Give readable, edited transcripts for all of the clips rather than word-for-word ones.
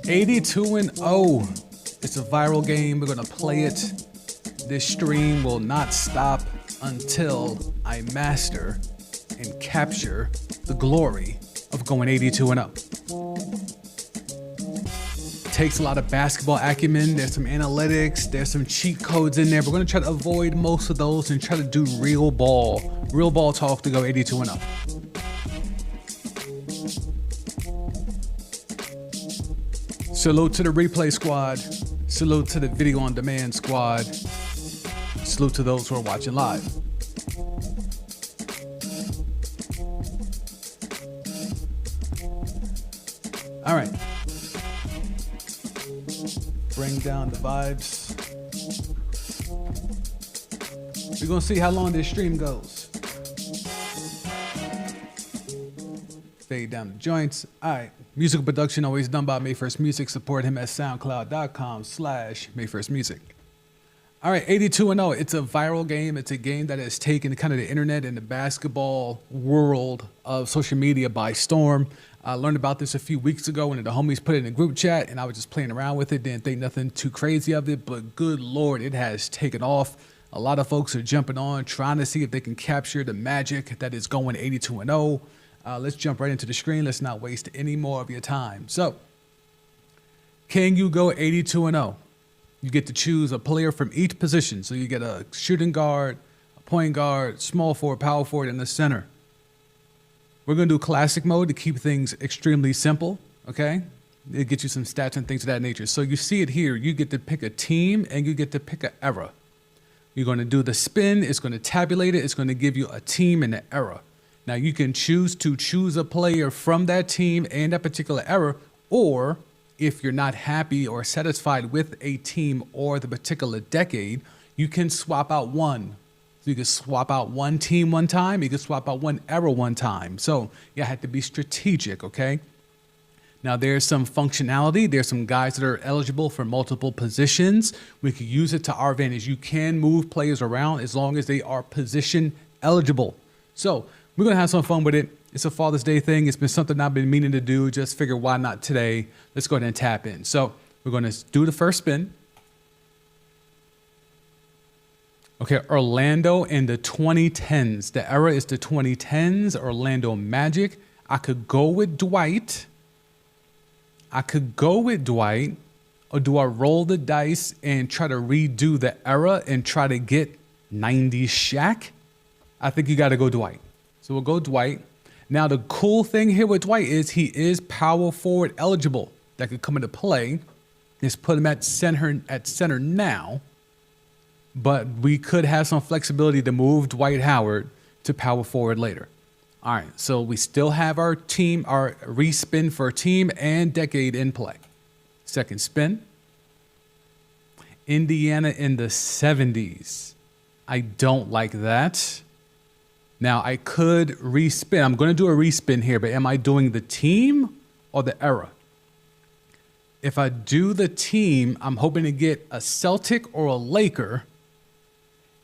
82-0. It's a viral game. We're going to play it. This stream will not stop until I master and capture the glory of going 82-0. Takes a lot of basketball acumen. There's some analytics. There's some cheat codes in there. We're going to try to avoid most of those and try to do real ball talk to go 82-0. Salute to the replay squad. Salute to the video on demand squad. Salute to those who are watching live. All right. Bring down the vibes. We're gonna see how long this stream goes. Fade down the joints. All right. Musical production always done by Mayfirst Music. Support him at soundcloud.com/Mayfirstmusic. All right, 82-0. It's a viral game. It's a game that has taken kind of the internet and the basketball world of social media by storm. I learned about this a few weeks ago when the homies put it in a group chat, and I was just playing around with it. Didn't think nothing too crazy of it, but good Lord, it has taken off. A lot of folks are jumping on, trying to see if they can capture the magic that is going 82-0. Let's jump right into the screen. Let's not waste any more of your time. So, can you go 82-0? You get to choose a player from each position. So you get a shooting guard, a point guard, small forward, power forward, and a center. We're going to do classic mode to keep things extremely simple, okay? It gets you some stats and things of that nature. So you see it here. You get to pick a team and you get to pick an era. You're going to do the spin. It's going to tabulate it. It's going to give you a team and an era. Now you can choose to choose a player from that team and that particular era, or if you're not happy or satisfied with a team or the particular decade, you can swap out one. So you can swap out one team one time, you can swap out one era one time. So you have to be strategic, okay? Now there's some functionality. There's some guys that are eligible for multiple positions. We can use it to our advantage. You can move players around as long as they are position eligible. So we're going to have some fun with it. It's a Father's Day thing. It's been something I've been meaning to do. Just figure why not today? Let's go ahead and tap in. So we're going to do the first spin. Okay, Orlando in the 2010s. The era is the 2010s, Orlando Magic. I could go with Dwight. Or do I roll the dice and try to redo the era and try to get 90s Shaq? I think you got to go Dwight. So we'll go Dwight. Now, the cool thing here with Dwight is he is power forward eligible. That could come into play. Let's put him at center now. But we could have some flexibility to move Dwight Howard to power forward later. All right, so we still have our team, our respin for team and decade in play. Second spin. Indiana in the 70s. I don't like that. Now, I could respin. I'm going to do a respin here, but am I doing the team or the era? If I do the team, I'm hoping to get a Celtic or a Laker,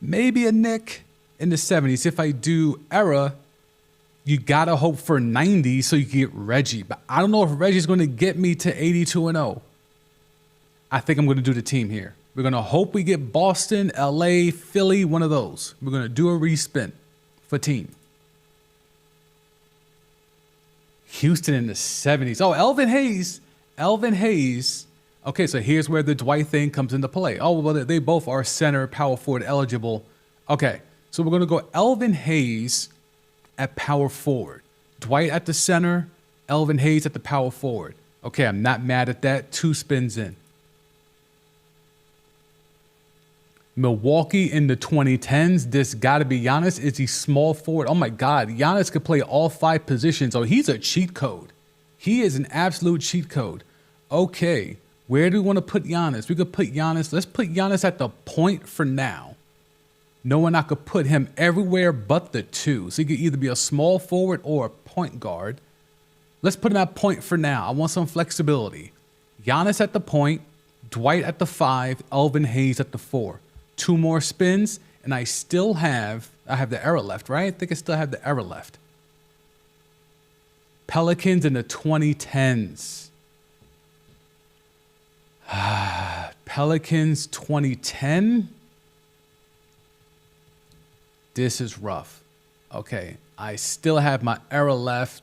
maybe a Knick in the 70s. If I do era, you got to hope for 90 so you can get Reggie. But I don't know if Reggie's going to get me to 82-0. I think I'm going to do the team here. We're going to hope we get Boston, LA, Philly, one of those. We're going to do a respin for team. Houston in the 70s. Oh, Elvin Hayes. Okay, so here's where the Dwight thing comes into play. Oh, well, they both are center, power forward eligible. Okay, so we're going to go Elvin Hayes at power forward. Dwight at the center, Elvin Hayes at the power forward. Okay, I'm not mad at that. 2 spins in. Milwaukee in the 2010s. This got to be Giannis. Is he small forward? Oh, my God. Giannis could play all 5 positions. Oh, he's a cheat code. He is an absolute cheat code. Okay, where do we want to put Giannis? We could put Giannis. Let's put Giannis at the point for now. Knowing I could put him everywhere but the 2. So he could either be a small forward or a point guard. Let's put him at point for now. I want some flexibility. Giannis at the point, Dwight at the 5, Elvin Hayes at the 4. 2 more spins, and I have the era left, right? I think I still have the era left. Pelicans in the 2010s. Pelicans 2010. This is rough. Okay, I still have my era left.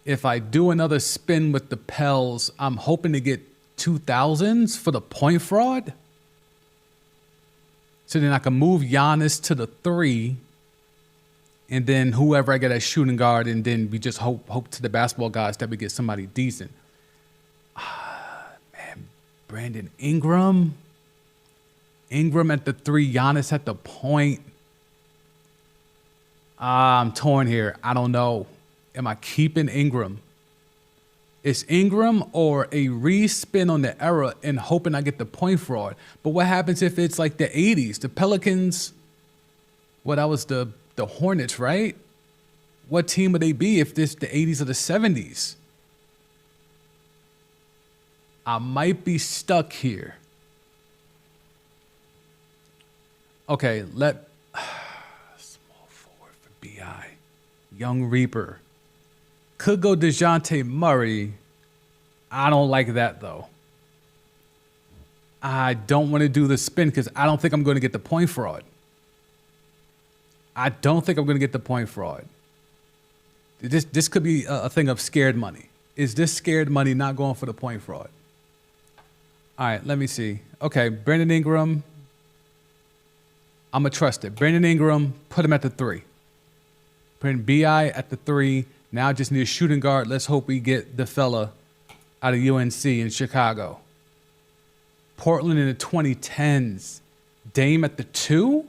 If I do another spin with the Pels, I'm hoping to get 2000s for the point fraud. So then I can move Giannis to the 3, and then whoever I get as shooting guard, and then we just hope to the basketball guys that we get somebody decent. Man, Brandon Ingram. Ingram at the 3, Giannis at the point. I'm torn here. I don't know. Am I keeping Ingram? Is Ingram or a respin on the era and hoping I get the point fraud? But what happens if it's like the 80s? The Pelicans, well, that was the Hornets, right? What team would they be if this the 80s or the 70s? I might be stuck here. Okay, small forward for BI. Young Reaper. Could go DeJounte Murray. I don't like that, though. I don't want to do the spin because I don't think I'm going to get the point fraud. I don't think I'm going to get the point fraud. This could be a thing of scared money. Is this scared money not going for the point fraud? All right, let me see. Okay, Brandon Ingram. I'm going to trust it. Brandon Ingram, put him at the 3. Put BI at the 3. Now I just need a shooting guard. Let's hope we get the fella out of UNC in Chicago. Portland in the 2010s. Dame at the 2?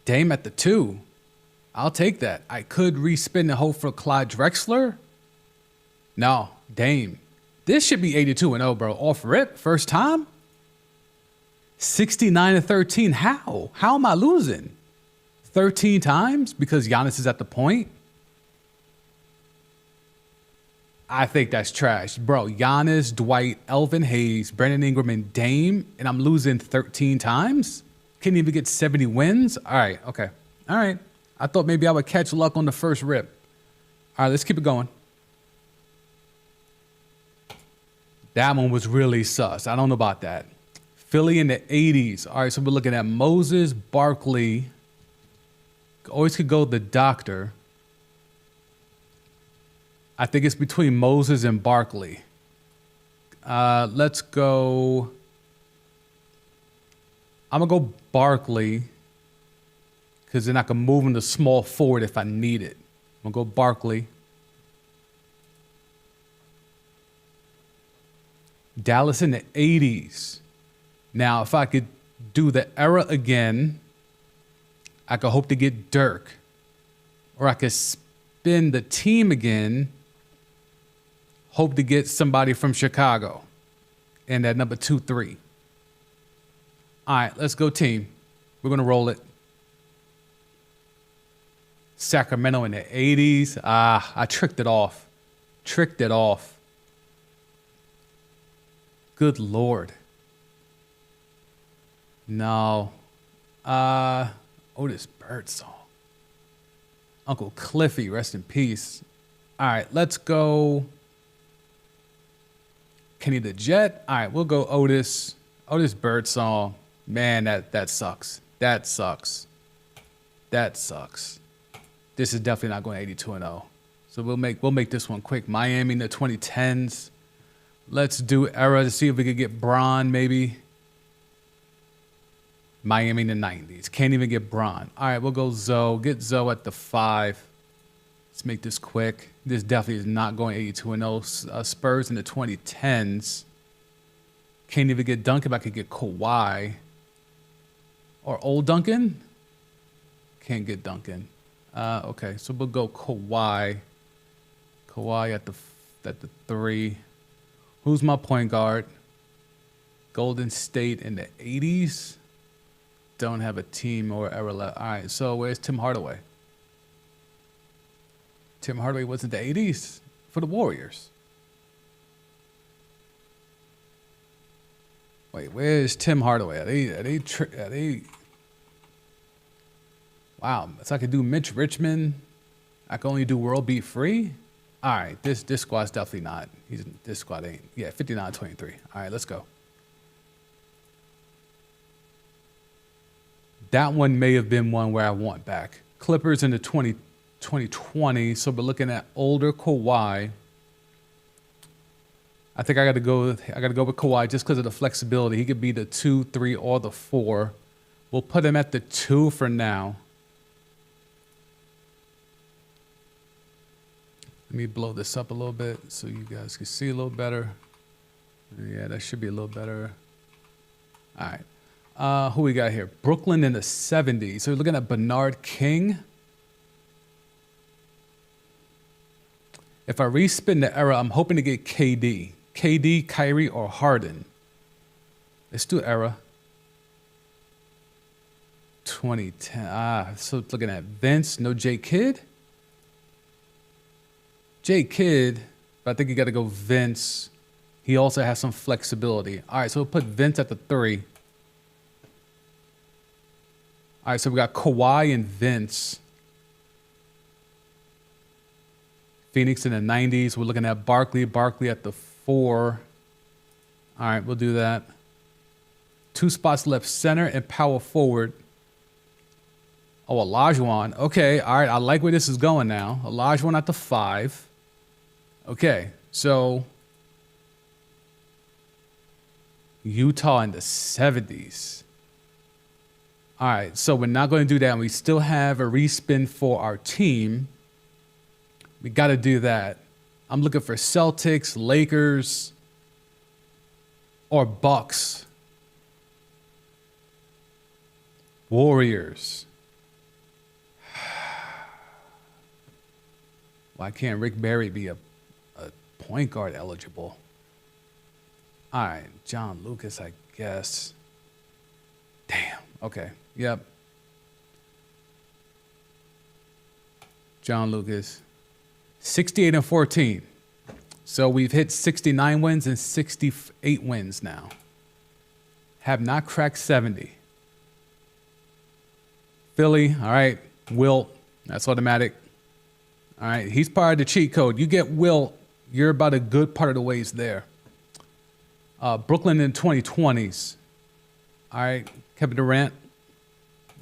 Dame at the 2. I'll take that. I could respin the hope for Clyde Drexler. No, Dame. This should be 82-0, bro. Off rip, first time. 69-13. How? How am I losing? 13 times because Giannis is at the point? I think that's trash. Bro, Giannis, Dwight, Elvin Hayes, Brandon Ingram, and Dame, and I'm losing 13 times? Can't even get 70 wins? All right, okay. All right. I thought maybe I would catch luck on the first rip. All right, let's keep it going. That one was really sus. I don't know about that. Philly in the 80s. All right, so we're looking at Moses, Barkley. Always could go the doctor. I think it's between Moses and Barkley. Let's go. I'm going to go Barkley because then I can move into small forward if I need it. I'm going to go Barkley. Dallas in the 80s. Now, if I could do the era again, I could hope to get Dirk. Or I could spin the team again, hope to get somebody from Chicago and that number 2-3. All right, let's go team. We're going to roll it. Sacramento in the 80s. I tricked it off. Tricked it off. Good Lord. No. Otis Birdsong. Uncle Cliffy, rest in peace. All right, let's go. Kenny the Jet. All right, we'll go Otis. Otis Birdsong. Man, that sucks. That sucks. That sucks. This is definitely not going 82-0. So we'll make this one quick. Miami in the 2010s. Let's do era to see if we could get Bron maybe. Miami in the 90s. Can't even get Bron. All right, we'll go Zoe. Get Zoe at the 5. Let's make this quick. This definitely is not going 82-0. Spurs in the 2010s. Can't even get Duncan. If I could get Kawhi. Or old Duncan. Can't get Duncan. Okay, so we'll go Kawhi. Kawhi at the 3. Who's my point guard? Golden State in the 80s. Don't have a team or era left. All right, so where's Tim Hardaway? Tim Hardaway was in the 80s for the Warriors. Wait, where's Tim Hardaway? Are they? Wow, so I could do Mitch Richmond. I can only do World Beat Free. All right, this squad's definitely not. This squad ain't. Yeah, 59-23. All right, let's go. That one may have been one where I want back. Clippers in the 2020. So we're looking at older Kawhi. I think I got to go with Kawhi just because of the flexibility. He could be the 2, 3, or the 4. We'll put him at the 2 for now. Let me blow this up a little bit so you guys can see a little better. Yeah, that should be a little better. All right. Who we got here? Brooklyn in the 70s. So we're looking at Bernard King. If I respin the era, I'm hoping to get KD. KD, Kyrie, or Harden. Let's do era. 2010. So looking at Vince, no J Kidd. J Kidd, but I think you got to go Vince. He also has some flexibility. All right, so we'll put Vince at the 3. All right, so we got Kawhi and Vince. Phoenix in the 90s. We're looking at Barkley at the 4. All right, we'll do that. 2 spots left, center and power forward. Oh, Olajuwon. Okay, all right, I like where this is going now. Olajuwon at the 5. Okay, so Utah in the 70s. All right, so we're not going to do that. We still have a respin for our team. We got to do that. I'm looking for Celtics, Lakers, or Bucks. Warriors. Why can't Rick Barry be a point guard eligible? All right, John Lucas, I guess. Damn. Okay. Yep. John Lucas. 68-14. So we've hit 69 wins and 68 wins now. Have not cracked 70. Philly, all right. Wilt, that's automatic. All right, he's part of the cheat code. You get Wilt, you're about a good part of the ways there. Brooklyn in 2020s. All right, Kevin Durant.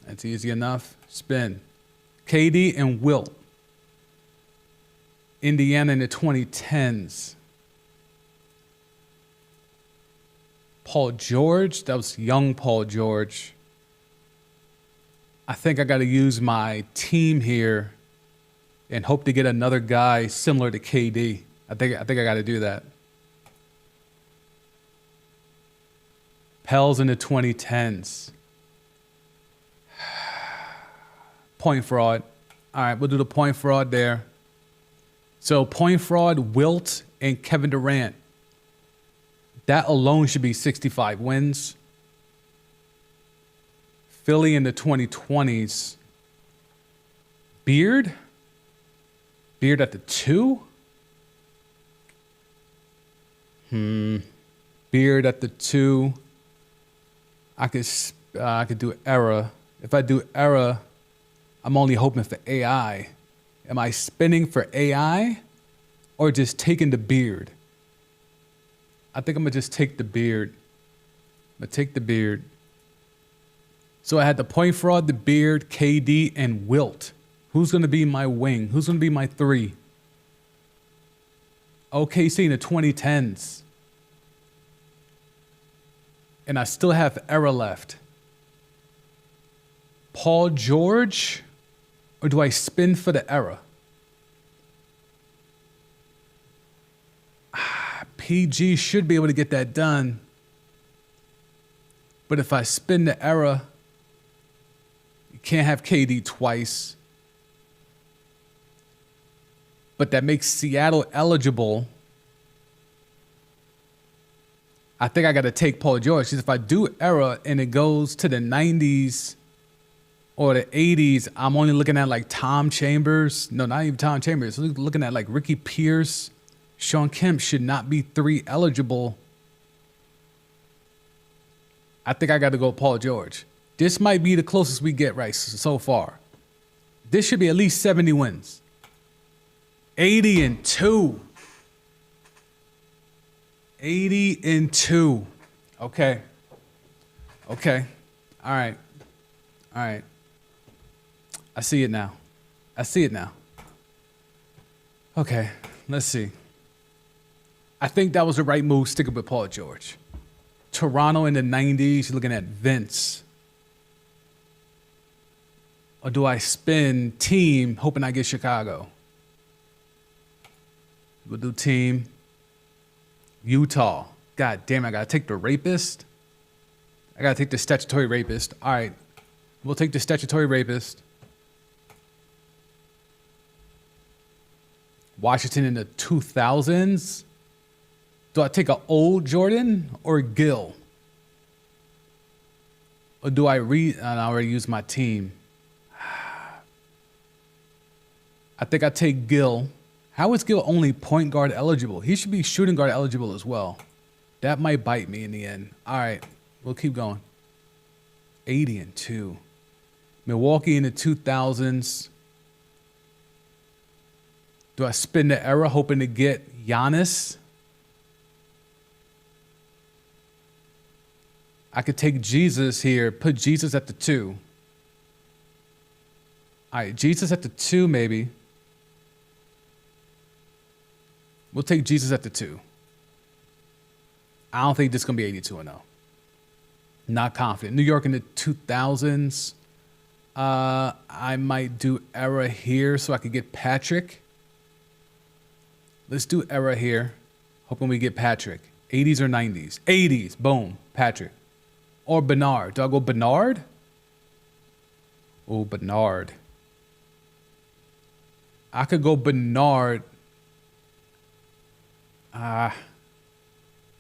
That's easy enough. Spin. KD and Wilt. Indiana in the 2010s. Paul George. That was young Paul George. I think I got to use my team here and hope to get another guy similar to KD. I think I got to do that. Pels in the 2010s. Point fraud. All right, we'll do the point fraud there. So point fraud, Wilt, and Kevin Durant. That alone should be 65 wins. Philly in the 2020s. Beard? Beard at the 2? Beard at the 2. I could do era. If I do era, I'm only hoping for AI. Am I spinning for AI or just taking the Beard? I think I'm going to just take the Beard. I'm going to take the Beard. So I had the point fraud, the Beard, KD, and Wilt. Who's going to be my wing? Who's going to be my 3? OKC in the 2010s. And I still have era left. Paul George, or do I spin for the era? PG should be able to get that done. But if I spin the era, you can't have KD twice. But that makes Seattle eligible. I think I got to take Paul George. Because if I do era and it goes to the 90s or the 80s, I'm only looking at like Tom Chambers. No, not even Tom Chambers. Looking at like Ricky Pierce. Shawn Kemp should not be 3 eligible. I think I got to go Paul George. This might be the closest we get right so far. This should be at least 70 wins. 80-2. 80-2. Okay. Okay. All right. All right. I see it now. I see it now. Okay. Let's see. I think that was the right move, sticking with Paul George. Toronto in the 90s, you're looking at Vince. Or do I spin team, hoping I get Chicago? We'll do team. Utah. God damn, I gotta take the rapist. I gotta take the statutory rapist. All right, we'll take the statutory rapist. Washington in the 2000s. Do I take an old Jordan or Gil? Or do I I already used my team. I think I take Gil. How is Gil only point guard eligible? He should be shooting guard eligible as well. That might bite me in the end. All right, we'll keep going. 80-2. Milwaukee in the 2000s. Do I spin the era hoping to get Giannis? I could take Jesus here, put Jesus at the 2. All right, Jesus at the 2 maybe. We'll take Jesus at the 2. I don't think this is going to be 82-0. Not confident. New York in the 2000s. I might do era here so I could get Patrick. Let's do era here. Hoping we get Patrick. 80s or 90s? 80s. Boom. Patrick. Or Bernard. Do I go Bernard? Oh, Bernard. I could go Bernard.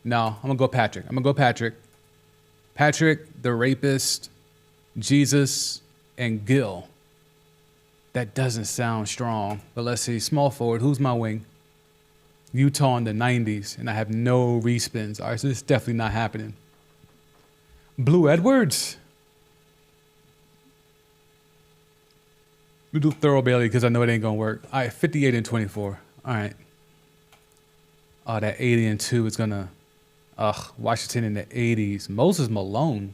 No, I'm going to go Patrick. I'm going to go Patrick. Patrick, the rapist, Jesus, and Gil. That doesn't sound strong. But let's see. Small forward. Who's my wing? Utah in the 90s. And I have no respins. All right, so this is definitely not happening. Blue Edwards. We do Thurl Bailey because I know it ain't going to work. All right, 58-24. All right. Oh, that 80-2 is going to... Washington in the 80s. Moses Malone.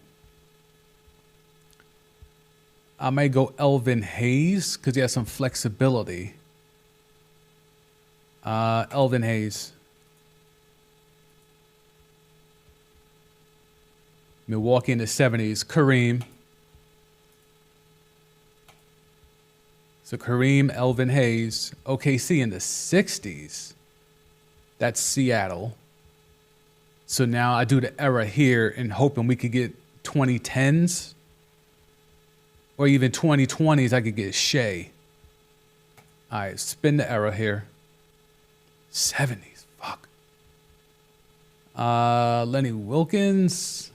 I might go Elvin Hayes because he has some flexibility. Elvin Hayes. Milwaukee in the 70s. Kareem. So Kareem, Elvin Hayes. OKC in the 60s. That's Seattle. So now I do the era here and hoping we could get 2010s or even 2020s. I could get Shea. All right, spin the era here. 70s, fuck. Lenny Wilkins.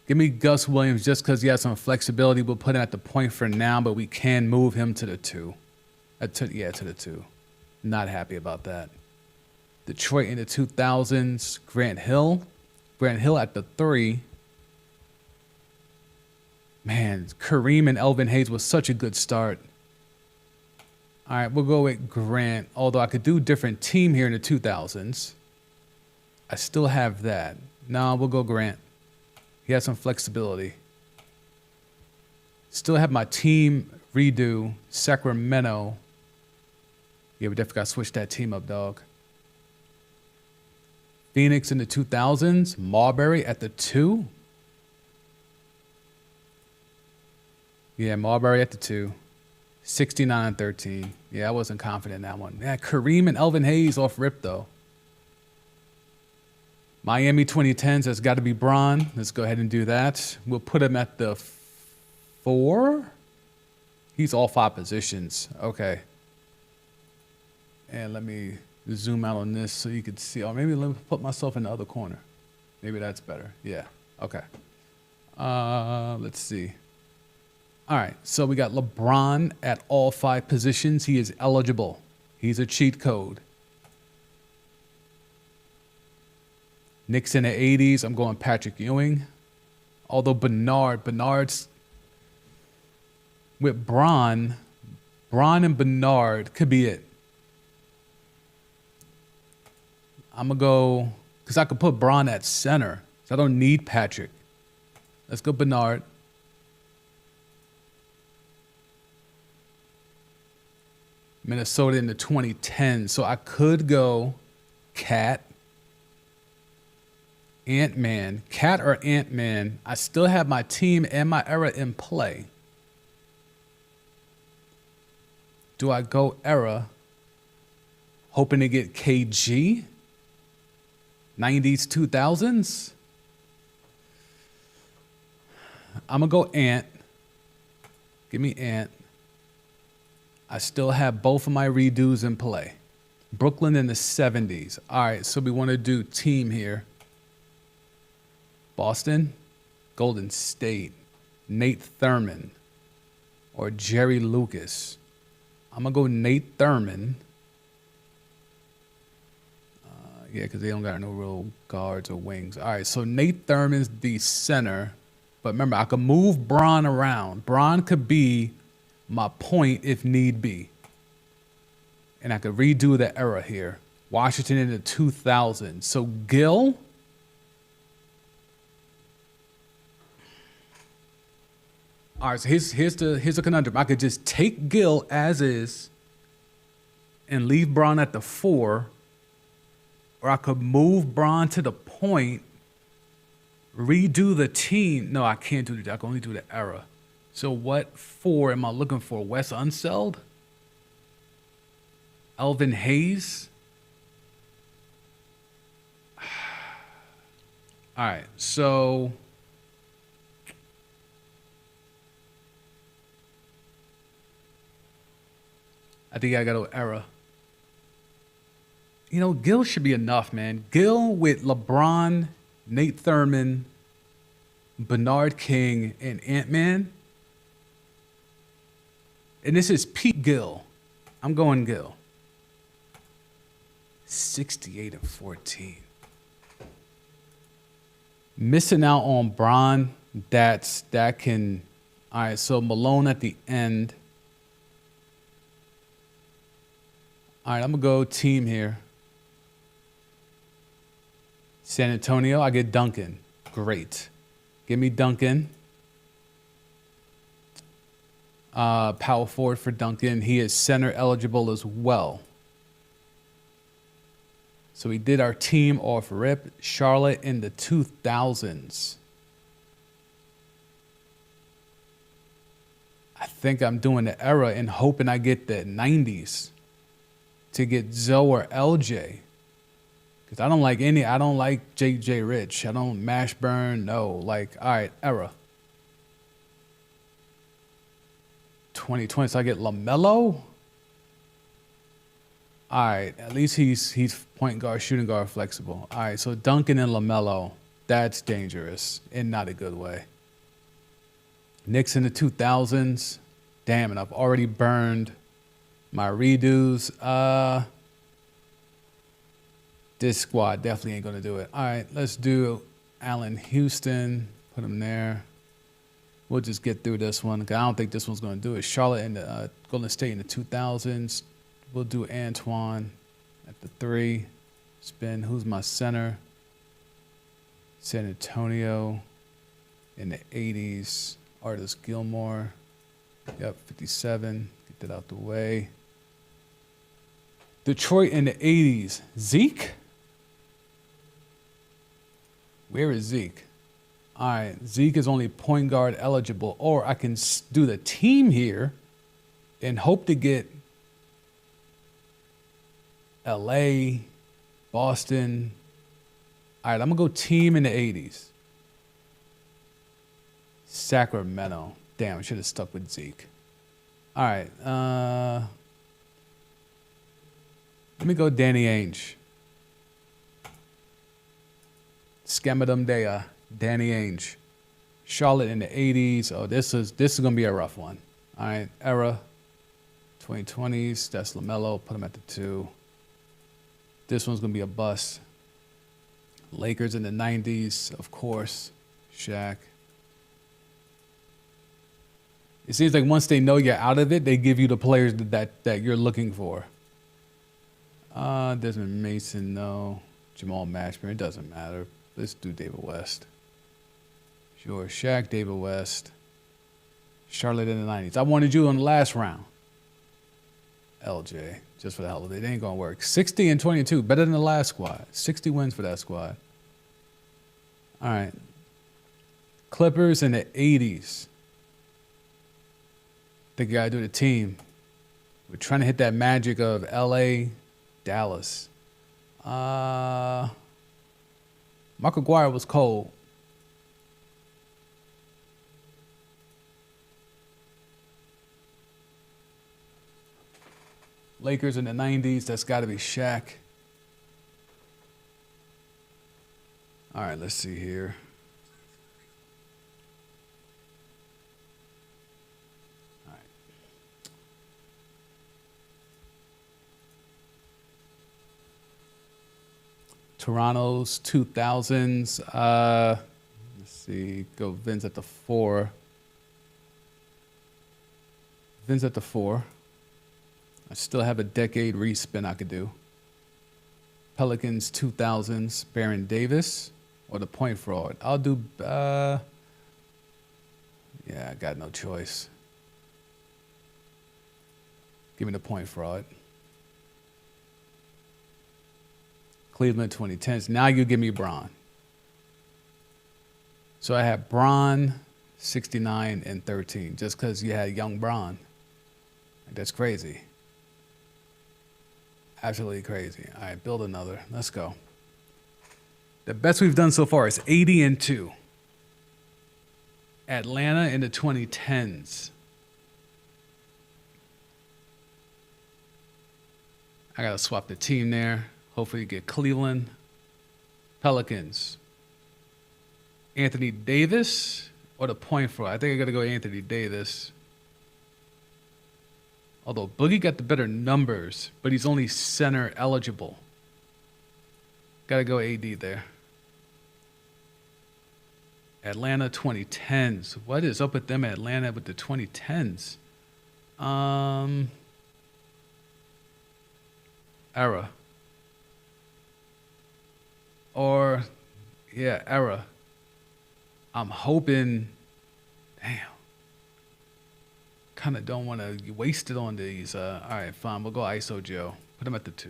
Give me Gus Williams just because he has some flexibility. We'll put him at the point for now, but we can move him to the 2. To the 2. Not happy about that. Detroit in the 2000s. Grant Hill. Grant Hill at the 3. Man, Kareem and Elvin Hayes was such a good start. All right, we'll go with Grant. Although I could do different team here in the 2000s. I still have that. No, we'll go Grant. He has some flexibility. Still have my team redo. Sacramento. Yeah, we definitely got to switch that team up, dog. Phoenix in the 2000s. Marbury at the 2. Yeah, Marbury at the 2. 69-13. Yeah, I wasn't confident in that one. Yeah, Kareem and Elvin Hayes off rip, though. Miami 2010s has got to be Bron. Let's go ahead and do that. We'll put him at the 4. He's all 5 positions. Okay. And let me zoom out on this so you can see. Or maybe let me put myself in the other corner. Maybe that's better. Yeah. Okay. Let's see. All right. So we got LeBron at all 5 positions. He is eligible. He's a cheat code. Knicks in the 80s. I'm going Patrick Ewing. Although Bernard's... with Bron. Bron and Bernard could be it. I'm going to go, because I could put Bron at center. So I don't need Patrick. Let's go Bernard. Minnesota in the 2010s. So I could go Cat, Ant-Man. Cat or Ant-Man. I still have my team and my era in play. Do I go era, hoping to get KG? 90s, 2000s? I'm going to go Ant. Give me Ant. I still have both of my redos in play. Brooklyn in the 70s. All right, so we want to do team here. Boston, Golden State, Nate Thurman, or Jerry Lucas. I'm going to go Nate Thurman. Yeah, because they don't got no real guards or wings. All right, so Nate Thurman's the center. But remember, I could move Bron around. Bron could be my point if need be. And I could redo the era here. Washington in the 2000s. So Gil. All right, so here's the conundrum. I could just take Gil as is and leave Bron at the 4. Or I could move Bron to the point, redo the team. No, I can't do that. I can only do the era. So what 4 am I looking for? Wes Unseld? Elvin Hayes? All right, so I think I got to era. You know, Gil should be enough, man. Gil with LeBron, Nate Thurman, Bernard King, and Ant-Man. And this is Pete Gil. I'm going Gil. 68 and 14. Missing out on Bron. That can. All right, so Malone at the end. All right, I'm going to go team here. San Antonio, I get Duncan. Great. Give me Duncan. Power forward for Duncan. He is center eligible as well. So we did our team off rip. Charlotte in the 2000s. I think I'm doing the era and hoping I get the 90s to get Zoe or LJ. Because I don't like JJ Rich. I don't Mashburn. No. Like, all right, era. 2020. So I get LaMelo. All right. At least he's point guard, shooting guard, flexible. All right. So Duncan and LaMelo. That's dangerous in not a good way. Knicks in the 2000s. Damn it. I've already burned my redos. This squad definitely ain't going to do it. All right, let's do Allen Houston. Put him there. We'll just get through this one. I don't think this one's going to do it. Charlotte and the Golden State in the 2000s. We'll do Antoine at the 3. Spin. Who's my center? San Antonio in the 80s. Artis Gilmore. Yep, 57. Get that out the way. Detroit in the 80s. Zeke? Where is Zeke? All right, Zeke is only point guard eligible. Or I can do the team here and hope to get LA, Boston. All right, I'm going to go team in the 80s. Sacramento. Damn, I should have stuck with Zeke. All right. Let me go Danny Ainge. Scamadum Dea, Danny Ainge. Charlotte in the 80s. Oh, this is going to be a rough one. All right, era. 2020s. That's LaMelo. Put him at the 2. This one's going to be a bust. Lakers in the 90s, of course. Shaq. It seems like once they know you're out of it, they give you the players that you're looking for. Desmond Mason, no. Jamal Mashburn, it doesn't matter. Let's do David West. Sure, Shaq, David West. Charlotte in the 90s. I wanted you on the last round. LJ, just for the hell of it. It ain't going to work. 60 and 22, better than the last squad. 60 wins for that squad. All right. Clippers in the 80s. Think you got to do the team. We're trying to hit that magic of LA, Dallas. Mark Aguirre was cold. Lakers in the 90s, that's got to be Shaq. All right, let's see here. All right. Toronto's 2000s. Let's see, go Vince at the 4. Vince at the 4. I still have a decade respin I could do. Pelicans 2000s, Baron Davis, or the point fraud. I'll do, yeah, I got no choice. Give me the point fraud. Cleveland 2010s. Now you give me Bron. So I have Bron, 69 and 13, just because you had young Bron. That's crazy. Absolutely crazy. All right, build another. Let's go. The best we've done so far is 80 and 2. Atlanta in the 2010s. I got to swap the team there. Hopefully get Cleveland. Pelicans. Anthony Davis or the point for? I think I got to go Anthony Davis. Although Boogie got the better numbers, but he's only center eligible. Got to go AD there. Atlanta 2010s. What is up with them, Atlanta, with the 2010s? Era. Or, yeah, era. I'm hoping, damn. Kind of don't want to waste it on these. All right, fine. We'll go ISO Joe. Put him at the 2.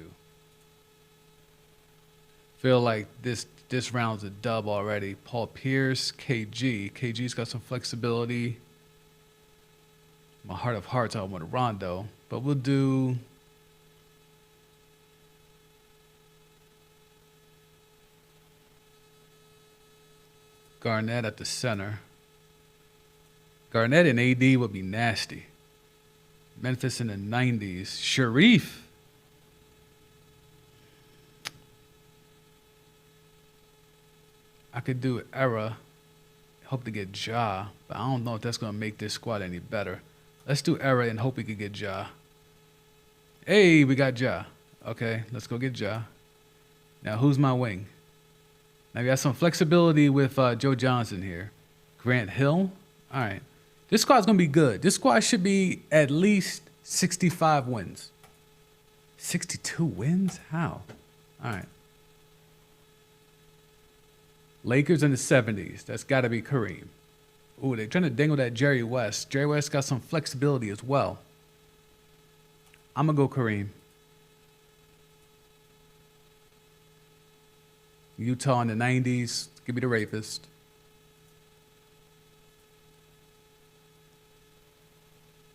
Feel like this round's a dub already. Paul Pierce, KG. KG's got some flexibility. My heart of hearts, I want Rondo. But we'll do... Garnett at the center. Garnett and AD would be nasty. Memphis in the 90s. Sharif. I could do era. Hope to get Ja, but I don't know if that's going to make this squad any better. Let's do era and hope we could get Ja. Hey, we got Ja. Okay, let's go get Ja. Now, who's my wing? Now, we got some flexibility with Joe Johnson here. Grant Hill. All right. This squad's going to be good. This squad should be at least 65 wins. 62 wins? How? All right. Lakers in the 70s. That's got to be Kareem. Ooh, they're trying to dangle that Jerry West. Jerry West got some flexibility as well. I'm going to go Kareem. Utah in the 90s. Give me the rapist.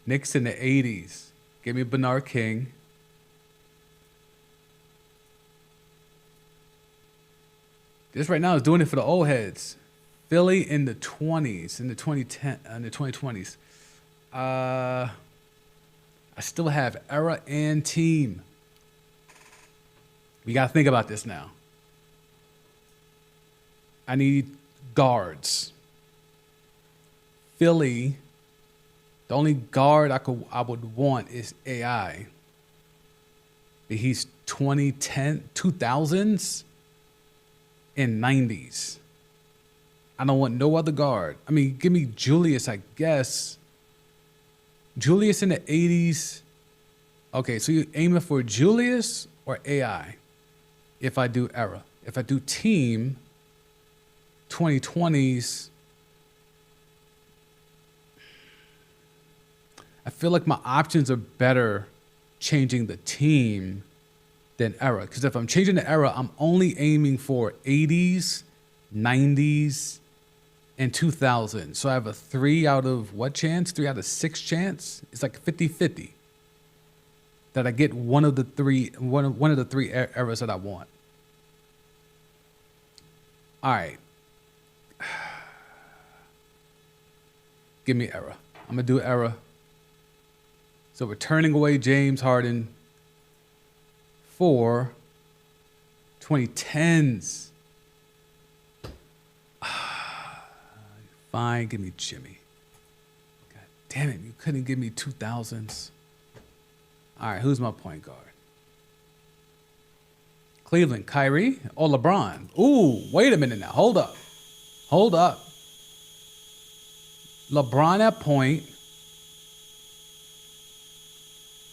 Knicks in the 80s. Give me Bernard King. This right now is doing it for the old heads. Philly in the 20s, in the 2020s. I still have era and team. We got to think about this now. I need guards. Philly, the only guard I would want is AI. He's 2000s and 90s. I don't want no other guard. I mean, give me Julius, I guess. Julius in the 80s. Okay, so you're aiming for Julius or AI if I do era. If I do team 2020s, I feel like my options are better changing the team than era. Because if I'm changing the era, I'm only aiming for 80s, 90s, and 2000. So I have a 3 out of what chance? 3 out of 6 chance? It's like 50-50 that I get one of the three eras that I want. All right. Give me era. I'm going to do era. So we're turning away James Harden for 2010s. Fine, give me Jimmy. God damn it, you couldn't give me 2000s. All right, who's my point guard? Cleveland, Kyrie or LeBron? Ooh, wait a minute now. Hold up. LeBron at point.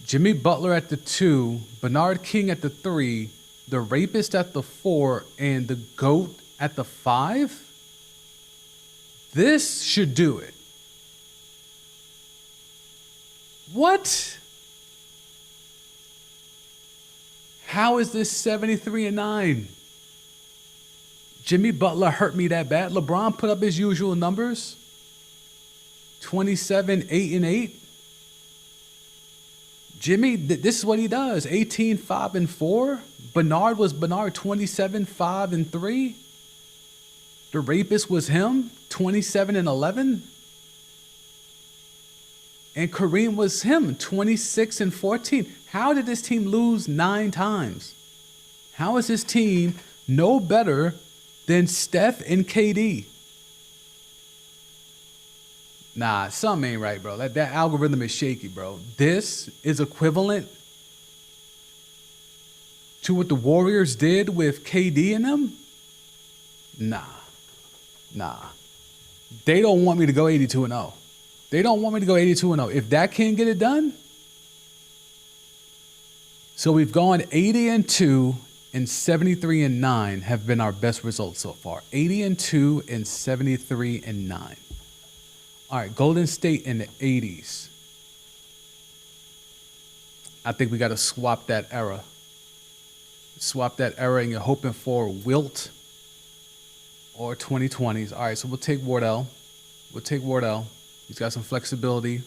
Jimmy Butler at the 2, Bernard King at the 3, the Rapist at the 4, and the GOAT at the 5? This should do it. What? How is this 73-9? Jimmy Butler hurt me that bad. LeBron put up his usual numbers. 27, 8, and 8. Jimmy, this is what he does. 18, 5, and 4. Bernard 27, 5, and 3. The Rapist was him, 27 and 11. And Kareem was him, 26 and 14. How did this team lose 9 times? How is this team no better than Steph and KD? Nah, something ain't right, bro. That algorithm is shaky, bro. This is equivalent to what the Warriors did with KD and them? Nah. They don't want me to go 82-0. They don't want me to go 82-0. If that can't get it done. So we've gone 80-2 and 73-9 have been our best results so far. 80-2 and 73-9. All right, Golden State in the 80s. I think we got to swap that era. Swap that era, and you're hoping for Wilt or 2020s. All right, so we'll take Wardell. He's got some flexibility.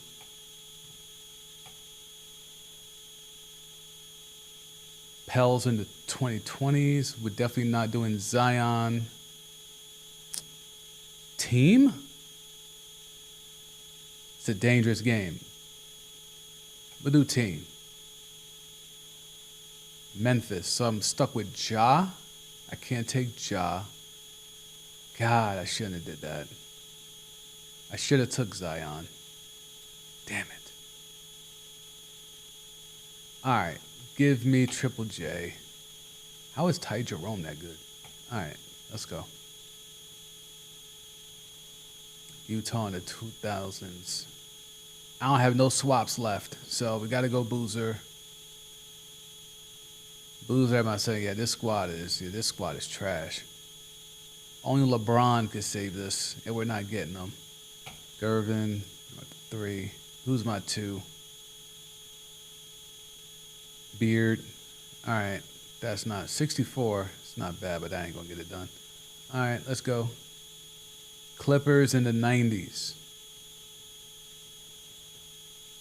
Pels in the 2020s. We're definitely not doing Zion. Team? It's a dangerous game. We'll do team. Memphis. So I'm stuck with Ja. I can't take Ja. God, I shouldn't have did that. I should have took Zion. Damn it. All right. Give me Triple J. How is Ty Jerome that good? All right. Let's go. Utah in the 2000s. I don't have no swaps left, so we got to go Boozer. Everybody saying, yeah, this squad is trash. Only LeBron could save this, and we're not getting them. Gervin, 3. Who's my 2? Beard. All right, that's not 64. It's not bad, but I ain't gonna get it done. All right, let's go. Clippers in the 90s.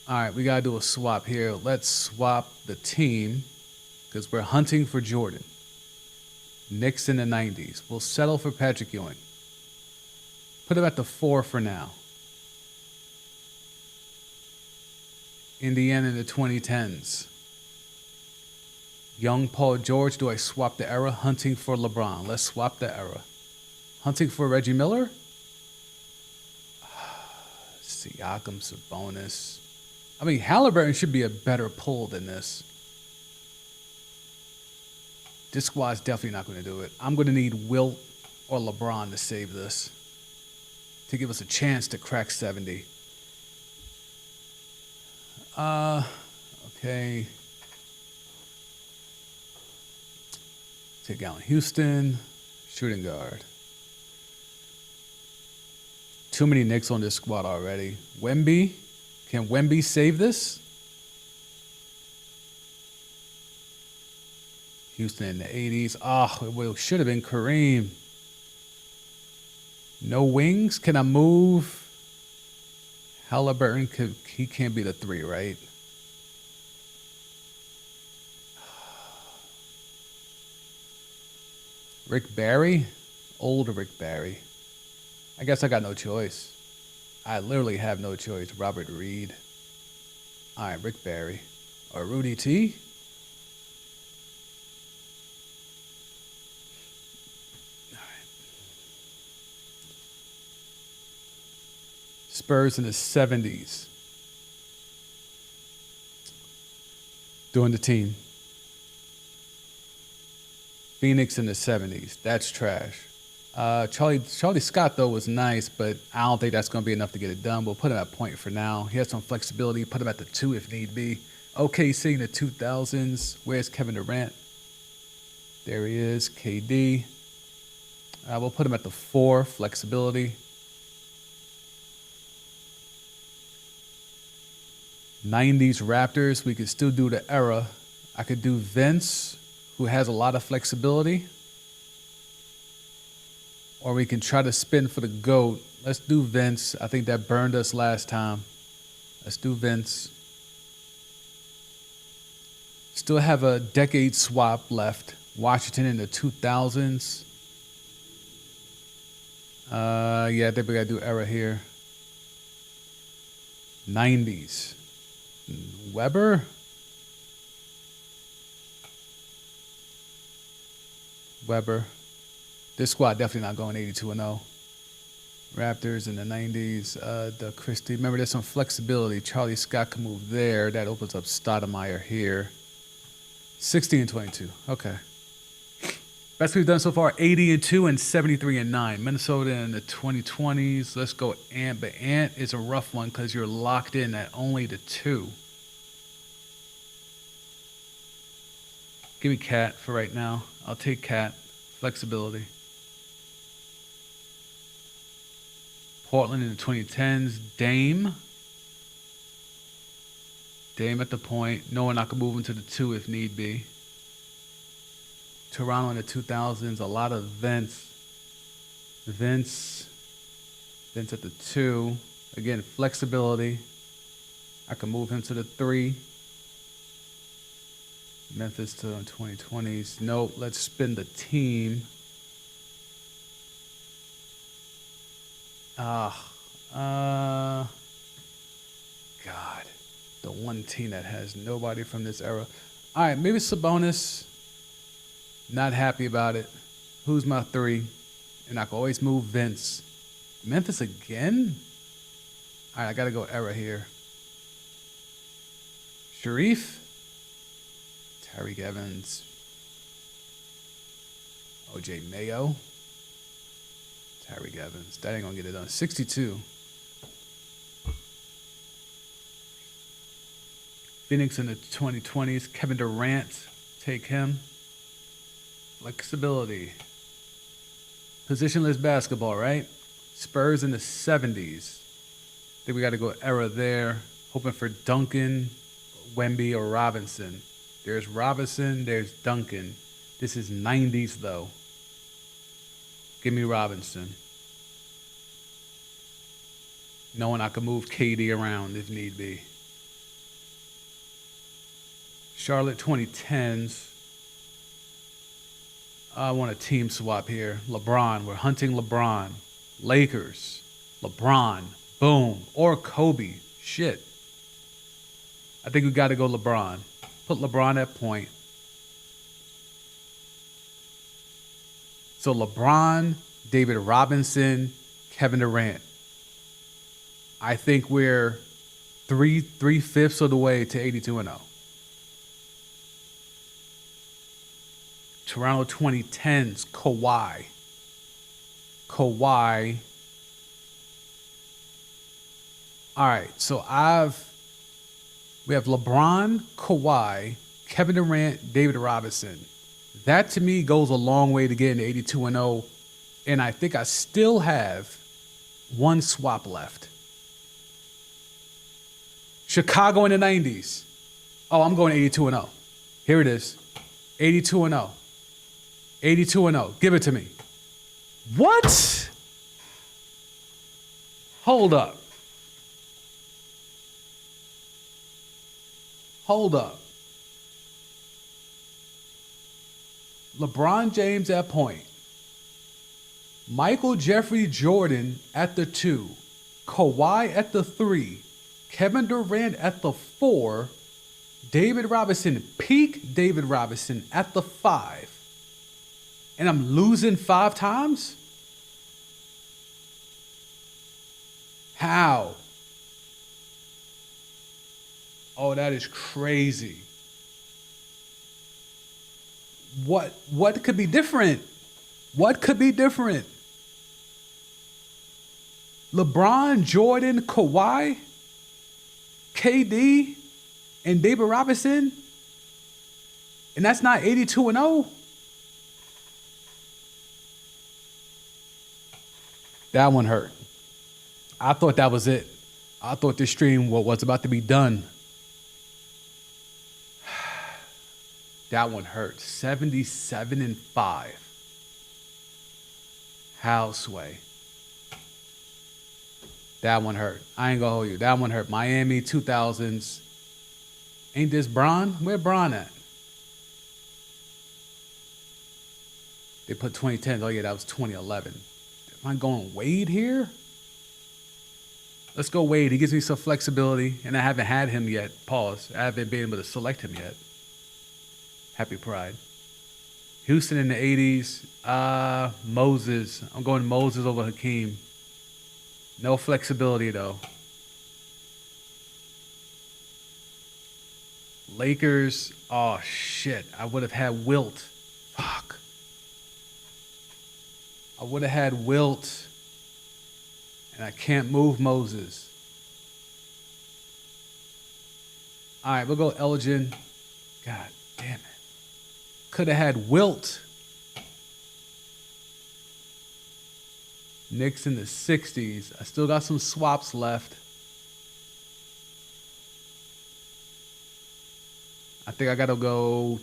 All right, we gotta do a swap here. Let's swap the team because we're hunting for Jordan. Knicks in the 90s. We'll settle for Patrick Ewing. Put him at the 4 for now. Indiana in the 2010s. Young Paul George. Do I swap the era? Hunting for LeBron. Let's swap the era. Hunting for Reggie Miller. Siakam, Sabonis. I mean, Halliburton should be a better pull than this. This squad's definitely not going to do it. I'm going to need Wilt or LeBron to save this, to give us a chance to crack 70. Okay. Take Allen Houston, shooting guard. Too many Knicks on this squad already. Wemby, can Wemby save this? Houston in the 80s. It should have been Kareem. No wings. Can I move? Halliburton, he can't be the 3, right? Rick Barry? Old Rick Barry. I guess I got no choice. I literally have no choice. Robert Reed. All right, Rick Barry. Or Rudy T? All right. Spurs in the 70s. Doing the team. Phoenix in the 70s. That's trash. Charlie Scott, though, was nice, but I don't think that's going to be enough to get it done. We'll put him at point for now. He has some flexibility. Put him at the 2 if need be. OKC in the 2000s. Where's Kevin Durant? There he is. KD. We'll put him at the 4. Flexibility. 90s Raptors. We could still do the era. I could do Vince, who has a lot of flexibility. Or we can try to spin for the GOAT. Let's do Vince. I think that burned us last time. Let's do Vince. Still have a decade swap left. Washington in the 2000s. Yeah, I think we got to do era here. 90s. Weber? Weber. This squad definitely not going 82-0. Raptors in the 90s. The Christie. Remember, there's some flexibility. Charlie Scott can move there. That opens up Stoudemire here. 60 and 22. Okay. Best we've done so far, 80-2 and 73-9. Minnesota in the 2020s. Let's go Ant. But Ant is a rough one because you're locked in at only the 2. Give me Cat for right now. I'll take Cat. Flexibility. Portland in the 2010s. Dame. Dame at the point. Knowing I can move him to the 2 if need be. Toronto in the 2000s. A lot of Vince. Vince at the 2. Again, flexibility. I can move him to the 3. Memphis to the 2020s. Nope. Let's spin the team. God. The one team that has nobody from this era. All right, maybe Sabonis. Not happy about it. Who's my 3? And I can always move Vince. Memphis again? All right, I got to go era here. Sharif? Tyreke Evans. OJ Mayo. Tyreke Evans. That ain't going to get it done. 62. Phoenix in the 2020s. Kevin Durant. Take him. Flexibility. Positionless basketball, right? Spurs in the 70s. I think we got to go era there. Hoping for Duncan, Wemby, or Robinson. There's Robinson. There's Duncan. This is 90s, though. Give me Robinson. Knowing I can move KD around if need be. Charlotte 2010s. I want a team swap here. LeBron. We're hunting LeBron. Lakers. LeBron. Boom. Or Kobe. Shit. I think we got to go LeBron. Put LeBron at point. So LeBron, David Robinson, Kevin Durant. I think we're 3/5 of the way to 82-0. Toronto 2010s, Kawhi. All right, so We have LeBron, Kawhi, Kevin Durant, David Robinson. That to me goes a long way to getting to 82 and 0. And I think I still have one swap left. Chicago in the 90s. Oh, I'm going 82 and 0. Here it is. 82 and 0. 82 and 0. Give it to me. What? Hold up. Hold up. LeBron James at point. Michael Jeffrey Jordan at the 2. Kawhi at the 3. Kevin Durant at the 4. David Robinson, peak David Robinson at the 5. And I'm losing 5 times? How? Oh, that is crazy. What could be different? What could be different? LeBron, Jordan, Kawhi, KD, and David Robinson? And that's not 82 and 0? That one hurt. I thought that was it. I thought this stream was about to be done. That one hurt. 77 and 5. How sway. That one hurt. I ain't gonna hold you. That one hurt. Miami 2000s. Ain't this Bron? Where Bron at? They put 2010. Oh yeah, that was 2011. Am I going Wade here? Let's go Wade. He gives me some flexibility, and I haven't had him yet. Pause. I haven't been able to select him yet. Happy Pride. Houston in the 80s. Moses. I'm going Moses over Hakeem. No flexibility, though. Lakers. Oh, shit. I would have had Wilt. Fuck. I would have had Wilt. And I can't move Moses. All right, we'll go Elgin. God damn it. Could have had Wilt. Knicks in the 60s. I still got some swaps left. I think I got to go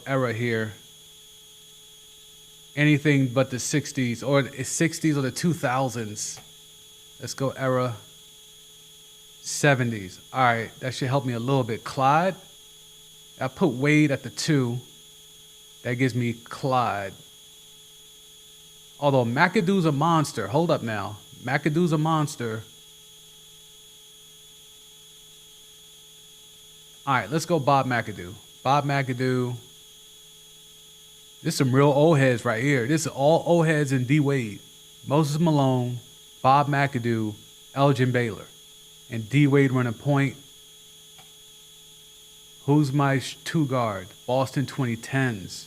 era here. Anything but the 60s or the 60s or the 2000s. Let's go era 70s. All right, that should help me a little bit. Clyde. I put Wade at the 2. That gives me Clyde. Although McAdoo's a monster. Hold up now. McAdoo's a monster. All right, let's go Bob McAdoo. Bob McAdoo. This is some real old heads right here. This is all old heads in D Wade. Moses Malone, Bob McAdoo, Elgin Baylor. And D Wade running point. Who's my 2 guard? Boston 2010s.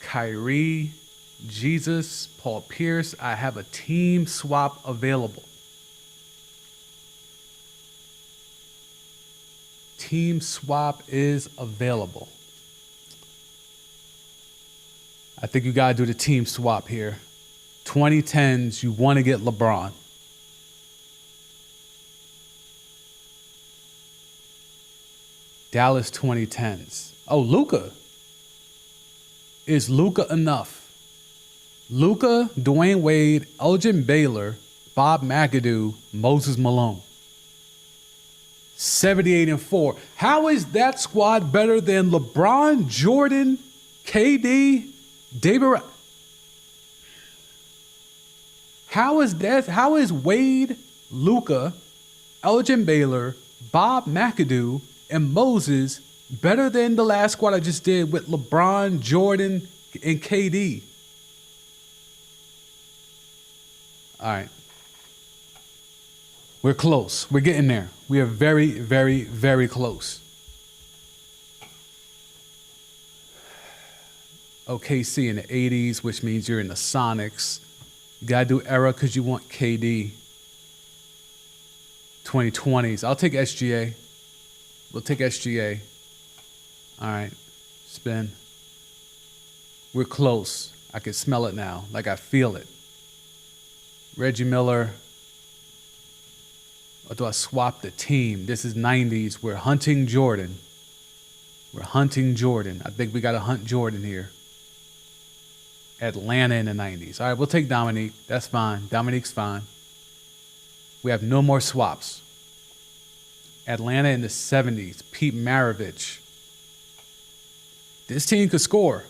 Kyrie, Jesus, Paul Pierce. I have a team swap available. Team swap is available. I think you got to do the team swap here. 2010s, you want to get LeBron. Dallas 2010s. Oh, Luka. Is Luka enough? Luka, Dwayne Wade, Elgin Baylor, Bob McAdoo, Moses Malone. 78 and 4. How is that squad better than LeBron, Jordan, KD, David? How is Wade, Luka, Elgin Baylor, Bob McAdoo, and Moses better than the last squad I just did with LeBron, Jordan, and KD? All right. We're close. We're getting there. We are very, very, very close. OKC in the 80s, which means you're in the Sonics. You got to do era because you want KD. 2020s. I'll take SGA. We'll take SGA. All right. Spin. We're close. I can smell it now. Like I feel it. Reggie Miller. Or do I swap the team? This is 90s. We're hunting Jordan. We're hunting Jordan. I think we got to hunt Jordan here. Atlanta in the 90s. All right, we'll take Dominique. That's fine. Dominique's fine. We have no more swaps. Atlanta in the 70s. Pete Maravich. This team could score.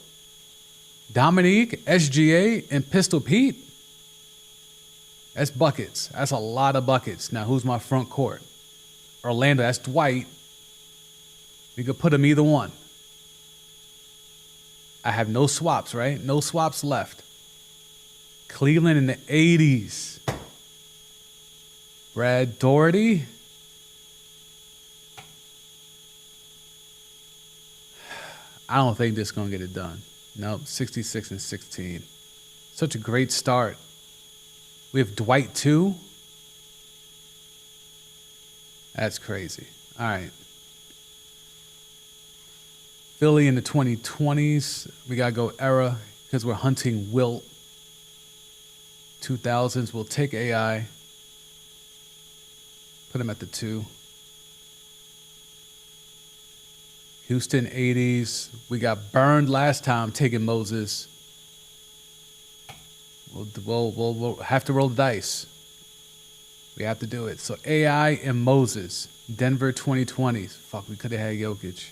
Dominique, SGA, and Pistol Pete. That's buckets. That's a lot of buckets. Now, who's my front court? Orlando, that's Dwight. We could put him either one. I have no swaps, right? No swaps left. Cleveland in the 80s. Brad Daugherty. I don't think this is going to get it done. Nope, 66 and 16. Such a great start. We have Dwight too. That's crazy. All right. Philly in the 2020s. We got to go era because we're hunting Wilt. 2000s, we'll take AI. Put him at the 2. Houston 80s. We got burned last time taking Moses. We'll have to roll the dice. We have to do it. So AI and Moses. Denver 2020s. Fuck, we could have had Jokic.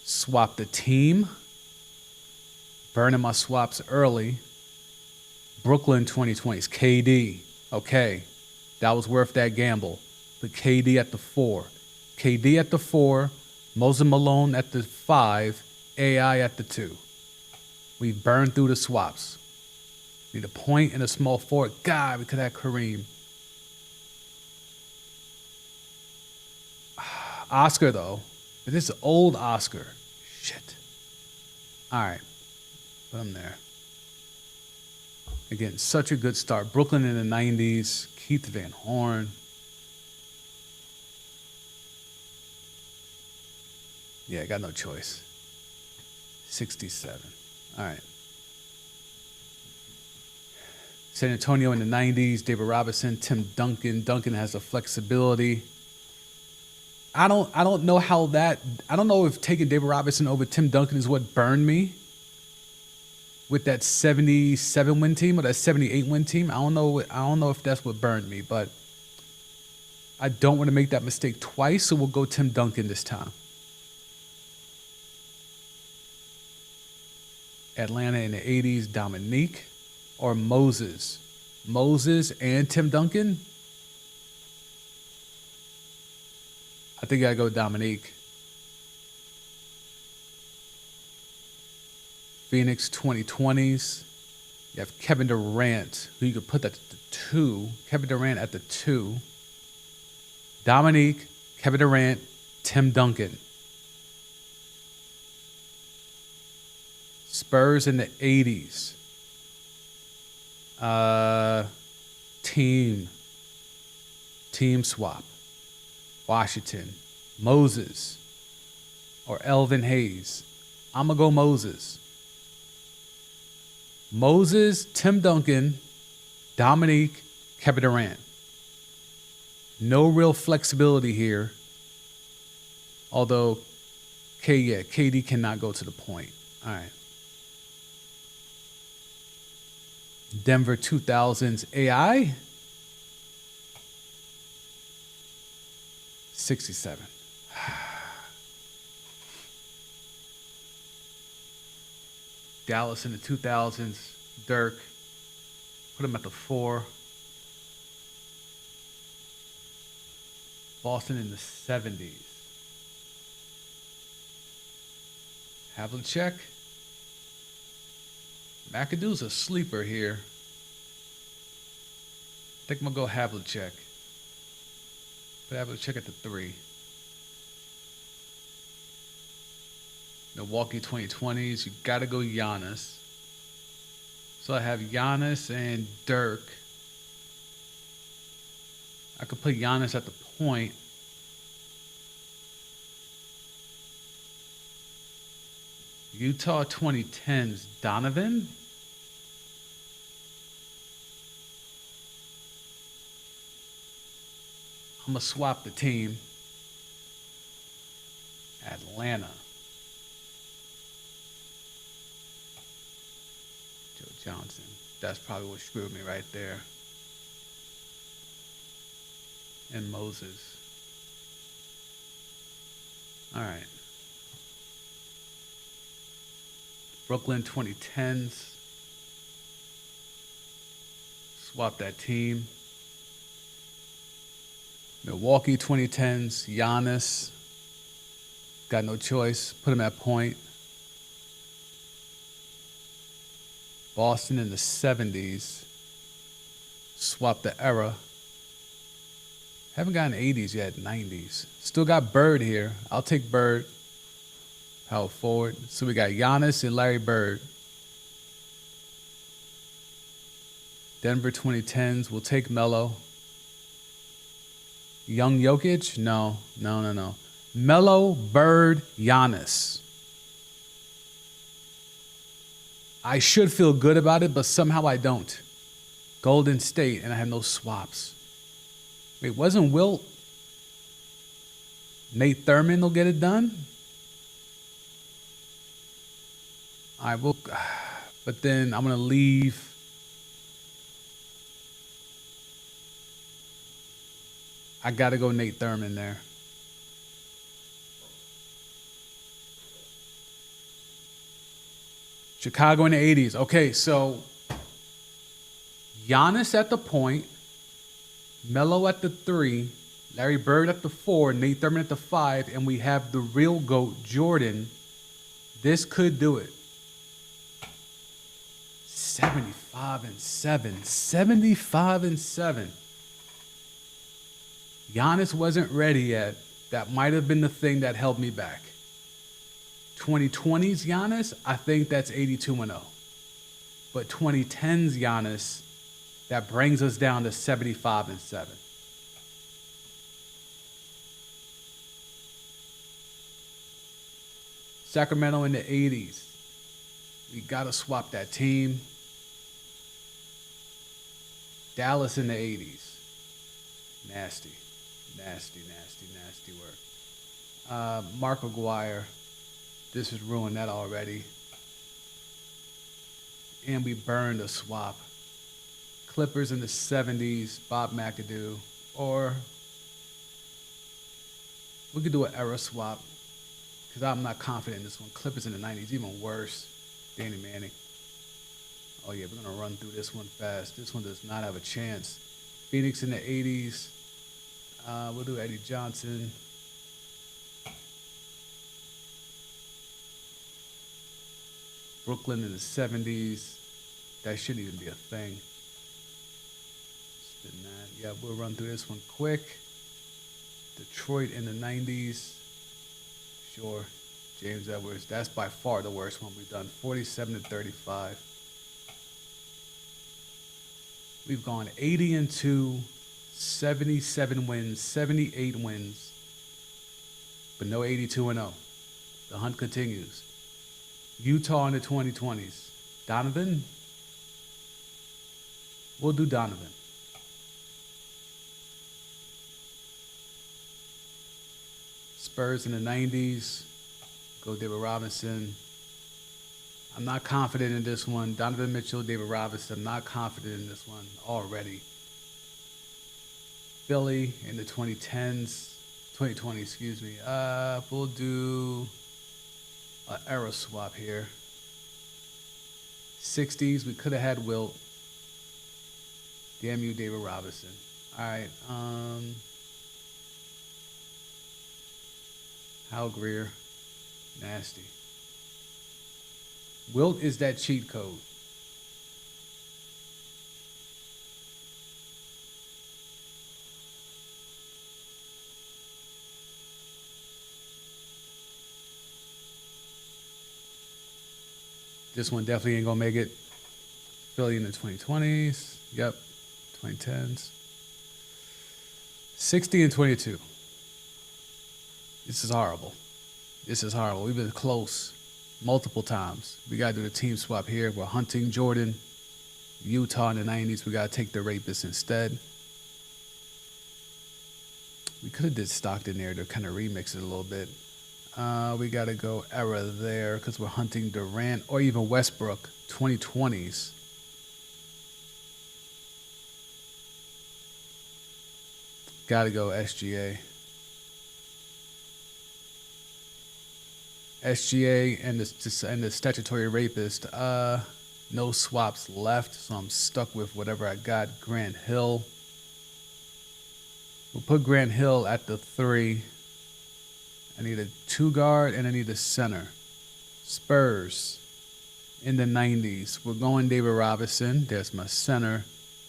Swap the team. Burning my swaps early. Brooklyn 2020s. KD. Okay. That was worth that gamble. Put KD at the 4. KD at the 4. Moses Malone at the 5. AI at the 2. We burned through the swaps. Need a point and a small forward. God, we could have Kareem. Oscar, though. This is old Oscar. Shit. All right. Put him there. Again, such a good start. Brooklyn in the 90s. Keith Van Horn. Yeah, I got no choice. 67. All right. San Antonio in the 90s, David Robinson, Tim Duncan. Duncan has a flexibility. I don't know how that, I don't know if taking David Robinson over Tim Duncan is what burned me with that 77 win team or that 78 win team. I don't know if that's what burned me, but I don't want to make that mistake twice, so we'll go Tim Duncan this time. Atlanta in the 80s, Dominique or Moses? Moses and Tim Duncan? I think I go Dominique. Phoenix 2020s. You have Kevin Durant, who you could put that at the 2. Kevin Durant at the 2. Dominique, Kevin Durant, Tim Duncan. Spurs in the 80s. Team swap. Washington. Moses. Or Elvin Hayes. I'm going to go Moses. Moses, Tim Duncan, Dominique, Kevin Durant. No real flexibility here. Although, KD cannot go to the point. All right. Denver 2000s AI. 67. Dallas in the 2000s. Dirk. Put him at the 4. Boston in the 70s. Havlicek. McAdoo's a sleeper here. I think I'm going to go Havlicek. Put Havlicek at the 3. Milwaukee 2020s. You got to go Giannis. So I have Giannis and Dirk. I could put Giannis at the point. Utah 2010s, Donovan. I'm going to swap the team. Atlanta. Joe Johnson. That's probably what screwed me right there. And Moses. All right. Brooklyn 2010s. Swap that team. Milwaukee 2010s. Giannis. Got no choice. Put him at point. Boston in the 70s. Swap the era. Haven't gotten 80s yet, 90s. Still got Bird here. I'll take Bird. Power forward. So we got Giannis and Larry Bird. Denver 2010s. We'll take Melo. Young Jokic? No. Melo, Bird, Giannis. I should feel good about it, but somehow I don't. Golden State, and I have no swaps. Wait, wasn't Wilt? Nate Thurman will get it done? I will, but then I'm going to leave. I got to go Nate Thurman there. Chicago in the 80s. Okay, so Giannis at the point, Melo at the 3, Larry Bird at the 4, Nate Thurman at the 5, and we have the real GOAT, Jordan. This could do it. 75-7. 75-7. Giannis wasn't ready yet. That might have been the thing that held me back. 2020s Giannis, I think that's 82-0. But 2010s Giannis, that brings us down to 75-7. Sacramento in the 80s. We got to swap that team. Dallas in the 80s. Nasty work. Mark Aguirre. This has ruined that already. And we burned a swap. Clippers in the 70s, Bob McAdoo. Or we could do an era swap, because I'm not confident in this one. Clippers in the 90s, even worse. Danny Manning. Oh yeah, we're going to run through this one fast. This one does not have a chance. Phoenix in the 80s. We'll do Eddie Johnson. Brooklyn in the 70s. That shouldn't even be a thing. Spin that. Yeah, we'll run through this one quick. Detroit in the 90s. Sure. James Edwards. That's by far the worst one we've done. 47-35. We've gone 80-2, 77 wins, 78 wins, but no 82-0. The hunt continues. Utah in the 2020s. Donovan? We'll do Donovan. Spurs in the 90s. Go David Robinson. I'm not confident in this one. Donovan Mitchell, David Robinson. I'm not confident in this one already. Philly in the 2020, excuse me. We'll do an era swap here. 60s, we could have had Wilt. Damn you, David Robinson. All right. Hal Greer. Nasty. Wilt is that cheat code. This one definitely ain't gonna make it. Philly in the 2020s. Yep. 2010s. 60 and 22. This is horrible. This is horrible. We've been close multiple times. We got to do the team swap here. We're hunting Jordan, Utah in the 90s. We got to take the Rapist instead. We could have did Stockton there to kind of remix it a little bit. We got to go era there because we're hunting Durant or even Westbrook, 2020s. Got to go SGA. SGA and the statutory rapist. No swaps left, so I'm stuck with whatever I got. Grant Hill. We'll put Grant Hill at the 3. I need a 2 guard and I need a center. Spurs in the 90s. We're going David Robinson. There's my center.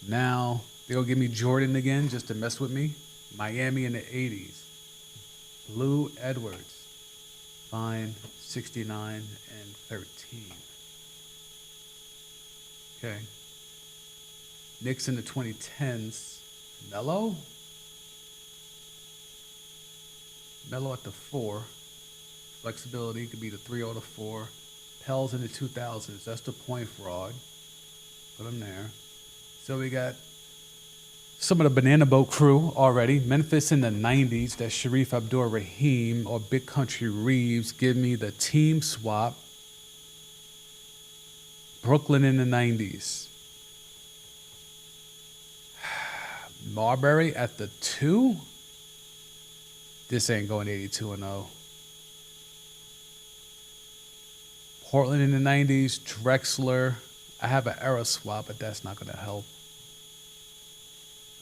Now they'll give me Jordan again just to mess with me. Miami in the 80s. Lou Edwards. Fine. 69 and 13. Okay. Knicks in the 2010s. Melo? Melo at the 4. Flexibility could be the 3 or the 4. Pels in the 2000s. That's the point fraud. Put them there. So we got some of the Banana Boat crew already. Memphis in the 90s. That's Sharif Abdur-Rahim or Big Country Reeves. Give me the team swap. Brooklyn in the 90s. Marbury at the 2. This ain't going 82 and 0. Portland in the 90s. Drexler. I have an era swap, but that's not going to help.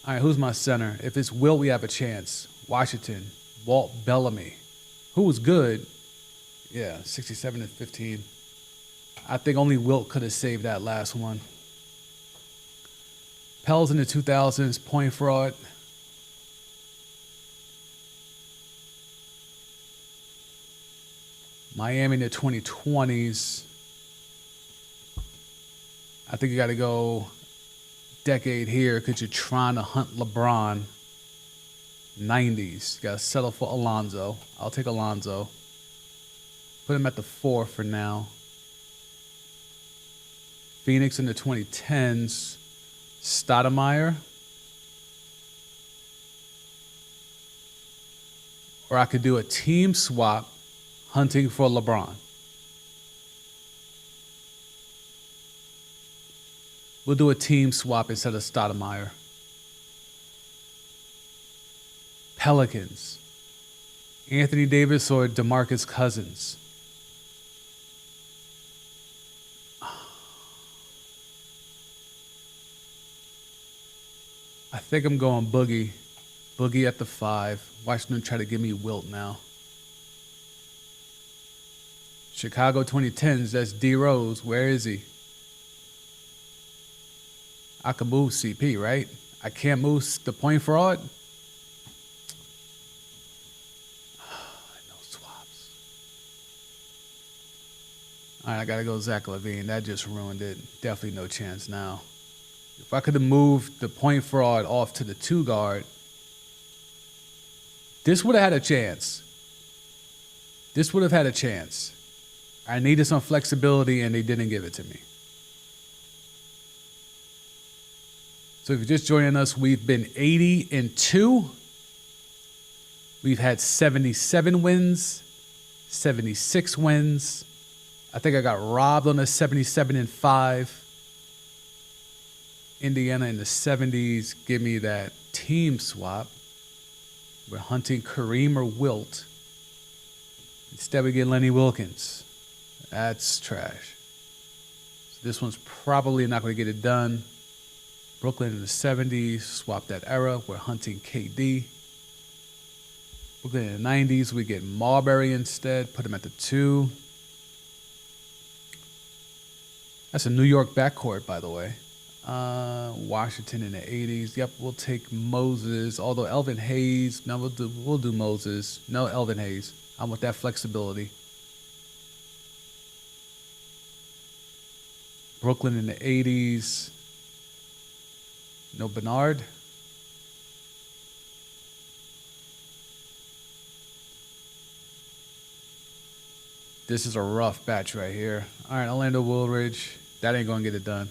All right, who's my center? If it's Wilt, we have a chance. Washington. Walt Bellamy. Who was good. Yeah, 67 and 15. I think only Wilt could have saved that last one. Pels in the 2000s. Point fraud. Miami in the 2020s. I think you got to go decade here because you're trying to hunt LeBron. 90s. You got to settle for Alonzo. I'll take Alonzo. Put him at the 4 for now. Phoenix in the 2010s. Stoudemire. Or I could do a team swap hunting for LeBron. We'll do a team swap instead of Stoudemire. Pelicans. Anthony Davis or DeMarcus Cousins. I think I'm going Boogie. Boogie at the 5. Washington try to give me Wilt now. Chicago 2010s, that's D Rose. Where is he? I can move CP, right? I can't move the point fraud. No swaps. All right, I got to go Zach LaVine. That just ruined it. Definitely no chance now. If I could have moved the point fraud off to the 2 guard, this would have had a chance. This would have had a chance. I needed some flexibility, and they didn't give it to me. So if you're just joining us, we've been 80 and 2. We've had 77 wins, 76 wins. I think I got robbed on a 77 and 5. Indiana in the 70s. Give me that team swap. We're hunting Kareem or Wilt. Instead, we get Lenny Wilkins. That's trash. So this one's probably not going to get it done. Brooklyn in the 70s. Swap that era. We're hunting KD. Brooklyn in the 90s. We get Marbury instead. Put him at the 2. That's a New York backcourt, by the way. Washington in the 80s. Yep, we'll take Moses. Although Elvin Hayes, no, we'll do Moses. No, Elvin Hayes. I want that flexibility. Brooklyn in the 80s. No Bernard. This is a rough batch right here. All right, Orlando Woolridge. That ain't going to get it done.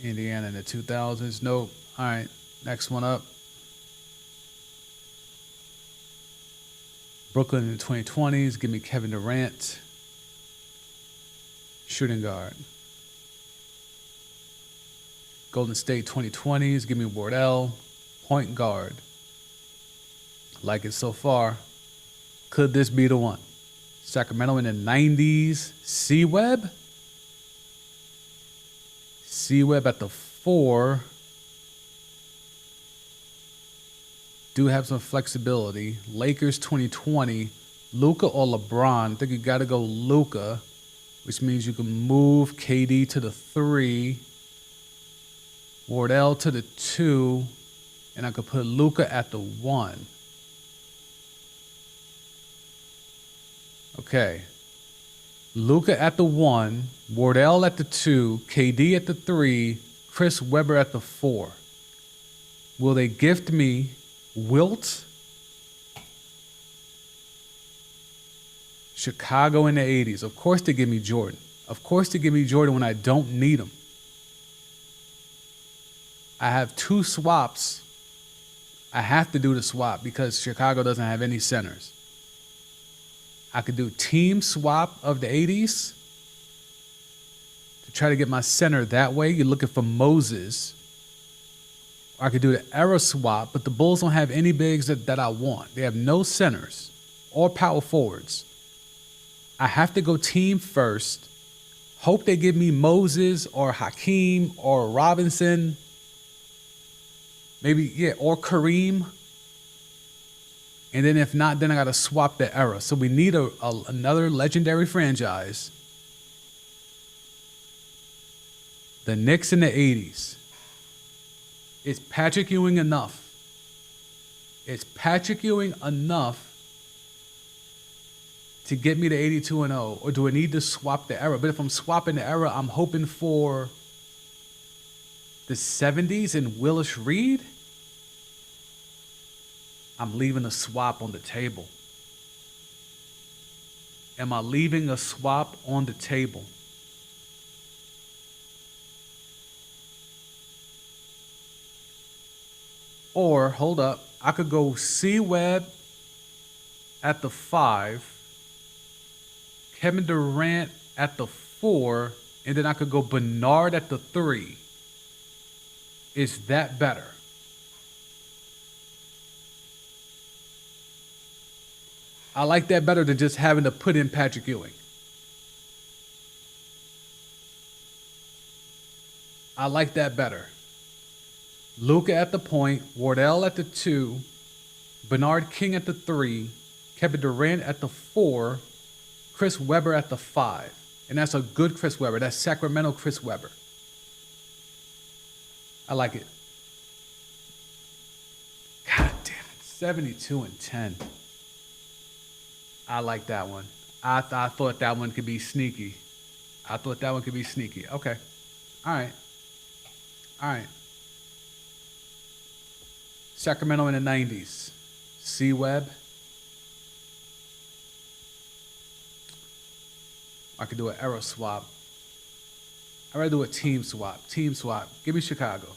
Indiana in the 2000s. Nope. All right, next one up. Brooklyn in the 2020s. Give me Kevin Durant. Shooting guard. Golden State 2020s. Give me Wardell. Point guard. Like it so far. Could this be the one? Sacramento in the 90s. C-Web. C-Web at the 4. Do have some flexibility. Lakers 2020. Luka or LeBron. I think you got to go Luka, which means you can move KD to the 3. Wardell to the 2. And I could put Luka at the 1. Okay. Luka at the 1, Wardell at the 2, KD at the 3, Chris Webber at the 4. Will they gift me Wilt? Chicago in the 80s. Of course they give me Jordan. Of course they give me Jordan when I don't need him. I have 2 swaps. I have to do the swap because Chicago doesn't have any centers. I could do team swap of the 80s to try to get my center that way. You're looking for Moses. Or I could do the era swap, but the Bulls don't have any bigs that I want. They have no centers or power forwards. I have to go team first. Hope they give me Moses or Hakeem or Robinson. Maybe, yeah, or Kareem. And then if not, then I got to swap the era. So we need another legendary franchise. The Knicks in the 80s. Is Patrick Ewing enough? Is Patrick Ewing enough to get me to 82-0? Or do I need to swap the era? But if I'm swapping the era, I'm hoping for the 70s and Willis Reed. I'm leaving a swap on the table. Am I leaving a swap on the table? Or, hold up, I could go C-Web at the 5, Kevin Durant at the 4, and then I could go Bernard at the 3. Is that better? I like that better than just having to put in Patrick Ewing. I like that better. Luka at the point, Wardell at the 2, Bernard King at the 3, Kevin Durant at the 4, Chris Webber at the 5. And that's a good Chris Webber. That's Sacramento Chris Webber. I like it. God damn it. 72-10. I like that one. I thought that one could be sneaky. Okay. All right. Sacramento in the 90s. C-Web. I could do an era swap. I'd rather do a team swap. Give me Chicago.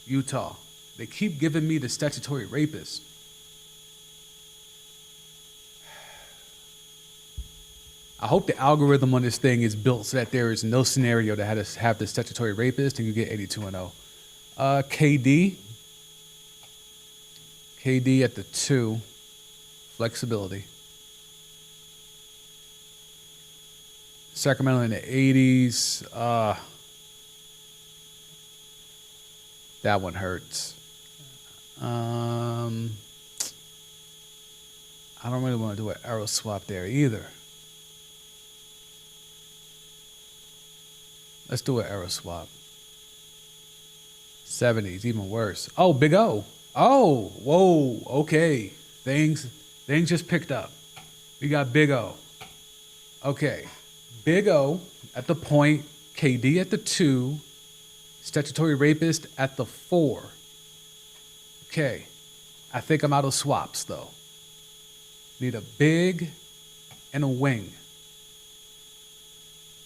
Utah. They keep giving me the statutory rapist. I hope the algorithm on this thing is built so that there is no scenario that had to have the statutory rapist and you get 82-0. KD. KD at the 2. Flexibility. Sacramento in the 80s. That one hurts. I don't really want to do an arrow swap there either. Let's do an arrow swap. 70s, even worse. Oh, Big O. Oh, whoa, okay. Things just picked up. We got Big O. Okay. Big O at the point, KD at the 2, statutory rapist at the 4. Okay. I think I'm out of swaps, though. Need a big and a wing.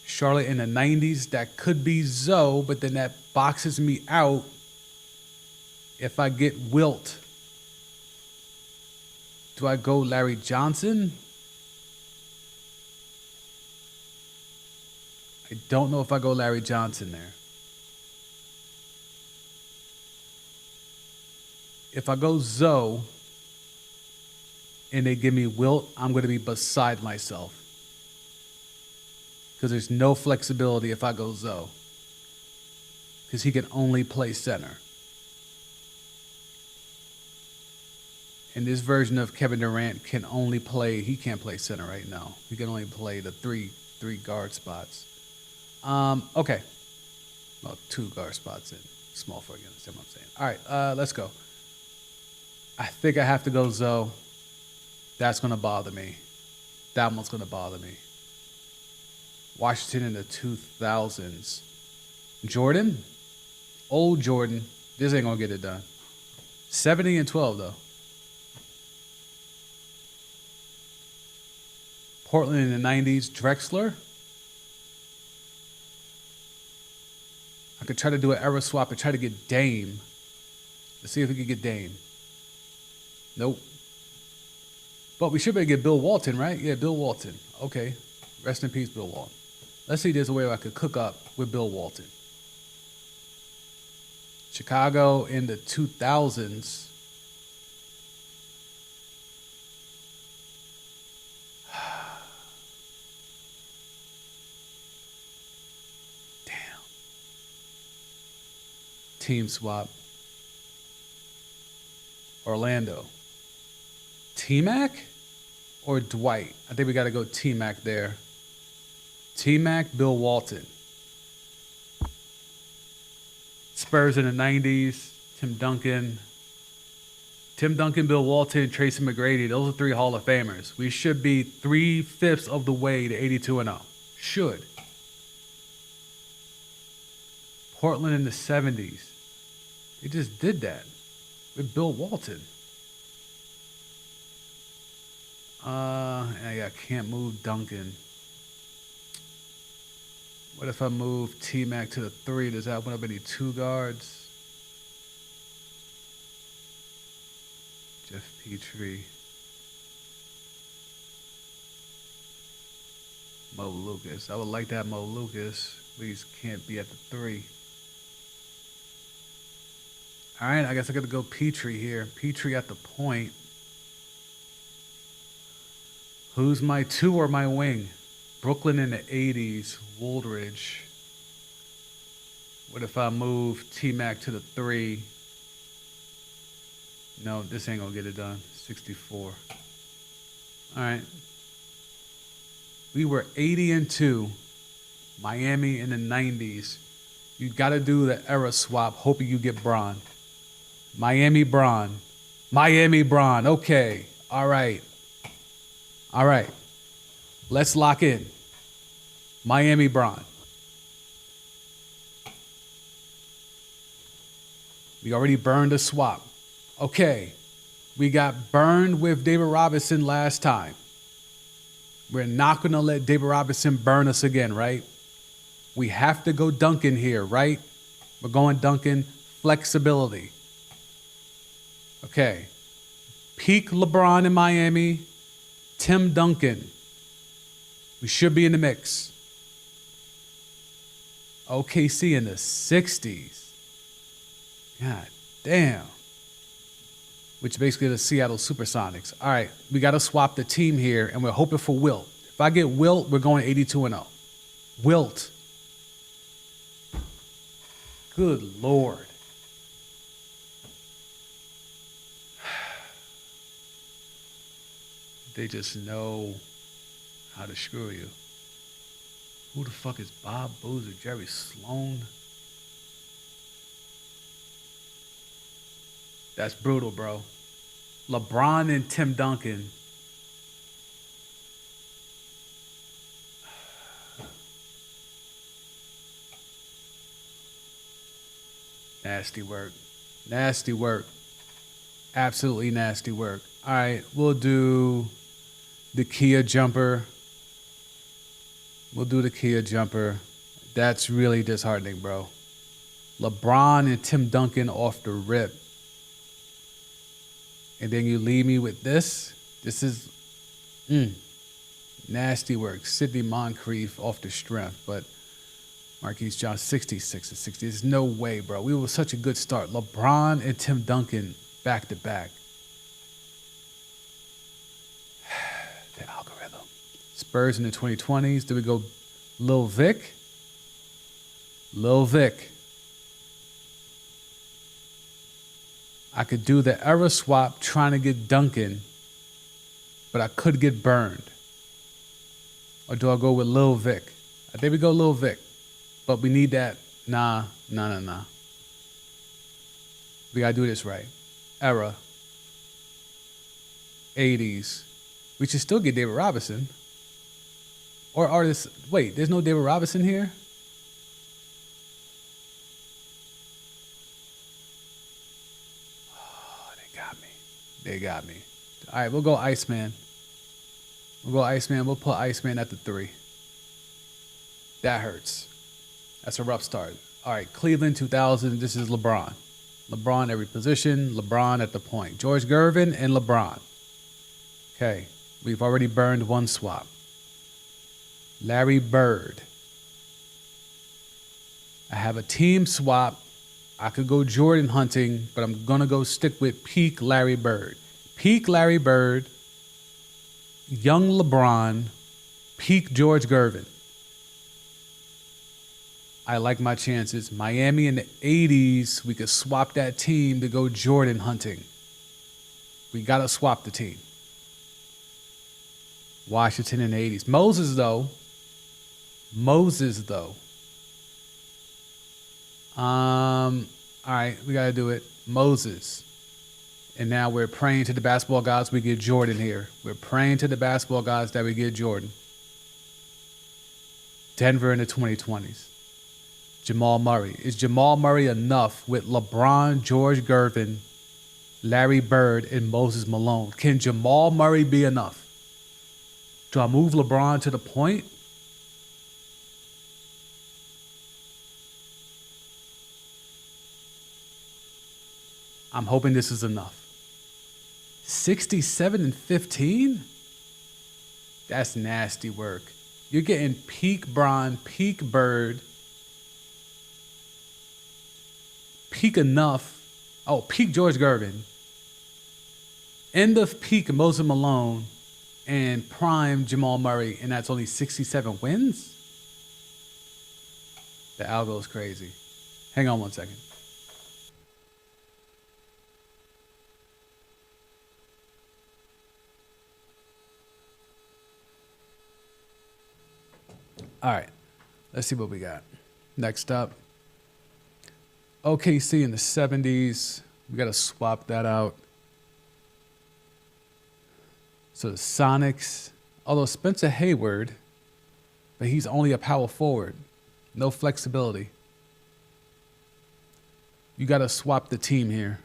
Charlotte in the 90s, that could be Zoe, but then that boxes me out if I get Wilt. Do I go Larry Johnson? I don't know if I go Larry Johnson there. If I go Zoe and they give me Wilt, I'm going to be beside myself. Because there's no flexibility if I go Zoe. Because he can only play center. And this version of Kevin Durant can only play, he can't play center right now. He can only play the three guard spots. Okay. Well, 2 guard spots in small forward, you understand what I'm saying? All right, let's go. I think I have to go Zoe. That's going to bother me. That one's going to bother me. Washington in the 2000s. Jordan? Old Jordan. This ain't going to get it done. 70 and 12, though. Portland in the 90s. Drexler. I could try to do an era swap and try to get Dame. Let's see if we can get Dame. Nope. But we should be able to get Bill Walton, right? Yeah, Bill Walton. Okay. Rest in peace, Bill Walton. Let's see if there's a way I could cook up with Bill Walton. Chicago in the 2000s. Damn. Team swap. Orlando. T-Mac or Dwight? I think we got to go T-Mac there. T-Mac, Bill Walton. Spurs in the 90s. Tim Duncan, Bill Walton, Tracy McGrady. Those are 3 Hall of Famers. We should be 3/5 of the way to 82-0. Should. Portland in the 70s. They just did that with Bill Walton. I can't move Duncan. What if I move T-Mac to the 3? Does that open up any 2 guards? Jeff Petrie. Mo Lucas. I would like to have Mo Lucas, but he can't be at the 3. All right, I guess I got to go Petrie here. Petrie at the point. Who's my 2 or my wing? Brooklyn in the 80s, Woldridge. What if I move T-Mac to the 3? No, this ain't gonna get it done. 64. All right. We were 80-2. Miami in the 90s. You gotta do the era swap, hoping you get Bron. Miami Bron. Okay. All right. Let's lock in. Miami Bron. We already burned a swap. Okay. We got burned with David Robinson last time. We're not going to let David Robinson burn us again, right? We have to go Duncan here, right? We're going Duncan. Flexibility. Okay. Peak LeBron in Miami. Tim Duncan. We should be in the mix. OKC in the 60s. God damn. Which basically the Seattle Supersonics. All right, we got to swap the team here, and we're hoping for Wilt. If I get Wilt, we're going 82-0. Wilt. Good Lord. They just know how to screw you. Who the fuck is Bob Boozer? Jerry Sloan? That's brutal, bro. LeBron and Tim Duncan. Nasty work. Nasty work. Absolutely nasty work. All right, we'll do the Kia jumper. We'll do the Kia jumper. That's really disheartening, bro. LeBron and Tim Duncan off the rip. And then you leave me with this. This is nasty work. Sidney Moncrief off the strength, but Marquise John 66 and 60. There's no way, bro. We were such a good start. LeBron and Tim Duncan back to back. The algorithm. Spurs in the 2020s. Do we go Lil Vic? Lil Vic. I could do the era swap trying to get Duncan, but I could get burned. Or do I go with Lil Vic? I think we go Lil Vic, but we need that. Nah. We gotta do this right. Era. 80s. We should still get David Robinson. Or artists. Wait, there's no David Robinson here? They got me. All right, we'll go Iceman. We'll put Iceman at the 3. That hurts. That's a rough start. All right, Cleveland 2000. This is LeBron. LeBron every position. LeBron at the point. George Gervin and LeBron. Okay, we've already burned one swap. Larry Bird. I have a team swap. I could go Jordan hunting, but I'm going to go stick with peak Larry Bird. Peak Larry Bird, young LeBron, peak George Gervin. I like my chances. Miami in the 80s, we could swap that team to go Jordan hunting. We got to swap the team. Washington in the 80s. Moses, though. All right, we got to do it. Moses. And now we're praying to the basketball gods we get Jordan here. We're praying to the basketball gods that we get Jordan. Denver in the 2020s. Jamal Murray. Is Jamal Murray enough with LeBron, George Gervin, Larry Bird, and Moses Malone? Can Jamal Murray be enough? Do I move LeBron to the point? I'm hoping this is enough. 67 and 15? That's nasty work. You're getting peak Bron, peak Bird, peak enough. Oh, peak George Gervin. End of peak Moses Malone and prime Jamal Murray, and that's only 67 wins? The algo is crazy. Hang on one second. All right, let's see what we got. Next up, OKC in the 70s. We got to swap that out. So the Sonics, although Spencer Hayward, but he's only a power forward. No flexibility. You got to swap the team here.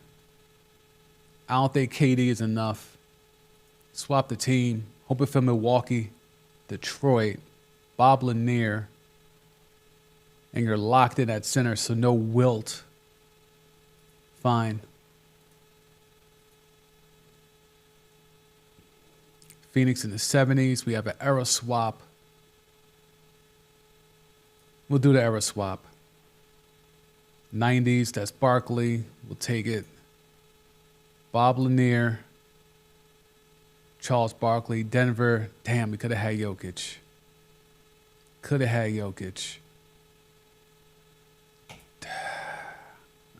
I don't think KD is enough. Swap the team. Hoping for Milwaukee, Detroit, Bob Lanier, and you're locked in at center, so no Wilt. Fine. Phoenix in the 70s. We have an era swap. We'll do the era swap. 90s, that's Barkley. We'll take it. Bob Lanier, Charles Barkley, Denver. Damn, we could have had Jokic.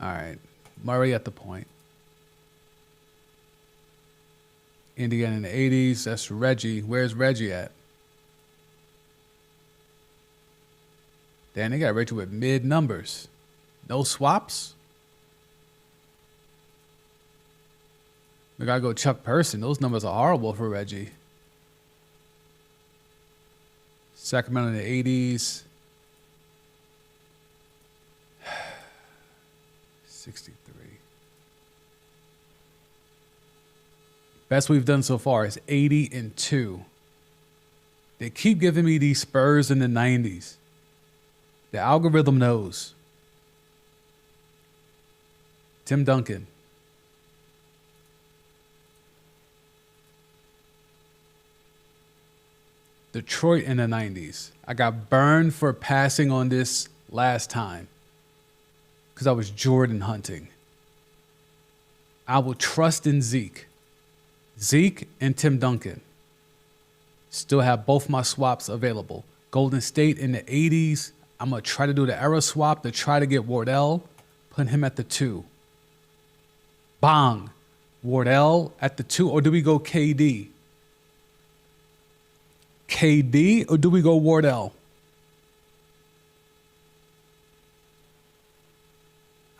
All right. Murray at the point. Indiana in the 80s. That's Reggie. Where's Reggie at? Damn, they got Reggie with mid numbers. No swaps? We gotta go Chuck Person. Those numbers are horrible for Reggie. Sacramento in the 80s. 63. Best we've done so far is 80 and 2. They keep giving me these Spurs in the 90s. The algorithm knows. Tim Duncan. Detroit in the 90s. I got burned for passing on this last time because I was Jordan hunting. I will trust in Zeke. Zeke and Tim Duncan. Still have both my swaps available. Golden State in the 80s. I'm going to try to do the era swap to try to get Wardell. Put him at the 2. Bang. Wardell at the 2. Or do we go KD? KD or do we go Wardell?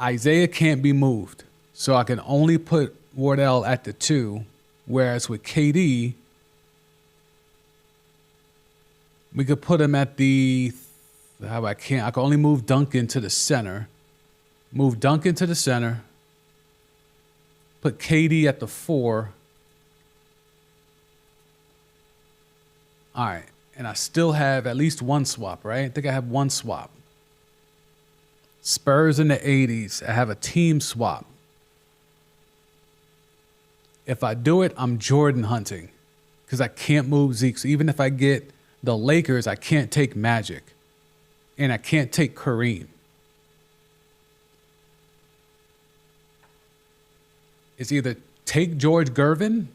Isaiah can't be moved. So I can only put Wardell at the 2. Whereas with KD, we could put him at the... I can only move Duncan to the center. Move Duncan to the center. Put KD at the 4. All right. And I still have at least one swap, right? I think I have one swap. Spurs in the 80s. I have a team swap. If I do it, I'm Jordan hunting because I can't move Zeke. So even if I get the Lakers, I can't take Magic. And I can't take Kareem. It's either take George Gervin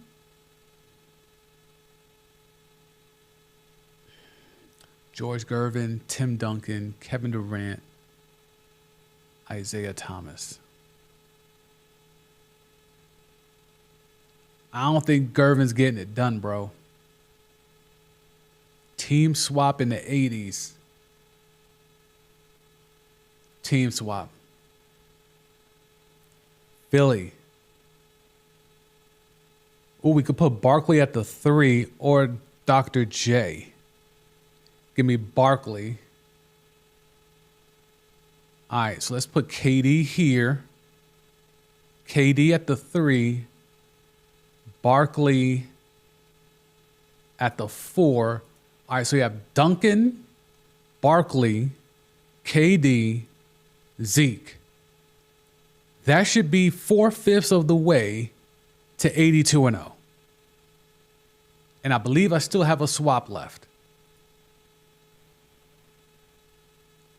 George Gervin, Tim Duncan, Kevin Durant, Isaiah Thomas. I don't think Gervin's getting it done, bro. Team swap in the 80s. Team swap. Philly. Oh, we could put Barkley at the 3 or Dr. J. Give me Barkley. All right, so let's put KD here. KD at the 3. Barkley at the 4. All right, so you have Duncan, Barkley, KD, Zeke. That should be 4/5 of the way to 82-0. And I believe I still have a swap left.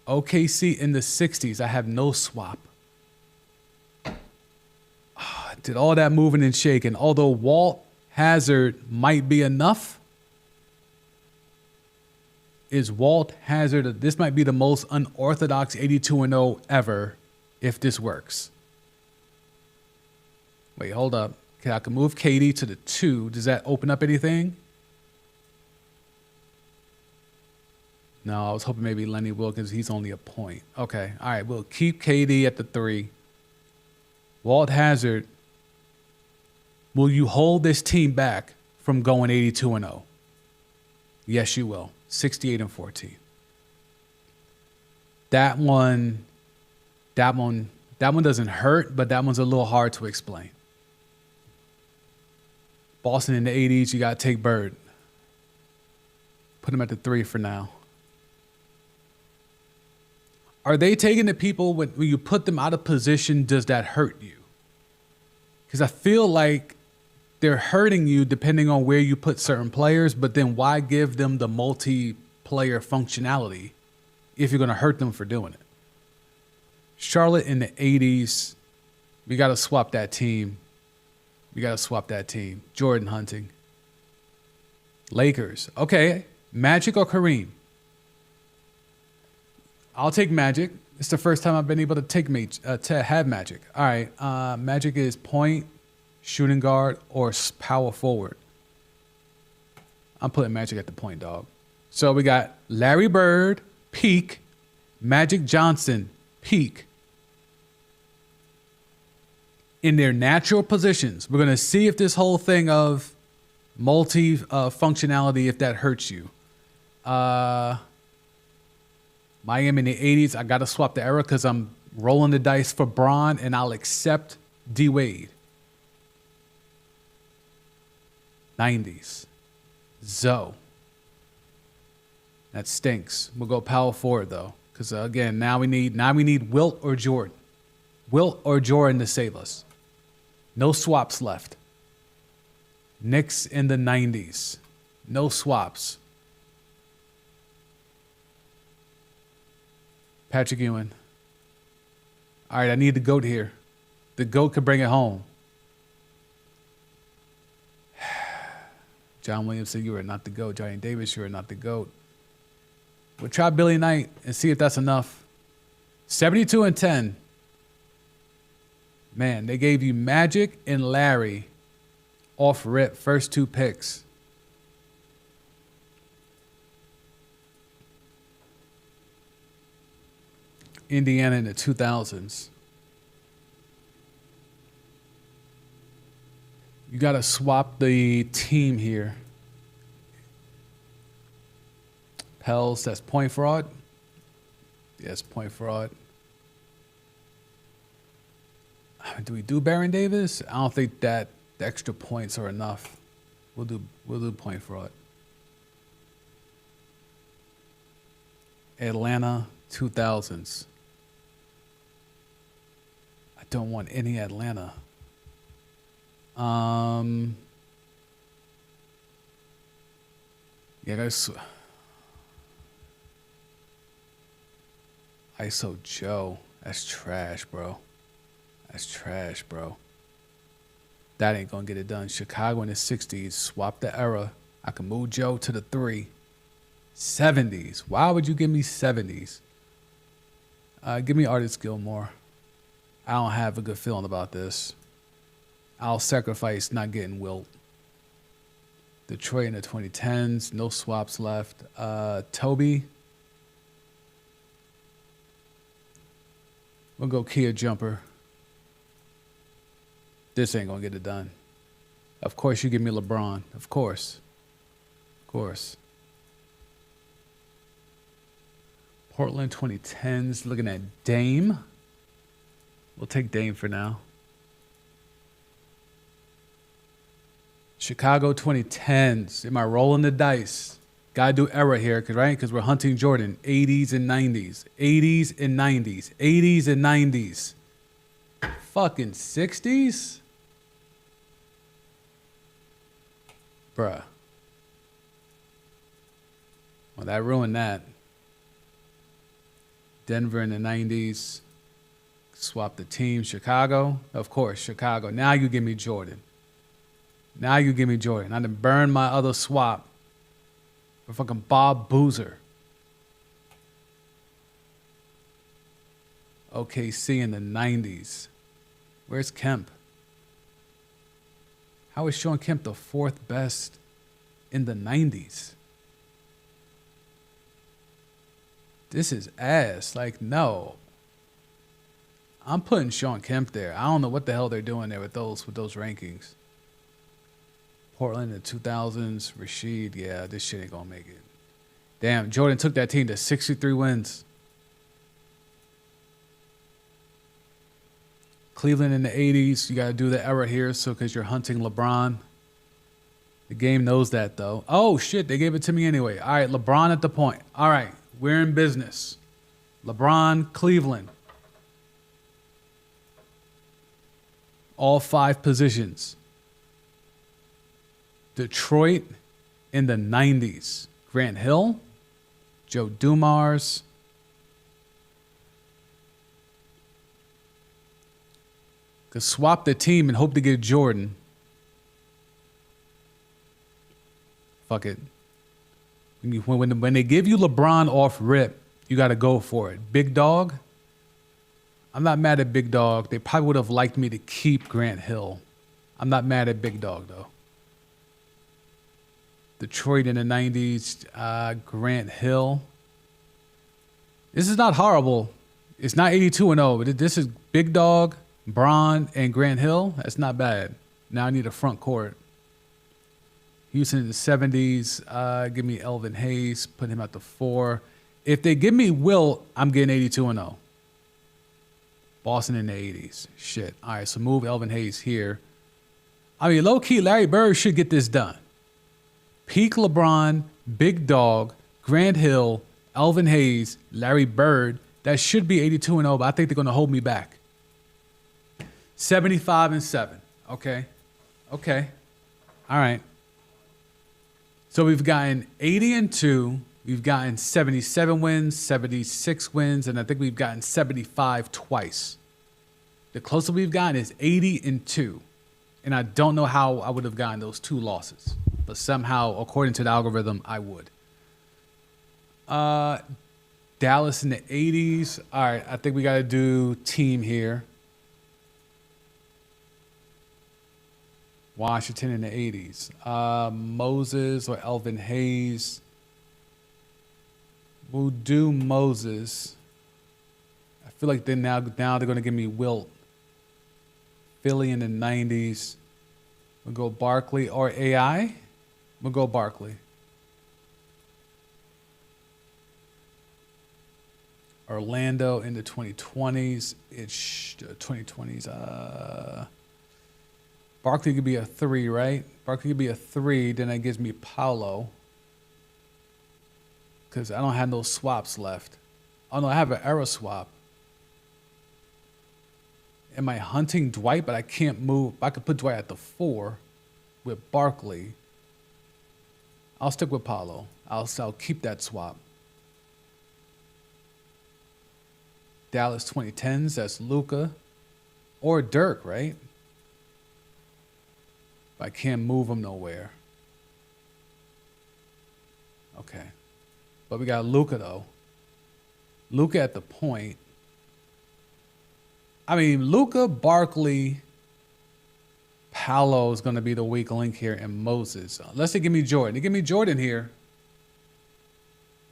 OKC in the 60s, I have no swap. Did all that moving and shaking. Although Walt Hazard might be enough. Is Walt Hazard, this might be the most unorthodox 82-0 ever if this works. Wait, hold up. Okay, I can move KD to the 2. Does that open up anything? No, I was hoping maybe Lenny Wilkins. He's only a point. Okay, all right. We'll keep KD at the 3. Walt Hazard, will you hold this team back from going 82-0? Yes, you will. 68-14. That one doesn't hurt, but that one's a little hard to explain. Boston in the 80s, you got to take Bird. Put him at the 3 for now. Are they taking the people when you put them out of position? Does that hurt you? Because I feel like they're hurting you depending on where you put certain players, but then why give them the multiplayer functionality if you're going to hurt them for doing it? Charlotte in the 80s, we got to swap that team. Jordan hunting. Lakers. Okay. Magic or Kareem? I'll take Magic. It's the first time I've been able to have Magic. All right. Magic is point, shooting guard, or power forward. I'm putting Magic at the point, dog. So we got Larry Bird, peak. Magic Johnson, peak. In their natural positions. We're going to see if this whole thing of multi-functionality, if that hurts you. Miami in the 80s, I got to swap the era because I'm rolling the dice for Bron, and I'll accept D-Wade. 90s. Zoe. That stinks. We'll go power forward though, because again, now we need Wilt or Jordan. Wilt or Jordan to save us. No swaps left. Knicks in the 90s. No swaps. Patrick Ewing. All right, I need the GOAT here. The GOAT could bring it home. John Williamson, you are not the GOAT. Johnny Davis, you are not the GOAT. We'll try Billy Knight and see if that's enough. 72-10. Man, they gave you Magic and Larry off rip, first 2 picks. Indiana in the 2000s. You got to swap the team here. Pels, that's point fraud. Yes, point fraud. Do we do Baron Davis? I don't think that the extra points are enough. We'll do point fraud. Atlanta 2000s. I don't want any Atlanta. Yeah, there's ISO Joe. That's trash, bro. That's trash, bro. That ain't gonna get it done. Chicago in the 60s. Swap the era. I can move Joe to the 3. 70s. Why would you give me 70s? Give me Artist Gilmore. I don't have a good feeling about this. I'll sacrifice not getting Wilt. Detroit in the 2010s. No swaps left. Toby. We'll go Kia Jumper. This ain't gonna get it done. Of course you give me LeBron. Of course. Of course. Portland 2010s. Looking at Dame. We'll take Dame for now. Chicago 2010s. Am I rolling the dice? Gotta do era here, right? Because we're hunting Jordan. 80s and 90s. 80s and 90s. 80s and 90s. Fucking 60s? Bruh. Well, that ruined that. Denver in the 90s. Swap the team. Chicago. Of course, Chicago. Now you give me Jordan. Now you give me Jordan. I done burned my other swap for fucking Bob Boozer. OKC in the 90s. Where's Kemp? How is Sean Kemp the 4th best in the 90s? This is ass. Like, no. I'm putting Sean Kemp there. I don't know what the hell they're doing there with those rankings. Portland in the 2000s. Rashid, yeah, this shit ain't gonna make it. Damn, Jordan took that team to 63 wins. Cleveland in the 80s. You got to do the era here, so because you're hunting LeBron. The game knows that, though. Oh, shit, they gave it to me anyway. All right, LeBron at the point. All right, we're in business. LeBron, Cleveland. All 5 positions. Detroit in the 90s. Grant Hill, Joe Dumars. Could swap the team and hope to get Jordan. Fuck it. When they give you LeBron off rip, you got to go for it. Big Dog. I'm not mad at Big Dog. They probably would have liked me to keep Grant Hill. I'm not mad at Big Dog, though. Detroit in the 90s. Grant Hill. This is not horrible. It's not 82-0, but this is Big Dog, Bron, and Grant Hill. That's not bad. Now I need a front court. Houston in the 70s. Give me Elvin Hayes. Put him at the 4. If they give me Wilt, I'm getting 82-0. Boston in the 80s. Shit. All right, so move Elvin Hayes here. I mean, low-key, Larry Bird should get this done. Peak LeBron, Big Dog, Grant Hill, Elvin Hayes, Larry Bird. That should be 82-0, but I think they're going to hold me back. 75-7. Okay. Okay. All right. So we've gotten 80-2. We've gotten 77 wins, 76 wins, and I think we've gotten 75 twice. The closest we've gotten is 80-2. And I don't know how I would have gotten those 2 losses. But somehow, according to the algorithm, I would. Dallas in the 80s. All right, I think we got to do team here. Washington in the 80s. Moses or Elvin Hayes. We'll do Moses. I feel like now they're going to give me Wilt. Philly in the 90s. We'll go Barkley or AI. We'll go Barkley. Orlando in the 2020s. It's 2020s. Barkley could be a 3, right? Barkley could be a 3. Then that gives me Paolo. Because I don't have no swaps left. Oh, no, I have an era swap. Am I hunting Dwight? But I can't move. I could put Dwight at the 4 with Barkley. I'll stick with Paolo. I'll keep that swap. Dallas 2010s, that's Luka. Or Dirk, right? I can't move him nowhere. Okay. But we got Luka, though. Luka at the point. I mean, Luka, Barkley, Paolo is going to be the weak link here, and Moses. Unless they give me Jordan. They give me Jordan here.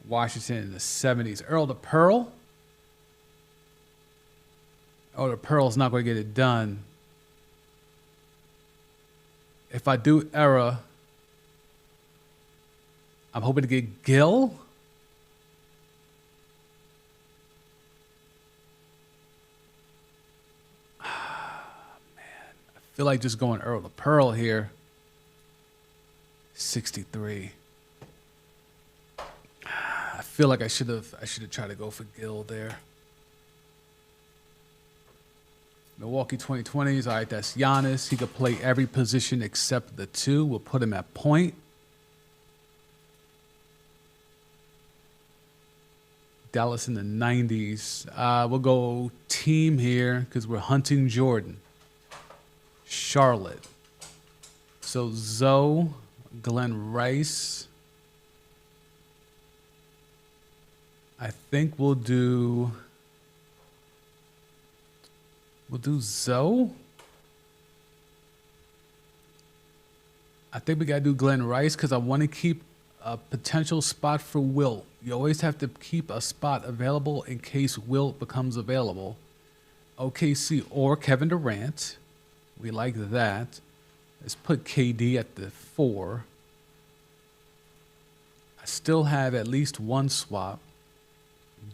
Washington in the 70s. Earl the Pearl. Oh, the Pearl's not going to get it done. If I do era, I'm hoping to get Gil. Man, I feel like just going Earl the Pearl here. 63. I feel like I should have tried to go for Gil there. Milwaukee 2020s. All right, that's Giannis. He could play every position except the 2. We'll put him at point. Dallas in the 90s. We'll go team here because we're hunting Jordan. Charlotte. So Zoe, Glenn Rice. I think we'll do Zoe. I think we got to do Glenn Rice because I want to keep a potential spot for Wilt. You always have to keep a spot available in case Wilt becomes available. OKC or Kevin Durant. We like that. Let's put KD at the 4. I still have at least one swap.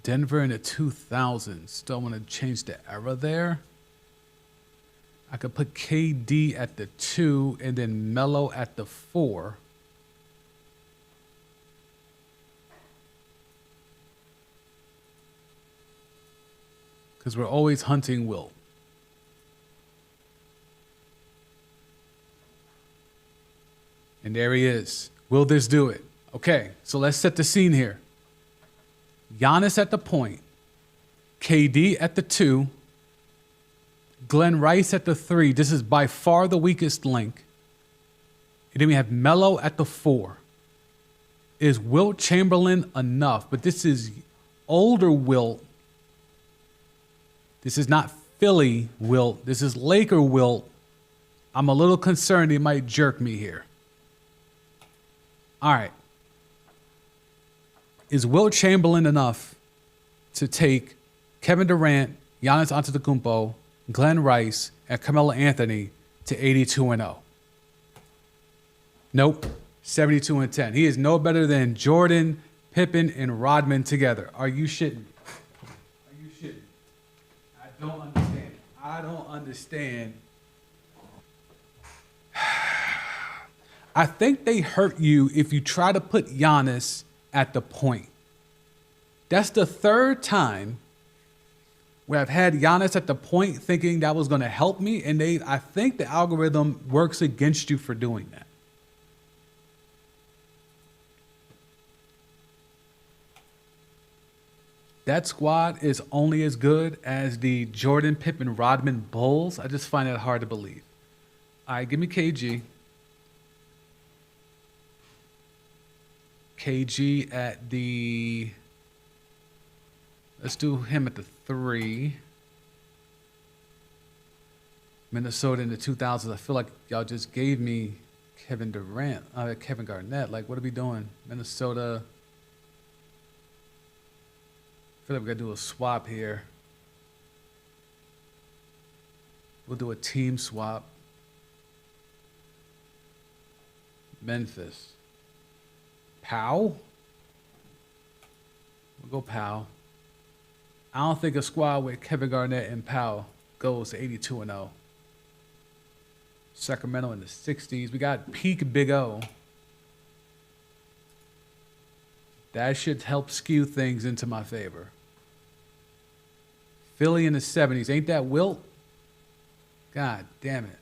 Denver in the 2000s. Still want to change the era there. I could put KD at the 2 and then Melo at the 4. Because we're always hunting Wilt. And there he is. Will this do it? Okay, so let's set the scene here. Giannis at the point. KD at the 2. Glenn Rice at the 3. This is by far the weakest link. And then we have Melo at the 4. Is Wilt Chamberlain enough? But this is older Wilt. This is not Philly Wilt. This is Laker Wilt. I'm a little concerned he might jerk me here. All right. Is Wilt Chamberlain enough to take Kevin Durant, Giannis Antetokounmpo, Glenn Rice, and Carmelo Anthony to 82-0? Nope. 72-10. He is no better than Jordan, Pippen, and Rodman together. Are you shitting me? Are you shitting me? I don't understand. I don't understand. I think they hurt you if you try to put Giannis at the point. That's the third time where I've had Giannis at the point thinking that was going to help me, and I think the algorithm works against you for doing that. That squad is only as good as the Jordan, Pippen, Rodman Bulls. I just find that hard to believe. All right, give me KG. KG at the... Let's do him at the 3. Minnesota in the 2000s. I feel like y'all just gave me Kevin Garnett. Like, what are we doing? Minnesota... I feel like we gotta do a swap here. We'll do a team swap. Memphis. Powell? We'll go Powell. I don't think a squad with Kevin Garnett and Powell goes to 82-0. Sacramento in the 60s. We got peak Big O. That should help skew things into my favor. Philly in the 70s. Ain't that Wilt? God damn it.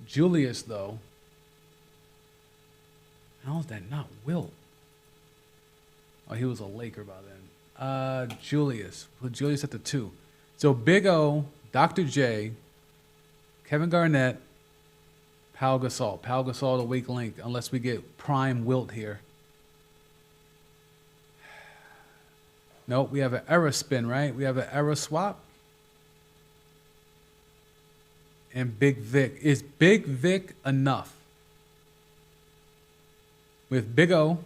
Julius, though. How is that not Wilt? Oh, he was a Laker by then. Julius. Put Julius at the 2. So Big O, Dr. J, Kevin Garnett, Pau Gasol. Pau Gasol, the weak link, unless we get prime Wilt here. Nope, we have an era spin, right? We have an era swap. And Big Vic. Is Big Vic enough? With Big O,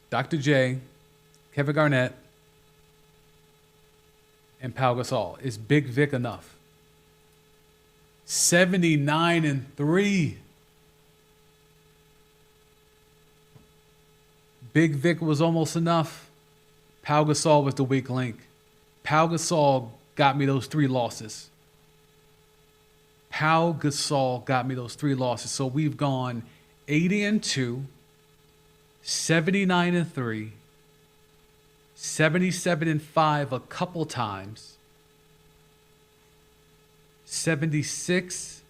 Dr. J, Kevin Garnett, and Pau Gasol. Is Big Vic enough? 79-3. Big Vic was almost enough. Pau Gasol was the weak link. Pau Gasol got me those 3 losses. Pau Gasol got me those 3 losses. So we've gone 80-2, 79-3, 77-5 a couple times, 76.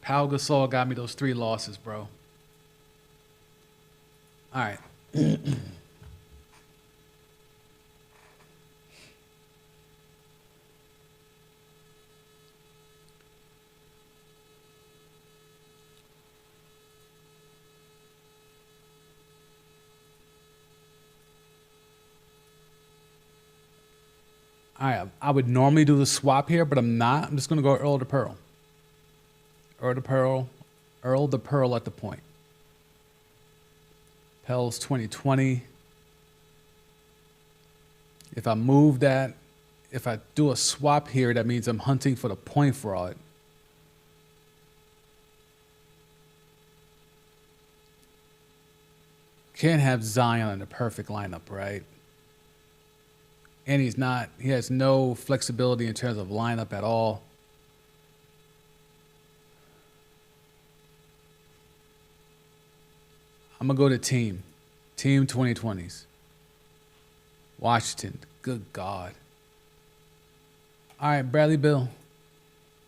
Pau Gasol got me those 3 losses, bro. All right. All right, I would normally do the swap here, but I'm not. I'm just going to go Earl to Pearl. Earl to Pearl at the point. Pels 2020. If I move that, if I do a swap here, that means I'm hunting for the point fraud. Can't have Zion in the perfect lineup, right? And he has no flexibility in terms of lineup at all. I'm going to go to team. Team 2020s. Washington. Good God. All right, Bradley Beal.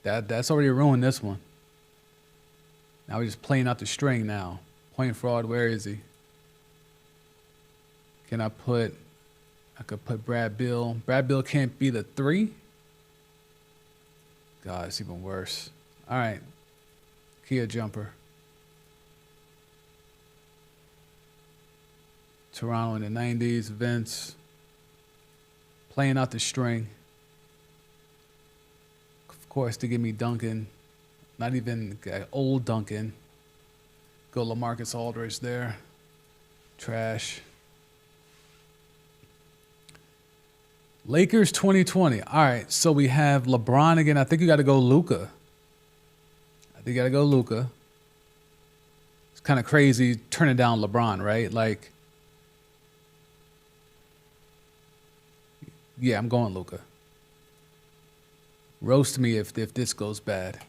That's already ruined this one. Now we're just playing out the string now. Point fraud, where is he? I could put Brad Beal. Brad Beal can't be the 3. God, it's even worse. All right. Kia jumper. Toronto in the 90s. Vince. Playing out the string. Of course, to give me Duncan. Not even old Duncan. Go LaMarcus Aldridge there. Trash. Lakers 2020. All right, so we have LeBron again. I think you got to go Luka. It's kind of crazy turning down LeBron, right? Like, yeah, I'm going Luka. Roast me if this goes bad.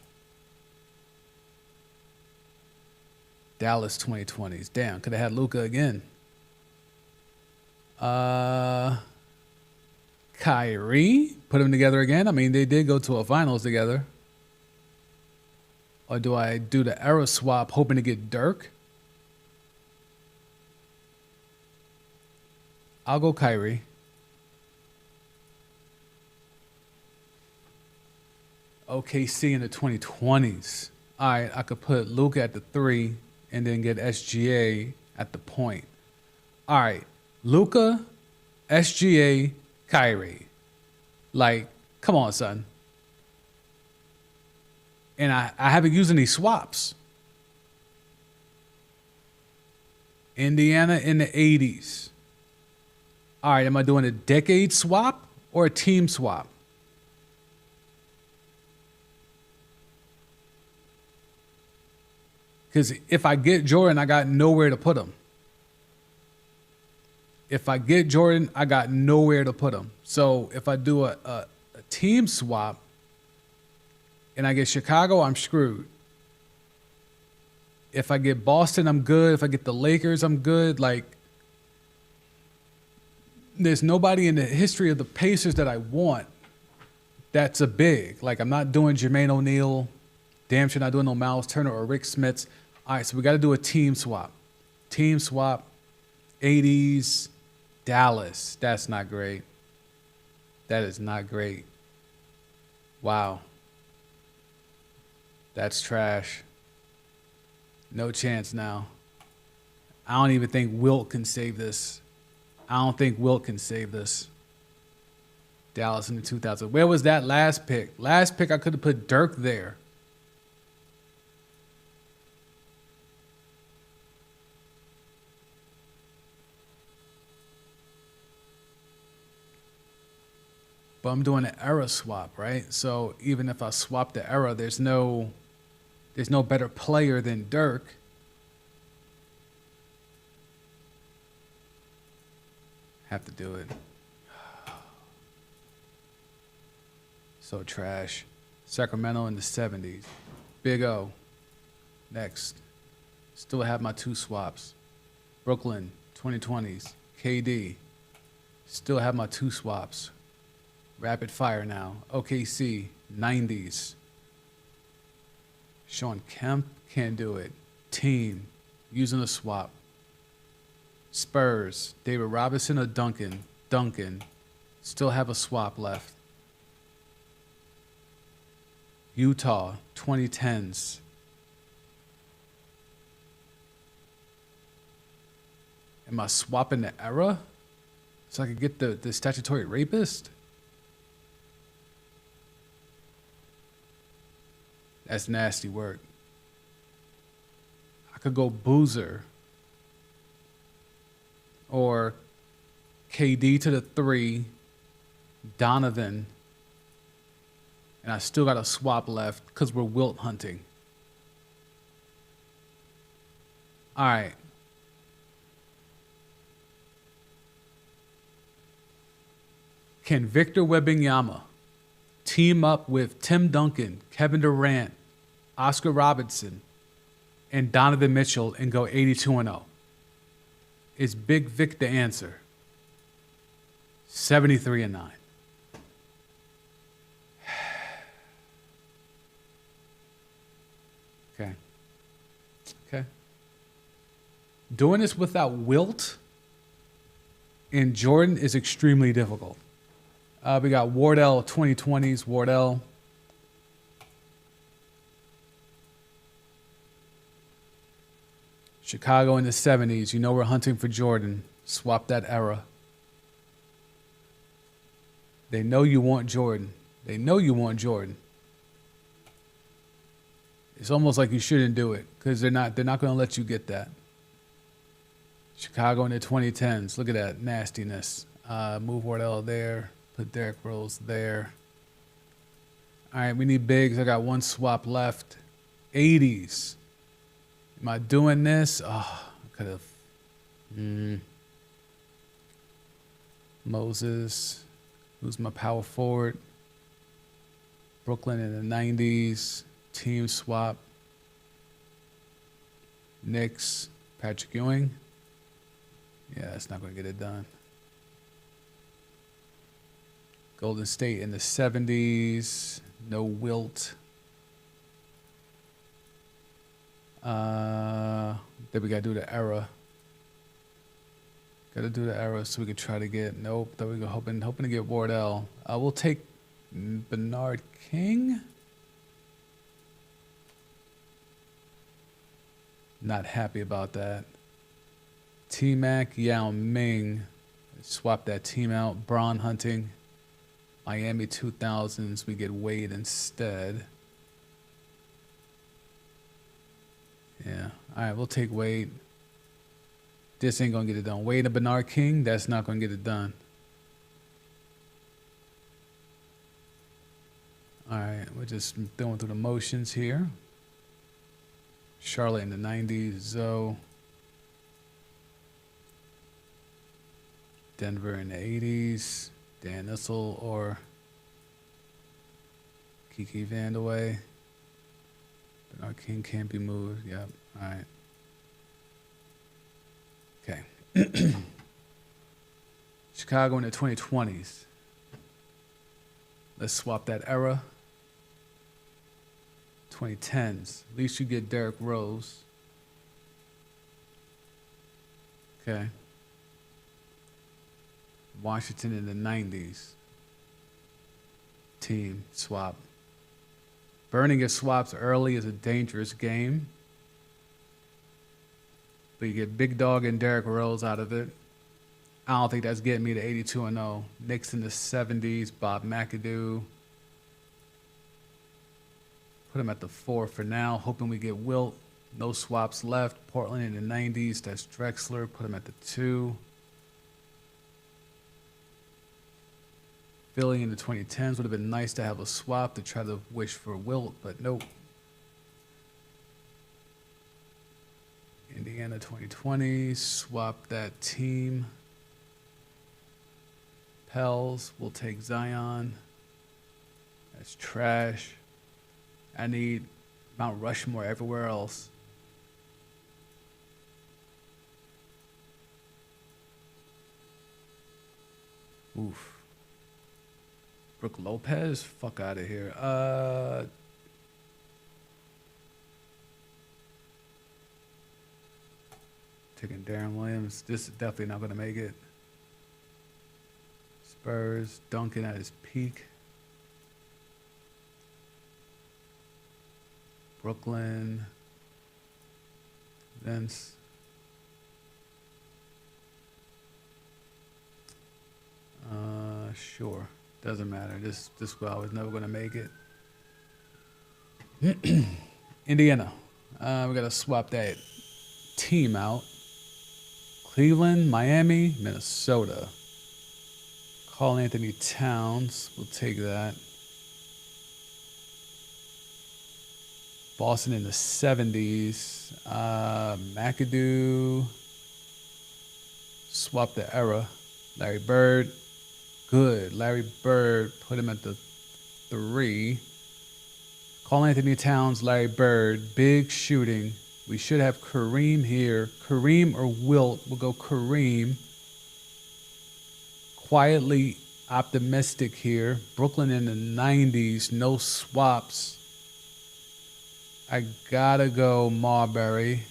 Dallas 2020s. Damn, could have had Luka again. Kyrie, put them together again. I mean, they did go to a finals together. Or do I do the era swap hoping to get Dirk? I'll go Kyrie. OKC in the 2020s. All right, I could put Luka at the 3 and then get SGA at the point. All right, Luka, SGA, Kyrie. Like, come on, son. And I haven't used any swaps. Indiana in the 80s. All right, am I doing a decade swap or a team swap? Because if I get Jordan, I got nowhere to put him. If I get Jordan, I got nowhere to put him. So if I do a team swap and I get Chicago, I'm screwed. If I get Boston, I'm good. If I get the Lakers, I'm good. Like, there's nobody in the history of the Pacers that I want that's a big. Like, I'm not doing Jermaine O'Neal. Damn sure not doing no Miles Turner or Rick Smits. All right, so we got to do a team swap. Team swap, 80s, Dallas. That's not great. That is not great. Wow. That's trash. No chance now. I don't even think Wilt can save this. I don't think Wilt can save this. Dallas in the 2000s. Where was that last pick? Last pick, I could have put Dirk there. But I'm doing an era swap, right? So even if I swap the era, there's no better player than Dirk. Have to do it. So trash. Sacramento in the 70s. Big O. Next. Still have my 2 swaps. Brooklyn, 2020s. KD. Still have my 2 swaps. Rapid fire now. OKC, 90s. Sean Kemp, can't do it. Team, using a swap. Spurs, David Robinson or Duncan? Duncan. Still have a swap left. Utah, 2010s. Am I swapping the era so I can get the statutory rapist? That's nasty work. I could go Boozer or KD to the 3, Donovan, and I still got a swap left because we're Wilt hunting. All right. Can Victor Wembanyama team up with Tim Duncan, Kevin Durant, Oscar Robertson, and Donovan Mitchell and go 82-0? Is Big Vic the answer? 73-9. Okay. Okay. Doing this without Wilt and Jordan is extremely difficult. We got Wardell 2020s, Wardell. Chicago in the 70s. You know we're hunting for Jordan. Swap that era. They know you want Jordan. They know you want Jordan. It's almost like you shouldn't do it because they're not going to let you get that. Chicago in the 2010s. Look at that nastiness. Move Wardell there. Put Derrick Rose there. All right, we need bigs. I got 1 swap left. 80s. Am I doing this? Oh, I could have. Moses. Who's my power forward? Brooklyn in the 90s. Team swap. Knicks, Patrick Ewing. Yeah, it's not going to get it done. Golden State in the 70s. No Wilt. Then we got to do the era. Got to do the era so we could try to get. Nope. Then we go hoping to get Wardell. We'll take Bernard King. Not happy about that. T-Mac, Yao Ming. Swap that team out. Braun Hunting. Miami 2000s. We get Wade instead. Yeah. All right, we'll take Wade. This ain't going to get it done. Wade and Bernard King, that's not going to get it done. All right, we're just going through the motions here. Charlotte in the 90s, Zoe. Denver in the 80s, Dan Issel or Kiki Vandeweghe. Bernard King can't be moved. Yep. All right. Okay. Chicago in the 2020s. Let's swap that era. 2010s. At least you get Derrick Rose. Okay. Washington in the 90s. Team swap. Burning your swaps early is a dangerous game. But you get Big Dog and Derrick Rose out of it. I don't think that's getting me to 82-0. Knicks in the 70s, Bob McAdoo. Put him at the 4 for now, hoping we get Wilt. No swaps left. Portland in the 90s, that's Drexler. Put him at the 2. Philly in the 2010s would have been nice to have a swap to try to wish for Wilt, but nope. Indiana 2020, swap that team. Pels, we'll take Zion. That's trash. I need Mount Rushmore everywhere else. Oof. Brooke Lopez? Fuck out of here. Taking Darren Williams. This is definitely not going to make it. Spurs. Duncan at his peak. Brooklyn. Vince. Sure. Doesn't matter. This squad was never going to make it. Indiana. We got to swap that team out. Cleveland, Miami, Minnesota. Karl Anthony Towns. We'll take that. Boston in the 70s. McAdoo. Swap the era. Larry Bird. Good. Larry Bird. Put him at the 3. Karl Anthony Towns, Larry Bird. Big shooting. We should have Kareem here. Kareem or Wilt. We'll go Kareem. Quietly optimistic here. Brooklyn in the 90s. No swaps. I gotta go Marbury.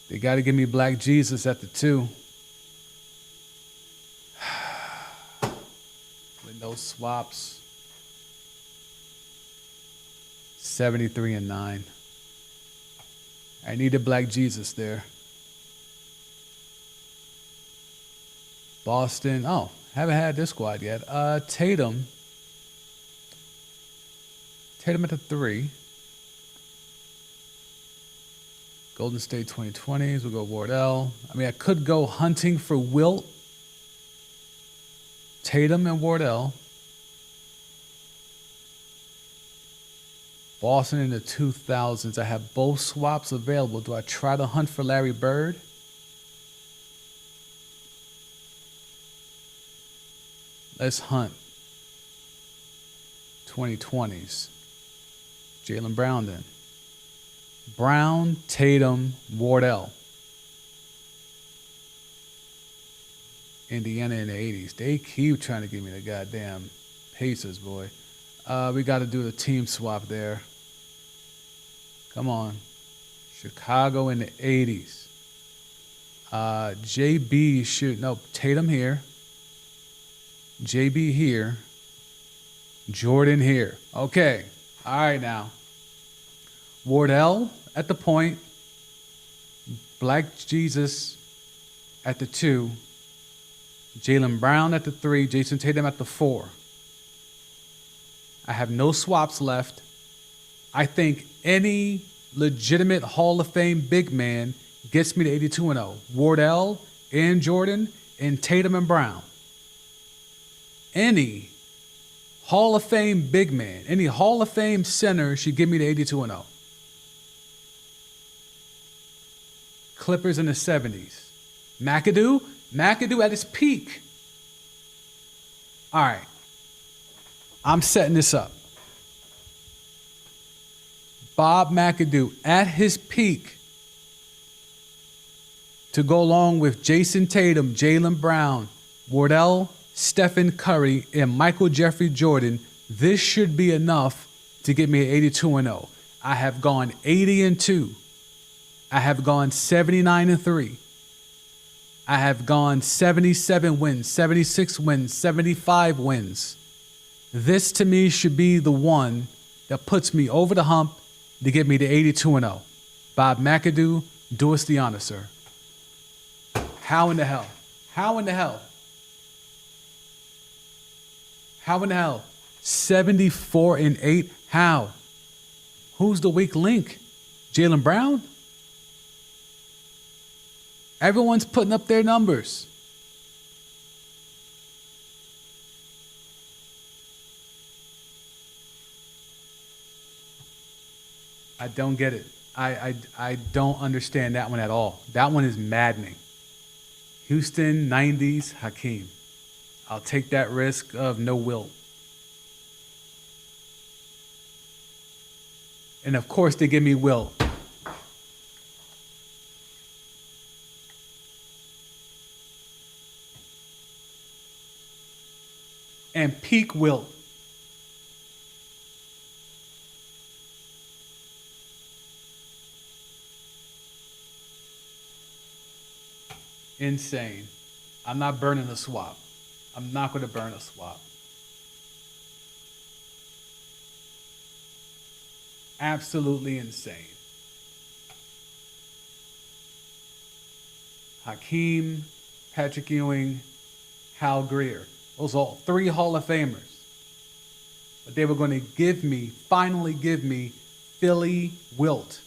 They gotta give me Black Jesus at the 2. With no swaps. 73-9. I needed Black Jesus there. Boston. Oh, haven't had this squad yet. Tatum. Tatum at the 3. Golden State 2020s. We'll go Wardell. I mean, I could go hunting for Wilt. Tatum and Wardell. Boston in the 2000s. I have both swaps available. Do I try to hunt for Larry Bird? Let's hunt. 2020s. Jaylen Brown then. Brown, Tatum, Wardell. Indiana in the 80s. They keep trying to give me the goddamn Pacers, boy. We got to do the team swap there. Come on. Chicago in the 80s. JB shoot. No, Tatum here. JB here. Jordan here. Okay. All right now. Wardell at the point. Black Jesus at the 2. Jaylen Brown at the 3. Jason Tatum at the 4. I have no swaps left. I think any legitimate Hall of Fame big man gets me to 82-0. Wardell and Jordan and Tatum and Brown. Any Hall of Fame big man, any Hall of Fame center should give me to 82-0. Clippers in the 70s. McAdoo at his peak. All right. I'm setting this up. Bob McAdoo at his peak to go along with Jason Tatum, Jaylen Brown, Wardell, Stephen Curry, and Michael Jeffrey Jordan. This should be enough to get me at 82-0. I have gone 80-2. I have gone 79-3. I have gone 77 wins, 76 wins, 75 wins. This to me should be the one that puts me over the hump to get me to 82-0. Bob McAdoo, do us the honor, sir. How in the hell? How in the hell? How in the hell? 74-8. How? Who's the weak link? Jaylen Brown? Everyone's putting up their numbers. I don't get it. I don't understand that one at all. That one is maddening. Houston, 90s, Hakeem. I'll take that risk of no Wilt. And of course they give me Wilt. And peak Wilt. Insane. I'm not burning a swap. I'm not going to burn a swap. Absolutely insane. Hakeem, Patrick Ewing, Hal Greer. Those are all 3 Hall of Famers. But they were going to finally give me Philly Wilt.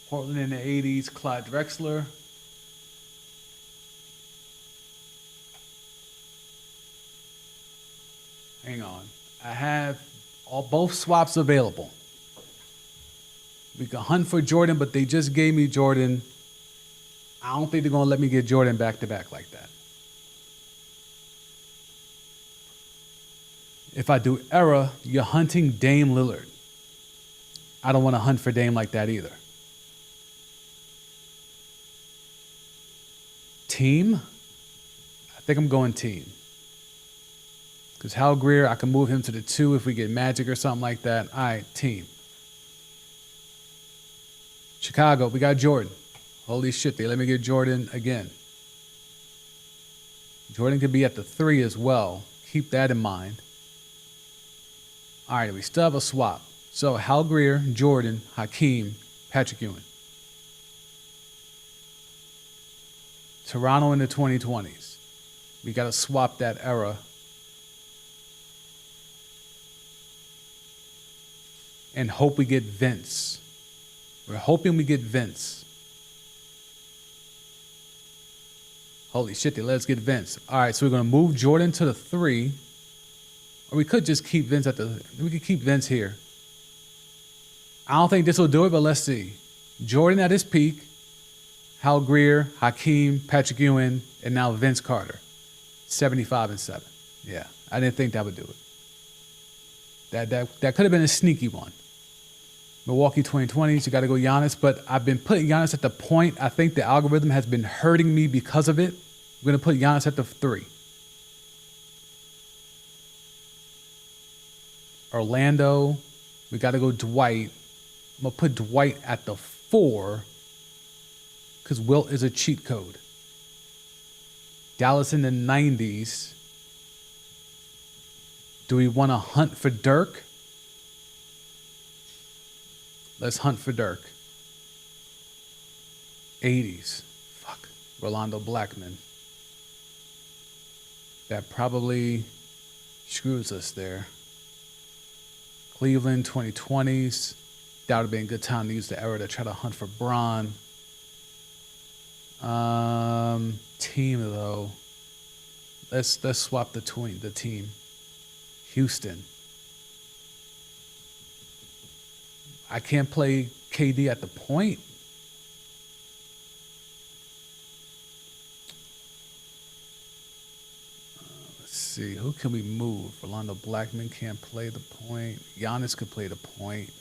Portland in the 80s, Clyde Drexler. Hang on. I have both swaps available. We can hunt for Jordan, but they just gave me Jordan. I don't think they're going to let me get Jordan back-to-back like that. If I do era, you're hunting Dame Lillard. I don't want to hunt for Dame like that either. Team? I think I'm going team. Because Hal Greer, I can move him to the 2 if we get Magic or something like that. All right, team. Chicago, we got Jordan. Holy shit, they let me get Jordan again. Jordan could be at the 3 as well. Keep that in mind. All right, we still have a swap. So Hal Greer, Jordan, Hakeem, Patrick Ewing. Toronto in the 2020s. We got to swap that era. And hope we get Vince. We're hoping we get Vince. Holy shit, let's get Vince. All right, so we're going to move Jordan to the 3. Or we could just keep Vince we could keep Vince here. I don't think this will do it, but let's see. Jordan at his peak. Hal Greer, Hakeem, Patrick Ewing, and now Vince Carter. 75-7. Yeah, I didn't think that would do it. That could have been a sneaky one. Milwaukee 2020s, you got to go Giannis, but I've been putting Giannis at the point. I think the algorithm has been hurting me because of it. I'm going to put Giannis at the 3. Orlando, we got to go Dwight. I'm going to put Dwight at the 4 because Wilt is a cheat code. Dallas in the 90s. Do we want to hunt for Dirk? Let's hunt for Dirk. 80s. Fuck. Rolando Blackman. That probably screws us there. Cleveland 2020s. That would have been a good time to use the era to try to hunt for Bron. Team though. Let's swap the team. Houston. I can't play KD at the point. Let's see. Who can we move? Rolando Blackman can't play the point. Giannis could play the point.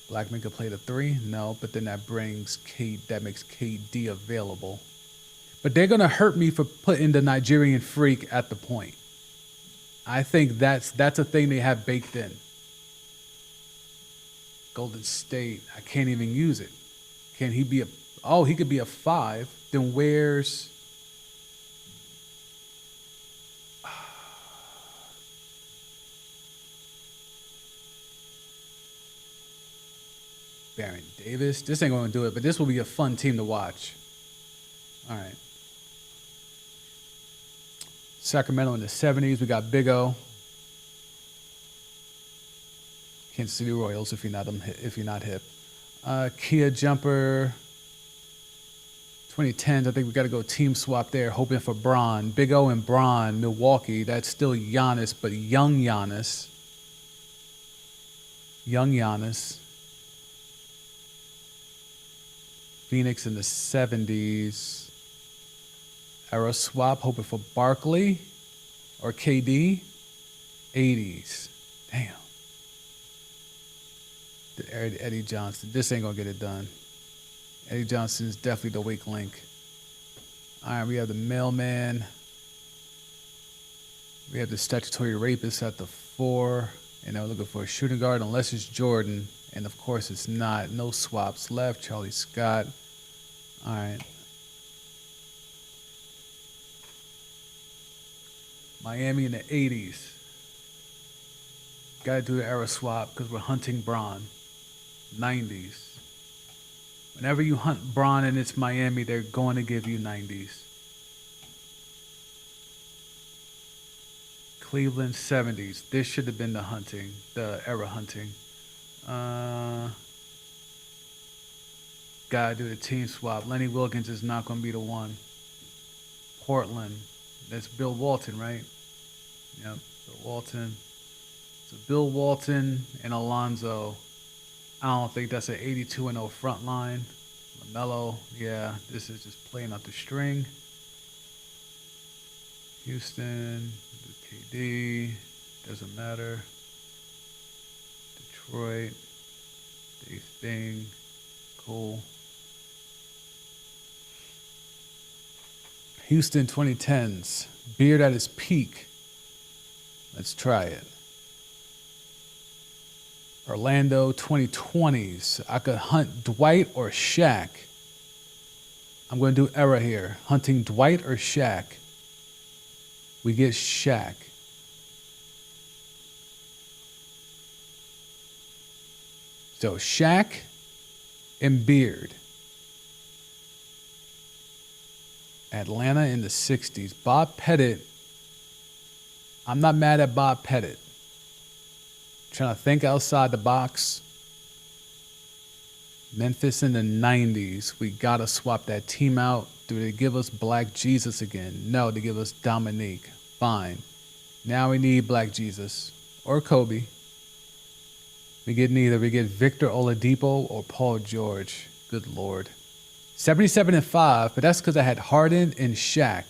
Blackman could play the 3? No, but then that makes KD available. But they're going to hurt me for putting the Nigerian freak at the point. I think that's a thing they have baked in. Golden State, I can't even use it. Can he be he could be a 5. Then where's Baron Davis? This ain't going to do it, but this will be a fun team to watch. All right. Sacramento in the 70s, we got Big O. Kansas City Royals if you're not hip. Kia Jumper. 2010s, I think we got to go team swap there, hoping for Bron. Big O and Bron, Milwaukee. That's still Giannis, but young Giannis. Young Giannis. Phoenix in the 70s. Era swap, hoping for Barkley or KD. 80s. Damn. Eddie Johnson. This ain't going to get it done. Eddie Johnson is definitely the weak link. All right, we have the mailman. We have the statutory rapist at the 4. And now we're looking for a shooting guard, unless it's Jordan. And, of course, it's not. No swaps left. Charlie Scott. All right. Miami in the 80s. Got to do the era swap because we're hunting Bron. 90s. Whenever you hunt Bron and it's Miami, they're going to give you 90s. Cleveland 70s. This should have been the era hunting. Gotta do the team swap. Lenny Wilkins is not going to be the one. Portland. That's Bill Walton, right? Yep, Bill Walton. So Bill Walton and Alonzo. I don't think that's an 82-0 front line. LaMelo, yeah, this is just playing out the string. Houston, KD, doesn't matter. Detroit, Dave Thing, cool. Houston 2010s, Beard at his peak. Let's try it. Orlando 2020s, I could hunt Dwight or Shaq. I'm going to do era here. Hunting Dwight or Shaq. We get Shaq. So Shaq and Beard. Atlanta in the 60s. Bob Pettit. I'm not mad at Bob Pettit. Trying to think outside the box. Memphis in the 90s. We got to swap that team out. Do they give us Black Jesus again? No, they give us Dominique. Fine. Now we need Black Jesus. Or Kobe. We get neither. We get Victor Oladipo or Paul George. Good Lord. 77-5, but that's because I had Harden and Shaq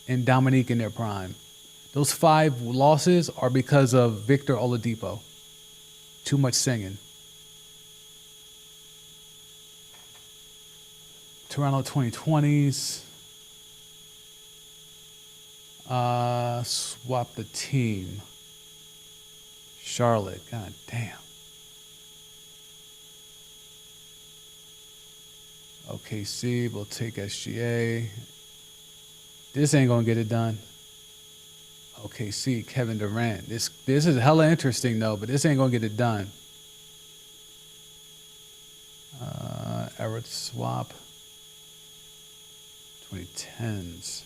and Dominique in their prime. Those 5 losses are because of Victor Oladipo. Too much singing. Toronto 2020s. Swap the team. Charlotte. God damn. OKC. We'll take SGA. This ain't gonna get it done. OKC. Kevin Durant. This is hella interesting though, but this ain't gonna get it done. Era swap. 2010s.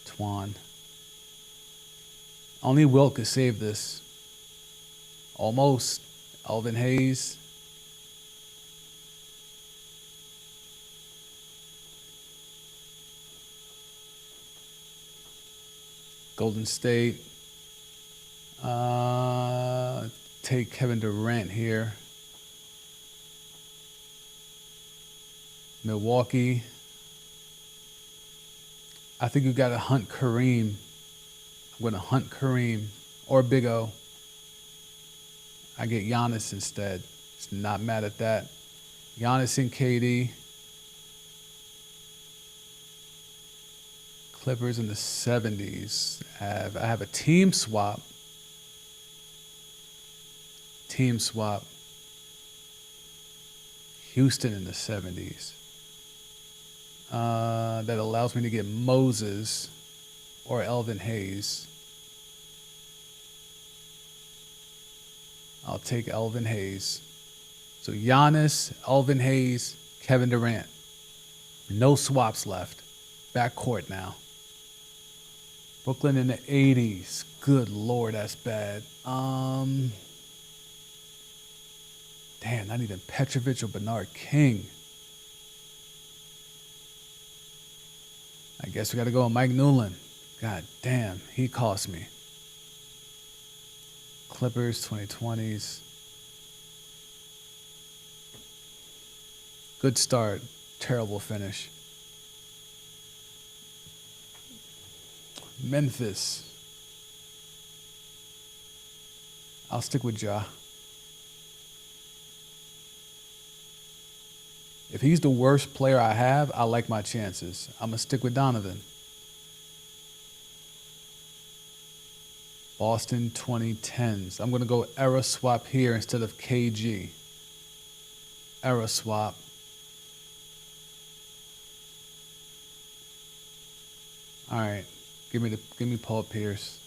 Twan. Only Wilt could save this. Almost. Elvin Hayes. Golden State. Take Kevin Durant here. Milwaukee. I think you got to hunt Kareem. I'm going to hunt Kareem or Big O. I get Giannis instead. Just not mad at that. Giannis and KD. Clippers in the 70s. I have a team swap. Team swap. Houston in the 70s. That allows me to get Moses or Elvin Hayes. I'll take Elvin Hayes. So Giannis, Elvin Hayes, Kevin Durant. No swaps left. Backcourt now. Brooklyn in the 80s. Good Lord, that's bad. Damn, not even Petrovic or Bernard King. I guess we got to go with Mike Newland. God damn, he cost me. Clippers, 2020s. Good start, terrible finish. Memphis. I'll stick with Ja. If he's the worst player I have, I like my chances. I'm going to stick with Donovan. Boston 2010s. I'm going to go era swap here instead of KG. Era swap. All right. Give me Paul Pierce.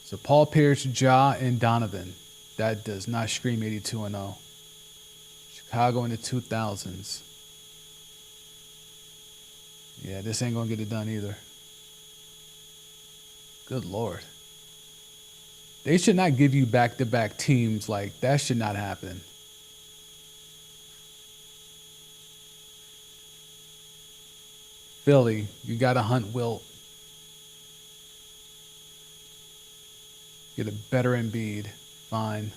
So Paul Pierce, Ja, and Donovan. That does not scream 82-0. Chicago in the 2000s. Yeah, this ain't going to get it done either. Good Lord. They should not give you back-to-back teams. Like, that should not happen. Philly, you got to hunt Wilt. Get a better Embiid. Fine.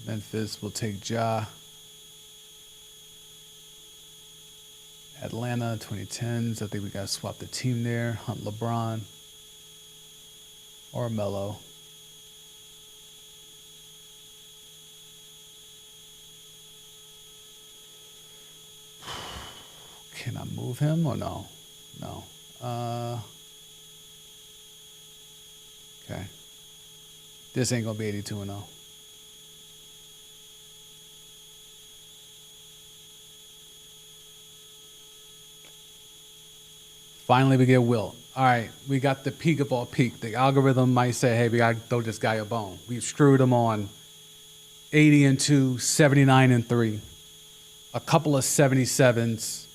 Memphis will take Ja. Atlanta, 2010s. I think we got to swap the team there. Hunt LeBron. Or Melo. Can I move him or no? No. Okay. This ain't going to be 82-0. Finally, we get Wilt. All right, we got the peak of all peak. The algorithm might say, hey, we got to throw this guy a bone. We've screwed him on 80-2, 79-3, a couple of 77s,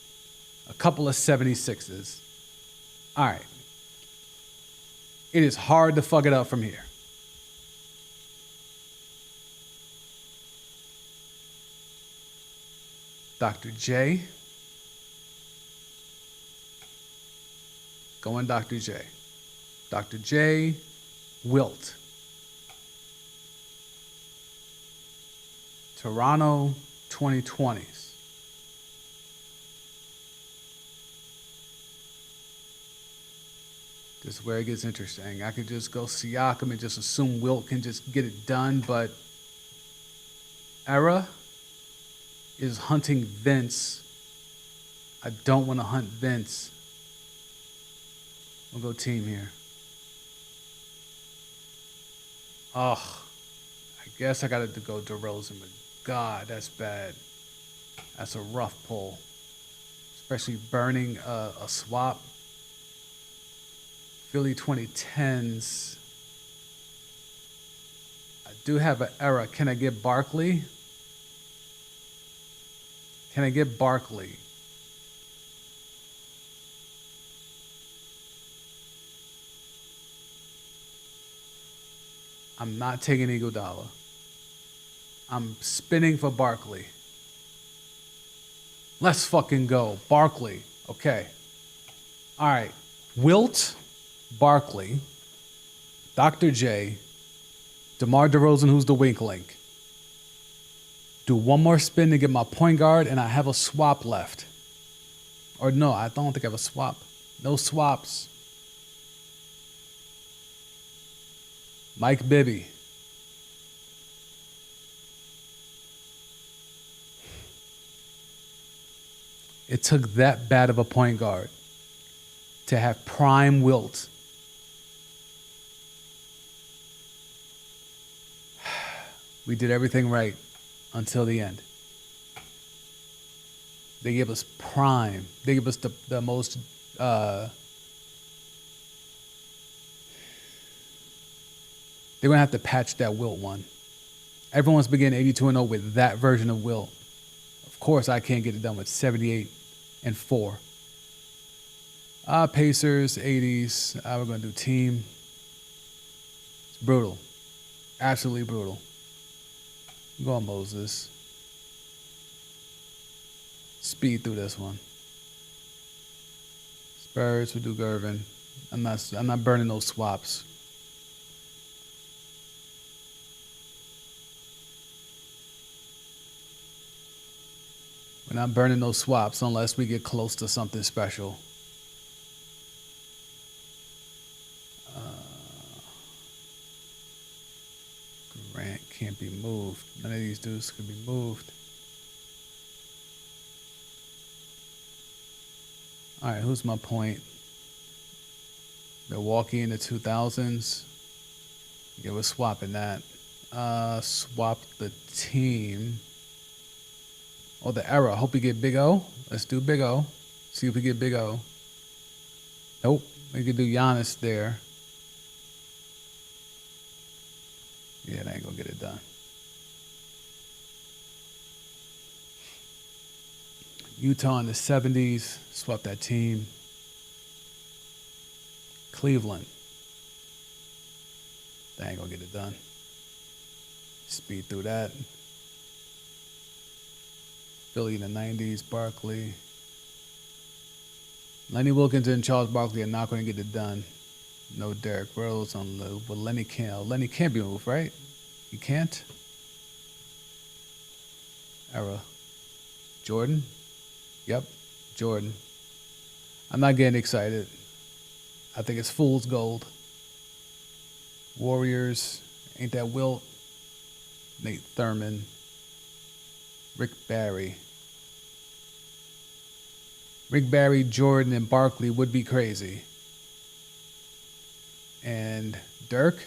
a couple of 76s. All right. It is hard to fuck it up from here. Dr. J. Going Dr. J. Dr. J, Wilt. Toronto 2020s. This is where it gets interesting. I could just go Siakam and just assume Wilt can just get it done, but Era is hunting Vince. I don't want to hunt Vince. We'll go team here. Oh, I guess I got to go DeRozan, but God, that's bad. That's a rough pull, especially burning a swap. Philly 2010s. I do have an Era. Can I get Barkley? Can I get Barkley? I'm not taking Iguodala. I'm spinning for Barkley. Let's fucking go. Barkley. Okay. All right. Wilt, Barkley, Dr. J, DeMar DeRozan, who's the wink link. Do one more spin to get my point guard, and I have a swap left. Or no, I don't think I have a swap. No swaps. Mike Bibby. It took that bad of a point guard to have prime Wilt. We did everything right until the end. They gave us prime. They gave us the most they're gonna have to patch that Wilt one. Everyone's beginning 82-0 with that version of Wilt. Of course, I can't get it done with 78-4. Pacers, 80s. We're gonna do team. It's brutal, absolutely brutal. Go on, Moses. Speed through this one. Spurs, we do Gervin. I'm not burning those swaps. We're not burning those swaps unless we get close to something special. Grant can't be moved. None of these dudes can be moved. All right, who's my point? Milwaukee in the 2000s. Yeah, we're swapping that. Swap the team. Oh, the Era. Hope we get Big O. Let's do Big O. See if we get Big O. Nope. We could do Giannis there. Yeah, that ain't gonna get it done. Utah in the 70s. Swap that team. Cleveland. That ain't gonna get it done. Speed through that. Philly in the 90s, Barkley. Lenny Wilkins and Charles Barkley are not going to get it done. No Derrick Rose on the, but Lenny can't. Lenny can't be moved, right? He can't? Era. Jordan? Yep, Jordan. I'm not getting excited. I think it's fool's gold. Warriors, ain't that Wilt? Nate Thurman. Rick Barry. Rick Barry, Jordan, and Barkley would be crazy. And Dirk?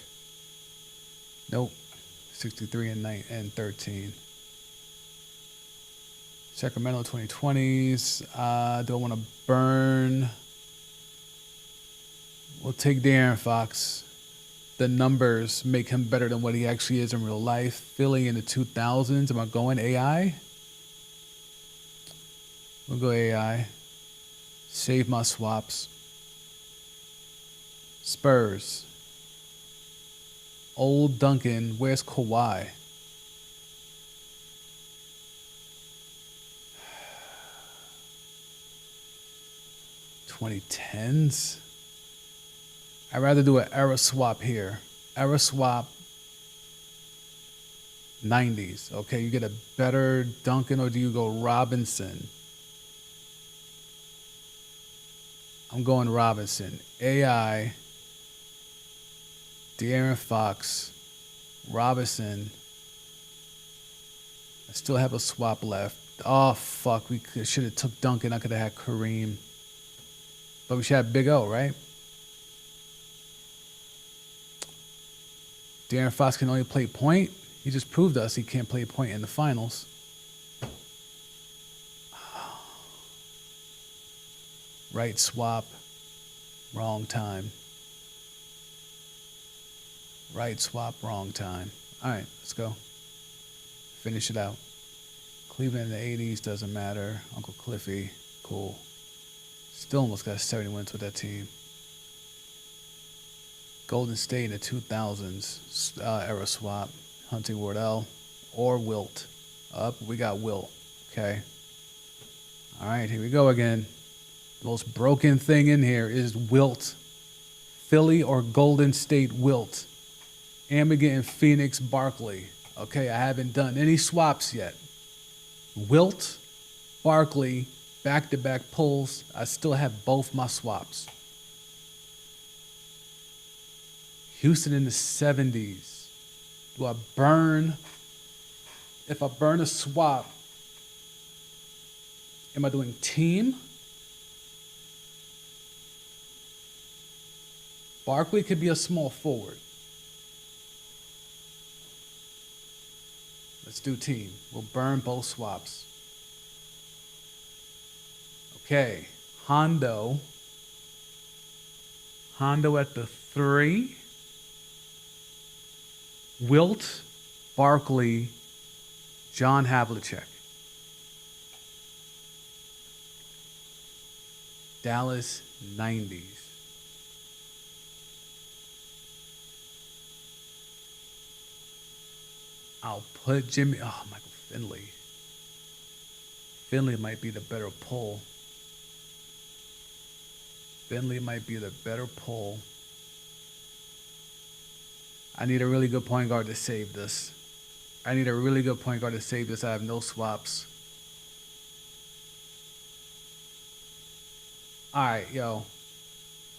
Nope. 63 and 13. Sacramento 2020s. Do I want to burn? We'll take De'Aaron Fox. The numbers make him better than what he actually is in real life. Philly in the 2000s. Am I going AI? We'll go AI. Save my swaps. Spurs. Old Duncan. Where's Kawhi? '2010s. I'd rather do an era swap here. Era swap 90s. Okay, you get a better Duncan or do you go Robinson? I'm going Robinson. AI, De'Aaron Fox, Robinson. I still have a swap left. Oh, fuck. We should have took Duncan. I could have had Kareem. But we should have Big O, right? De'Aaron Fox can only play point. He just proved us he can't play point in the finals. Right swap. Wrong time. Right swap, wrong time. All right, let's go. Finish it out. Cleveland in the 80s, doesn't matter. Uncle Cliffy, cool. Still almost got 70 wins with that team. Golden State in the 2000s, era swap. Hunting Wardell or Wilt. Up, we got Wilt. Okay. All right, here we go again. The most broken thing in here is Wilt. Philly or Golden State Wilt. And we're getting Phoenix Barkley. Okay, I haven't done any swaps yet. Wilt, Barkley, back-to-back pulls. I still have both my swaps. Houston in the 70s. Do I burn? If I burn a swap, am I doing team? Barkley could be a small forward. Let's do team. We'll burn both swaps. Okay. Hondo. Hondo at the 3. Wilt, Barkley, John Havlicek. Dallas 90s. I'll put Jimmy. Oh, Michael Finley. Finley might be the better pull. Finley might be the better pull. I need a really good point guard to save this. I need a really good point guard to save this. I have no swaps. All right, yo.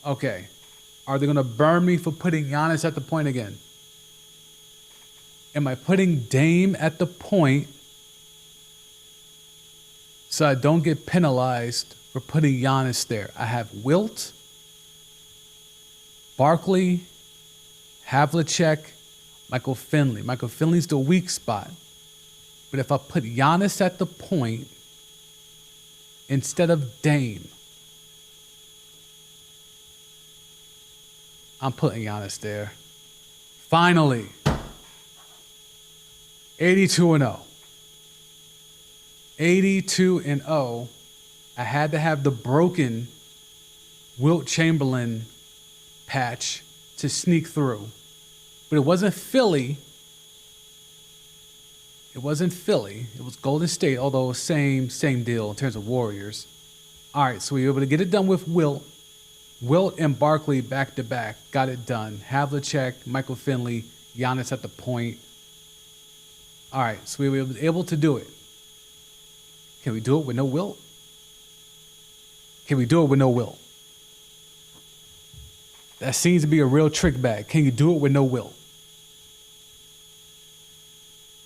Okay. Are they going to burn me for putting Giannis at the point again? Am I putting Dame at the point so I don't get penalized for putting Giannis there? I have Wilt, Barkley, Havlicek, Michael Finley. Michael Finley's the weak spot. But if I put Giannis at the point instead of Dame, I'm putting Giannis there. Finally. 82-0. 82-0. I had to have the broken Wilt Chamberlain patch to sneak through. But it wasn't Philly. It wasn't Philly. It was Golden State, although same deal in terms of Warriors. All right, so we were able to get it done with Wilt. Wilt and Barkley back-to-back. Got it done. Havlicek, Michael Finley, Giannis at the point. All right, so we were able to do it. Can we do it with no Wilt? Can we do it with no Wilt? That seems to be a real trick bag. Can you do it with no Wilt?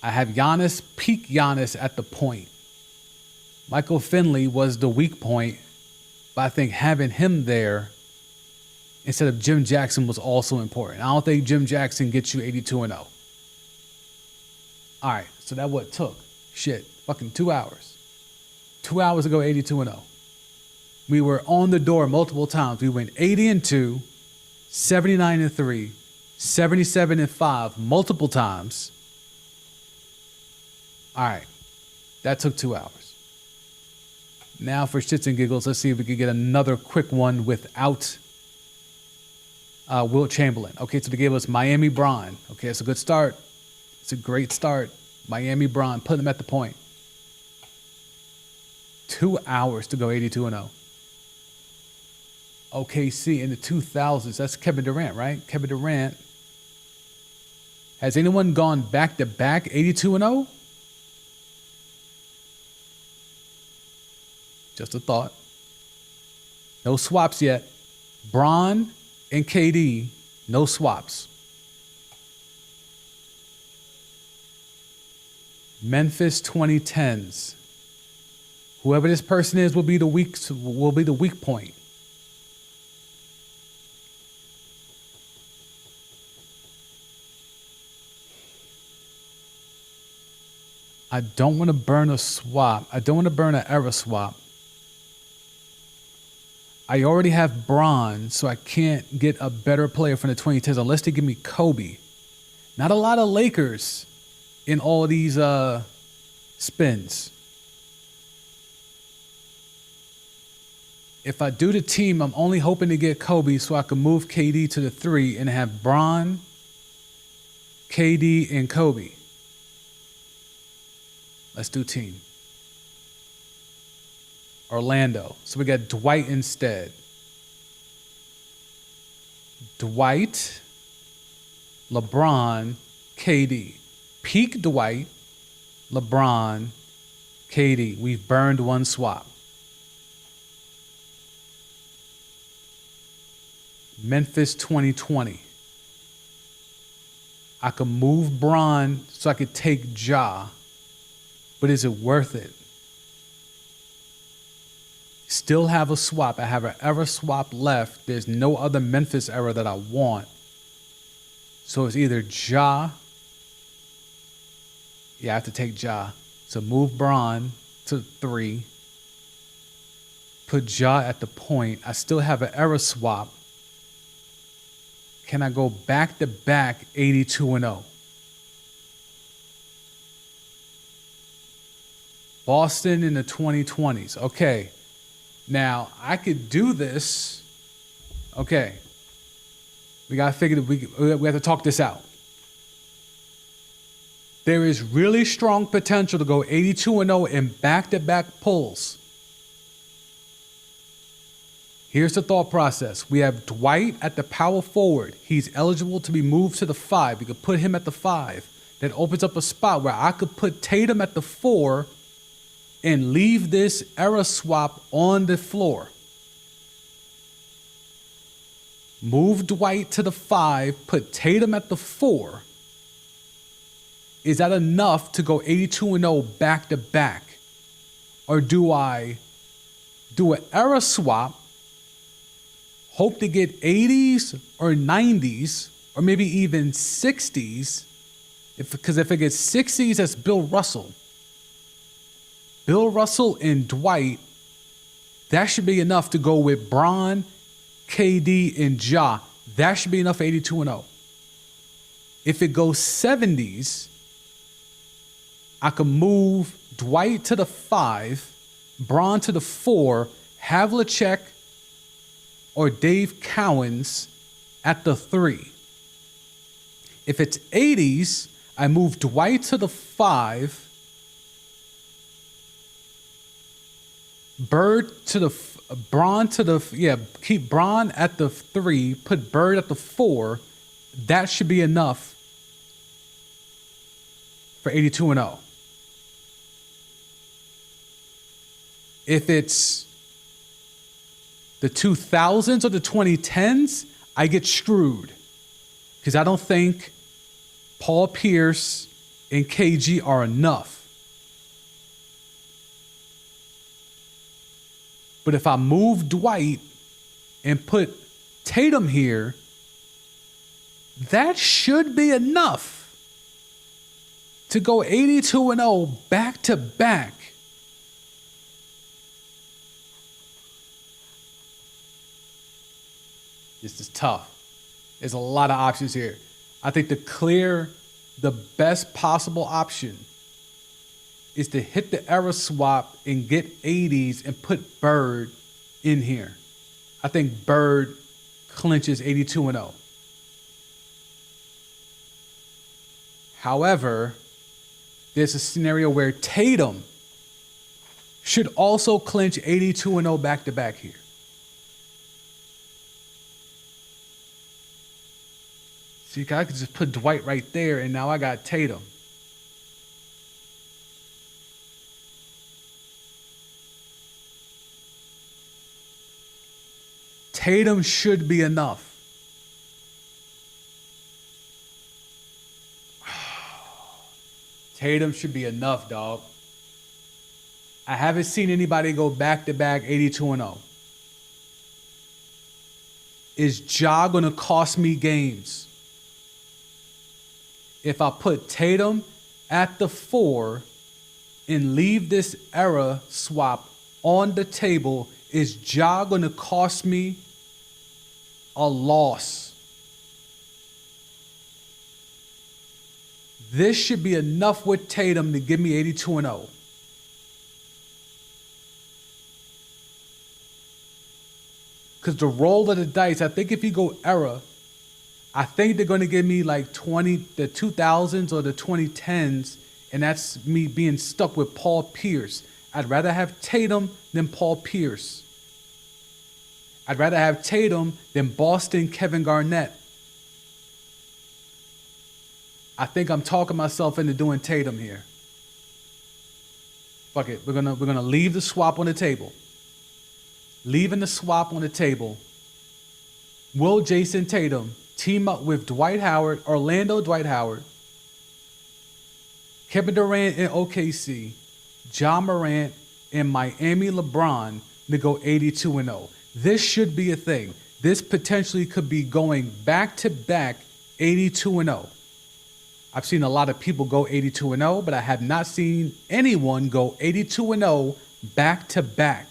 I have Giannis, peak Giannis at the point. Michael Finley was the weak point, but I think having him there instead of Jim Jackson was also important. I don't think Jim Jackson gets you 82-0. All right, so that what took? Shit, fucking 2 hours. 2 hours to go 82-0. We were on the door multiple times. We went 80-2, 79-3, 77-5 multiple times. All right, that took 2 hours. Now for shits and giggles, let's see if we can get another quick one without Wilt Chamberlain. Okay, so they gave us Miami Bron. Okay, it's a good start. It's a great start. Miami Bron, putting them at the point. 2 hours to go 82-0. OKC in the 2000s. That's Kevin Durant, right? Kevin Durant. Has anyone gone back to back 82 and 0? Just a thought. No swaps yet. Bron and KD, no swaps. Memphis 2010s. Whoever this person is will be the weak point. I don't want to burn a swap. I don't want to burn an era swap. I already have Bron, so I can't get a better player from the 2010s unless they give me Kobe. Not a lot of Lakers in all these spins. If I do the team, I'm only hoping to get Kobe so I can move KD to the 3 and have Bron, KD, and Kobe. Let's do team. Orlando. So we got Dwight instead. Dwight, LeBron, KD. Peak Dwight, LeBron, KD. We've burned one swap. Memphis 2020. I could move Bron so I could take Ja, but is it worth it? Still have a swap. I have an era swap left. There's no other Memphis era that I want. So it's either Ja. Yeah, I have to take Ja. So move Bron to 3. Put Ja at the point. I still have an era swap. Can I go back to back 82 and 0? Boston in the 2020s. Okay. Now, I could do this. Okay. We got to figure that we have to talk this out. There is really strong potential to go 82 and 0 in back-to-back pulls. Here's the thought process. We have Dwight at the power forward. He's eligible to be moved to the 5. We could put him at the 5. That opens up a spot where I could put Tatum at the 4 and leave this era swap on the floor. Move Dwight to the 5, put Tatum at the 4. Is that enough to go 82 and 0 back to back? Or do I do an era swap, hope to get 80s or 90s, or maybe even 60s? Because if it gets 60s, that's Bill Russell. Bill Russell and Dwight, that should be enough to go with Bron, KD, and Ja. That should be enough for 82 and 0. If it goes 70s, I can move Dwight to the 5, Bron to the 4, Havlicek or Dave Cowens at the 3. If it's 80s, I move Dwight to the 5, Bird to the Bron to the keep Bron at the 3, put Bird at the 4. That should be enough for 82 and 0. If it's the 2000s or the 2010s, I get screwed because I don't think Paul Pierce and KG are enough. But if I move Dwight and put Tatum here, that should be enough to go 82 and 0 back to back. This is tough. There's a lot of options here. I think the best possible option is to hit the era swap and get 80s and put Bird in here. I think Bird clinches 82 and 0. However, there's a scenario where Tatum should also clinch 82 and 0 back to back here. See, I could just put Dwight right there, and now I got Tatum. Tatum should be enough. Tatum should be enough, dog. I haven't seen anybody go back-to-back 82-0. Is Ja going to cost me games? If I put Tatum at the 4 and leave this era swap on the table, is Ja going to cost me a loss? This should be enough with Tatum to give me 82-0. Because the roll of the dice, I think if you go era, I think they're going to give me like the 2000s or the 2010s, and that's me being stuck with Paul Pierce. I'd rather have Tatum than Paul Pierce. I'd rather have Tatum than Boston Kevin Garnett. I think I'm talking myself into doing Tatum here. Fuck it. We're gonna leave the swap on the table. Leaving the swap on the table. Will Jason Tatum team up with Dwight Howard, Orlando Dwight Howard, Kevin Durant in OKC, Ja Morant in Miami LeBron to go 82-0? This should be a thing. This potentially could be going back-to-back 82-0. I've seen a lot of people go 82-0, but I have not seen anyone go 82-0 back-to-back.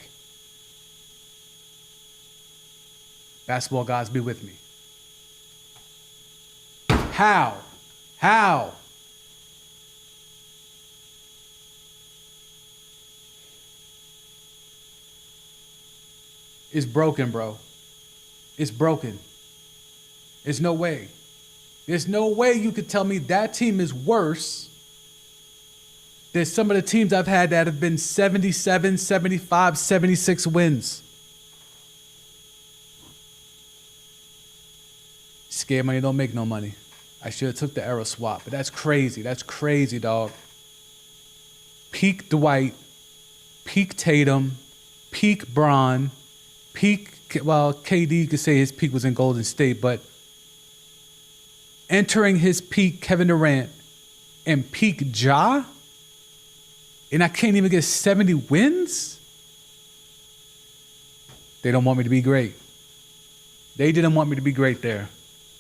Basketball gods, be with me. How? It's broken, bro. It's broken. There's no way. There's no way you could tell me that team is worse than some of the teams I've had that have been 77, 75, 76 wins. Scared money don't make no money. I should have took the era swap, but that's crazy. That's crazy, dog. Peak Dwight, peak Tatum, peak Bron, KD could say his peak was in Golden State, but entering his peak Kevin Durant and peak Ja, and I can't even get 70 wins? They don't want me to be great. They didn't want me to be great there.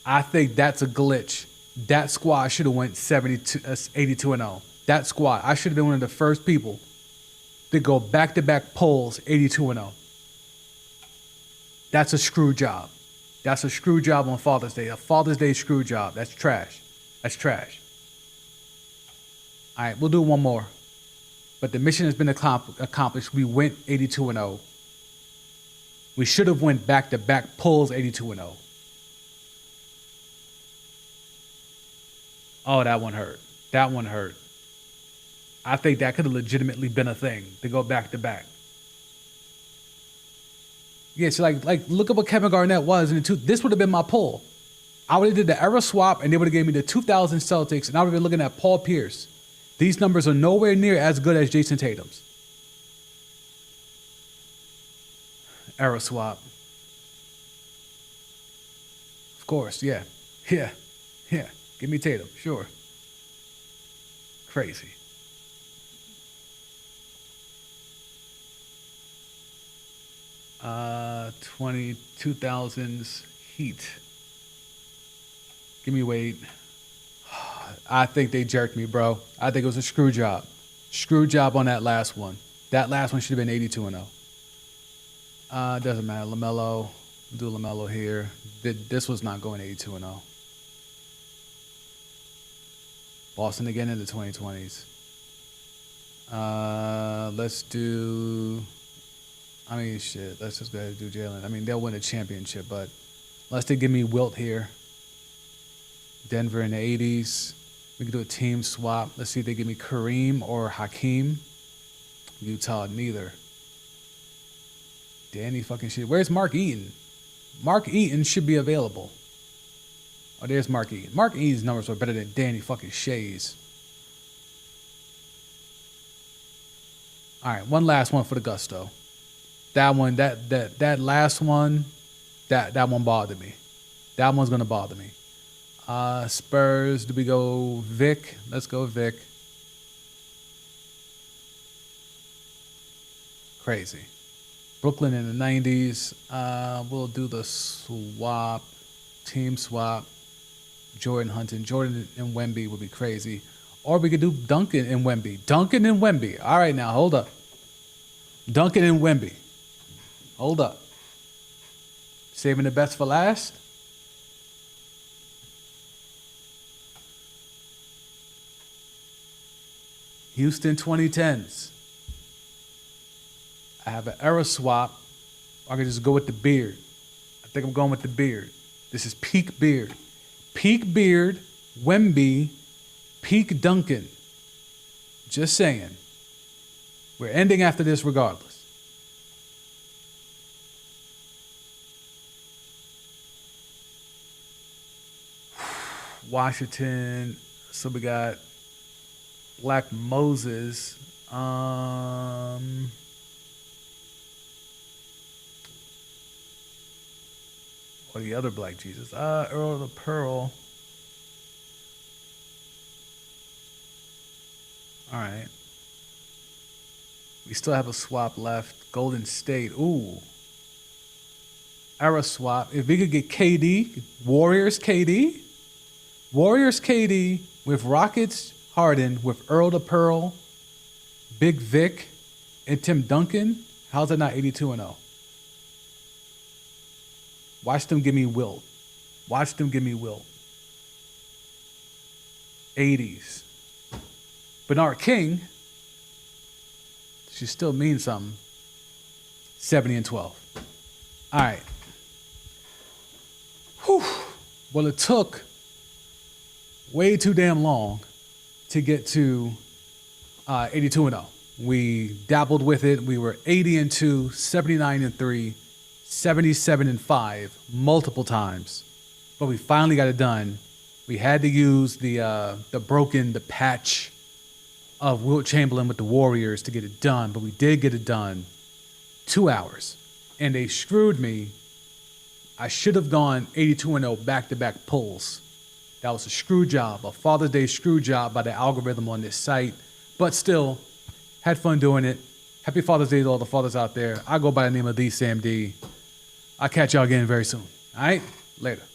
I think that's a glitch. That squad should have went 82-0. That squad, I should have been one of the first people to go back-to-back polls 82-0. That's a screw job. That's a screw job on Father's Day. A Father's Day screw job. That's trash. That's trash. All right, we'll do one more. But the mission has been accomplished. We went 82-0. We should have went back-to-back polls 82-0. Oh, that one hurt. That one hurt. I think that could have legitimately been a thing to go back-to-back. Yeah, so like look at what Kevin Garnett was in the this would have been my poll. I would have did the era swap and they would have gave me the 2000 Celtics and I would have been looking at Paul Pierce. These numbers are nowhere near as good as Jason Tatum's. Era swap. Of course, yeah. Yeah. Give me Tatum, sure. Crazy. Uh, 2000s Heat. Give me Wade. I think they jerked me, bro. I think it was a screw job. Screw job on that last one. That last one should have been 82-0. Doesn't matter. LaMelo. Do LaMelo here. This was not going 82-0. Boston again in the 2020s. Let's do... I mean, shit. Let's just go ahead and do Jalen. I mean, they'll win a championship, but unless they give me Wilt here. Denver in the 80s. We can do a team swap. Let's see if they give me Kareem or Hakeem. Utah, neither. Danny fucking shit. Where's Mark Eaton? Mark Eaton should be available. Oh, there's Mark E. Mark E's numbers were better than Danny fucking Shay's. All right, one last one for the gusto. That one, that last one, that one bothered me. That one's gonna bother me. Spurs, do we go Vic? Let's go Vic. Crazy. Brooklyn in the 90s. We'll do the swap, team swap. Jordan Hunting. Jordan and Wemby would be crazy. Or we could do Duncan and Wemby. Duncan and Wemby. All right, now, hold up. Duncan and Wemby. Hold up. Saving the best for last? Houston 2010s. I have an era swap. I can just go with the beard. I think I'm going with the beard. This is peak beard. Peak beard, Wemby, peak Duncan. Just saying. We're ending after this regardless. Washington. So we got Black Moses. Or the other Black Jesus. Earl of the Pearl. All right. We still have a swap left. Golden State. Ooh. Era swap. If we could get KD, Warriors KD. Warriors KD with Rockets Harden with Earl the Pearl, Big Vic, and Tim Duncan. How's that not 82-0? Watch them give me Wilt. Watch them give me Wilt. 80s. Bernard King. She still means something. 70-12. All right. Whew. Well, it took way too damn long to get to 82-0. We dabbled with it. We were 80-2, 79-3, 77-5 multiple times, but we finally got it done. We had to use the patch of Wilt Chamberlain with the Warriors to get it done, but we did get it done. 2 hours, and they screwed me. I should have gone 82-0 back-to-back pulls. That was a screw job, a Father's Day screw job by the algorithm on this site, but still, had fun doing it. Happy Father's Day to all the fathers out there. I go by the name of The Sam D. I'll catch y'all again very soon. All right? Later.